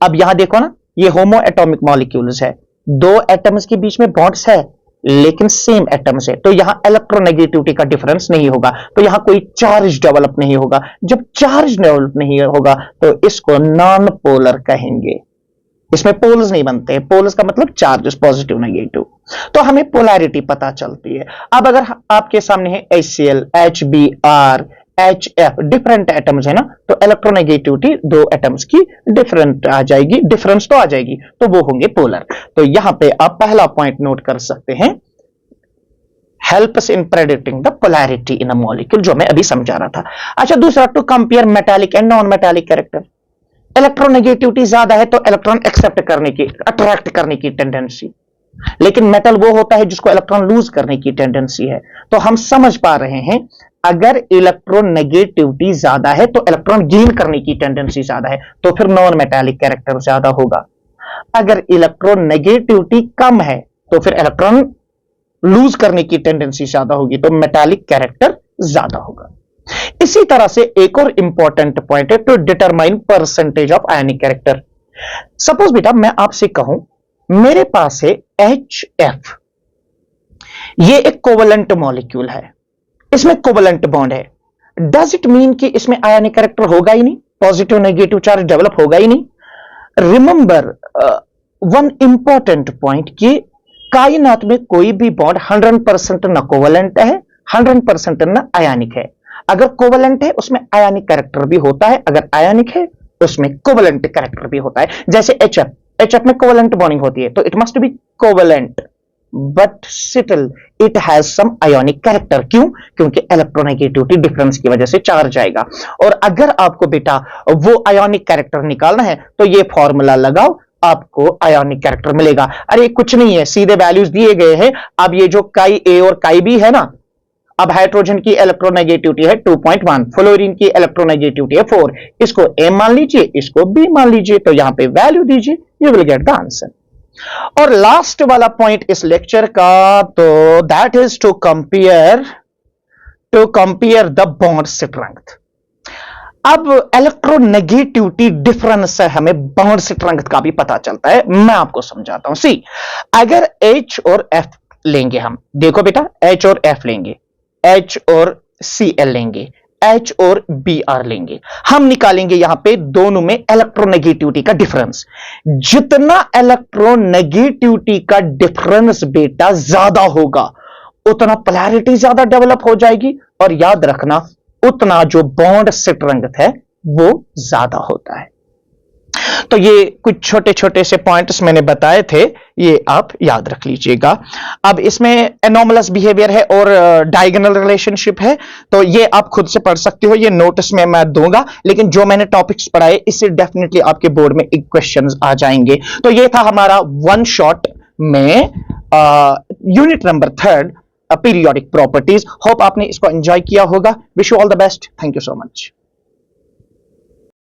अब यहां देखो ना, ये होमो एटॉमिक मॉलिक्यूल्स है, दो एटम्स के बीच में बॉन्ड्स है लेकिन सेम एटम्स है, तो यहां इलेक्ट्रोनेगेटिविटी का डिफरेंस नहीं होगा, तो यहां कोई चार्ज डेवलप नहीं होगा। जब चार्ज डेवलप नहीं होगा तो इसको नॉन पोलर कहेंगे, इसमें पोल्स नहीं बनते। पोल्स का मतलब चार्जेस, पॉजिटिव नेगेटिव। तो हमें पोलैरिटी पता चलती है। अब अगर आपके सामने है HCl, HBr, HF, different atoms है ना, तो इलेक्ट्रोनेगेटिविटी दो एटम्स की डिफरेंट आ जाएगी, डिफरेंस तो आ जाएगी, तो वो होंगे पोलर। तो यहां पे आप पहला पॉइंट नोट कर सकते हैं, helps in predicting the polarity in a molecule, जो मैं अभी समझा रहा था। अच्छा, दूसरा, to compare metallic and non metallic character. Electronegativity ज्यादा है तो इलेक्ट्रॉन एक्सेप्ट करने की, अट्रैक्ट करने की टेंडेंसी, लेकिन मेटल वो होता है जिसको इलेक्ट्रॉन लूज करने की टेंडेंसी है। तो हम समझ पा रहे हैं, अगर इलेक्ट्रोनेगेटिविटी ज्यादा है तो इलेक्ट्रॉन गेन करने की टेंडेंसी ज्यादा है, तो फिर नॉन मेटालिक कैरेक्टर ज्यादा होगा। अगर इलेक्ट्रोनेगेटिविटी कम है तो फिर इलेक्ट्रॉन लूज करने की टेंडेंसी ज्यादा होगी, तो मेटालिक कैरेक्टर ज्यादा होगा। इसी तरह से एक और इंपॉर्टेंट पॉइंट है, to determine percentage of ionic character. Suppose बेटा मैं आपसे कहूं, मेरे पास है HF, ये एक कोवलेंट मॉलिक्यूल है, इसमें कोवलेंट बॉन्ड है। डज इट मीन कि इसमें आयनिक कैरेक्टर होगा ही नहीं, पॉजिटिव नेगेटिव चार्ज डेवलप होगा ही नहीं? रिमेंबर वन इंपॉर्टेंट पॉइंट कि कायनात में कोई भी बॉन्ड 100% न कोवलेंट है, 100% न आयनिक है। अगर कोवलेंट है उसमें आयनिक कैरेक्टर भी होता है, अगर आयनिक है उसमें कोवलेंट कैरेक्टर भी होता है। जैसे HF में कोवलेंट बॉन्डिंग होती है, तो it must be covalent, but still it has some ionic character. क्यों? क्योंकि इलेक्ट्रोनेगेटिविटी डिफरेंस की वजह से चार्ज आएगा। और अगर आपको बेटा वो आयोनिक कैरेक्टर निकालना है तो ये फॉर्मूला लगाओ, आपको आयोनिक कैरेक्टर मिलेगा। अरे कुछ नहीं है, सीधे वैल्यूज दिए गए हैं। अब ये जो काई ए और काई बी है ना, अब हाइड्रोजन की इलेक्ट्रोनेगेटिविटी है 2.1, फ्लोरीन की इलेक्ट्रोनेगेटिविटी है 4, इसको ए मान लीजिए, इसको बी मान लीजिए, तो यहां पे वैल्यू दीजिए, you will get the answer. और लास्ट वाला पॉइंट इस लेक्चर का, तो that is to compare the bond strength. अब इलेक्ट्रोनेगेटिविटी डिफरेंस से हमें बॉन्ड स्ट्रेंथ का भी पता चलता है। मैं आपको समझाता हूं। सी, अगर H और F लेंगे हम, देखो बेटा H और F लेंगे, H और Cl लेंगे, H और Br लेंगे, हम निकालेंगे यहां पे दोनों में इलेक्ट्रोनेगेटिविटी का डिफरेंस। जितना इलेक्ट्रोनेगेटिविटी का डिफरेंस बेटा ज्यादा होगा, उतना पोलैरिटी ज्यादा डेवलप हो जाएगी, और याद रखना उतना जो बॉन्ड स्ट्रेंथ है वो ज्यादा होता है। तो ये कुछ छोटे छोटे से पॉइंट्स मैंने बताए थे, ये आप याद रख लीजिएगा। अब इसमें एनोमलस बिहेवियर है और डायगोनल रिलेशनशिप है, तो ये आप खुद से पढ़ सकते हो, ये नोटिस में मैं दूंगा, लेकिन जो मैंने टॉपिक्स पढ़ाए इससे डेफिनेटली आपके बोर्ड में क्वेश्चंस आ जाएंगे। तो ये था हमारा वन शॉट में unit number 3 periodic properties. Hope आपने इसको एंजॉय किया होगा। Wish you all the best. Thank you so much.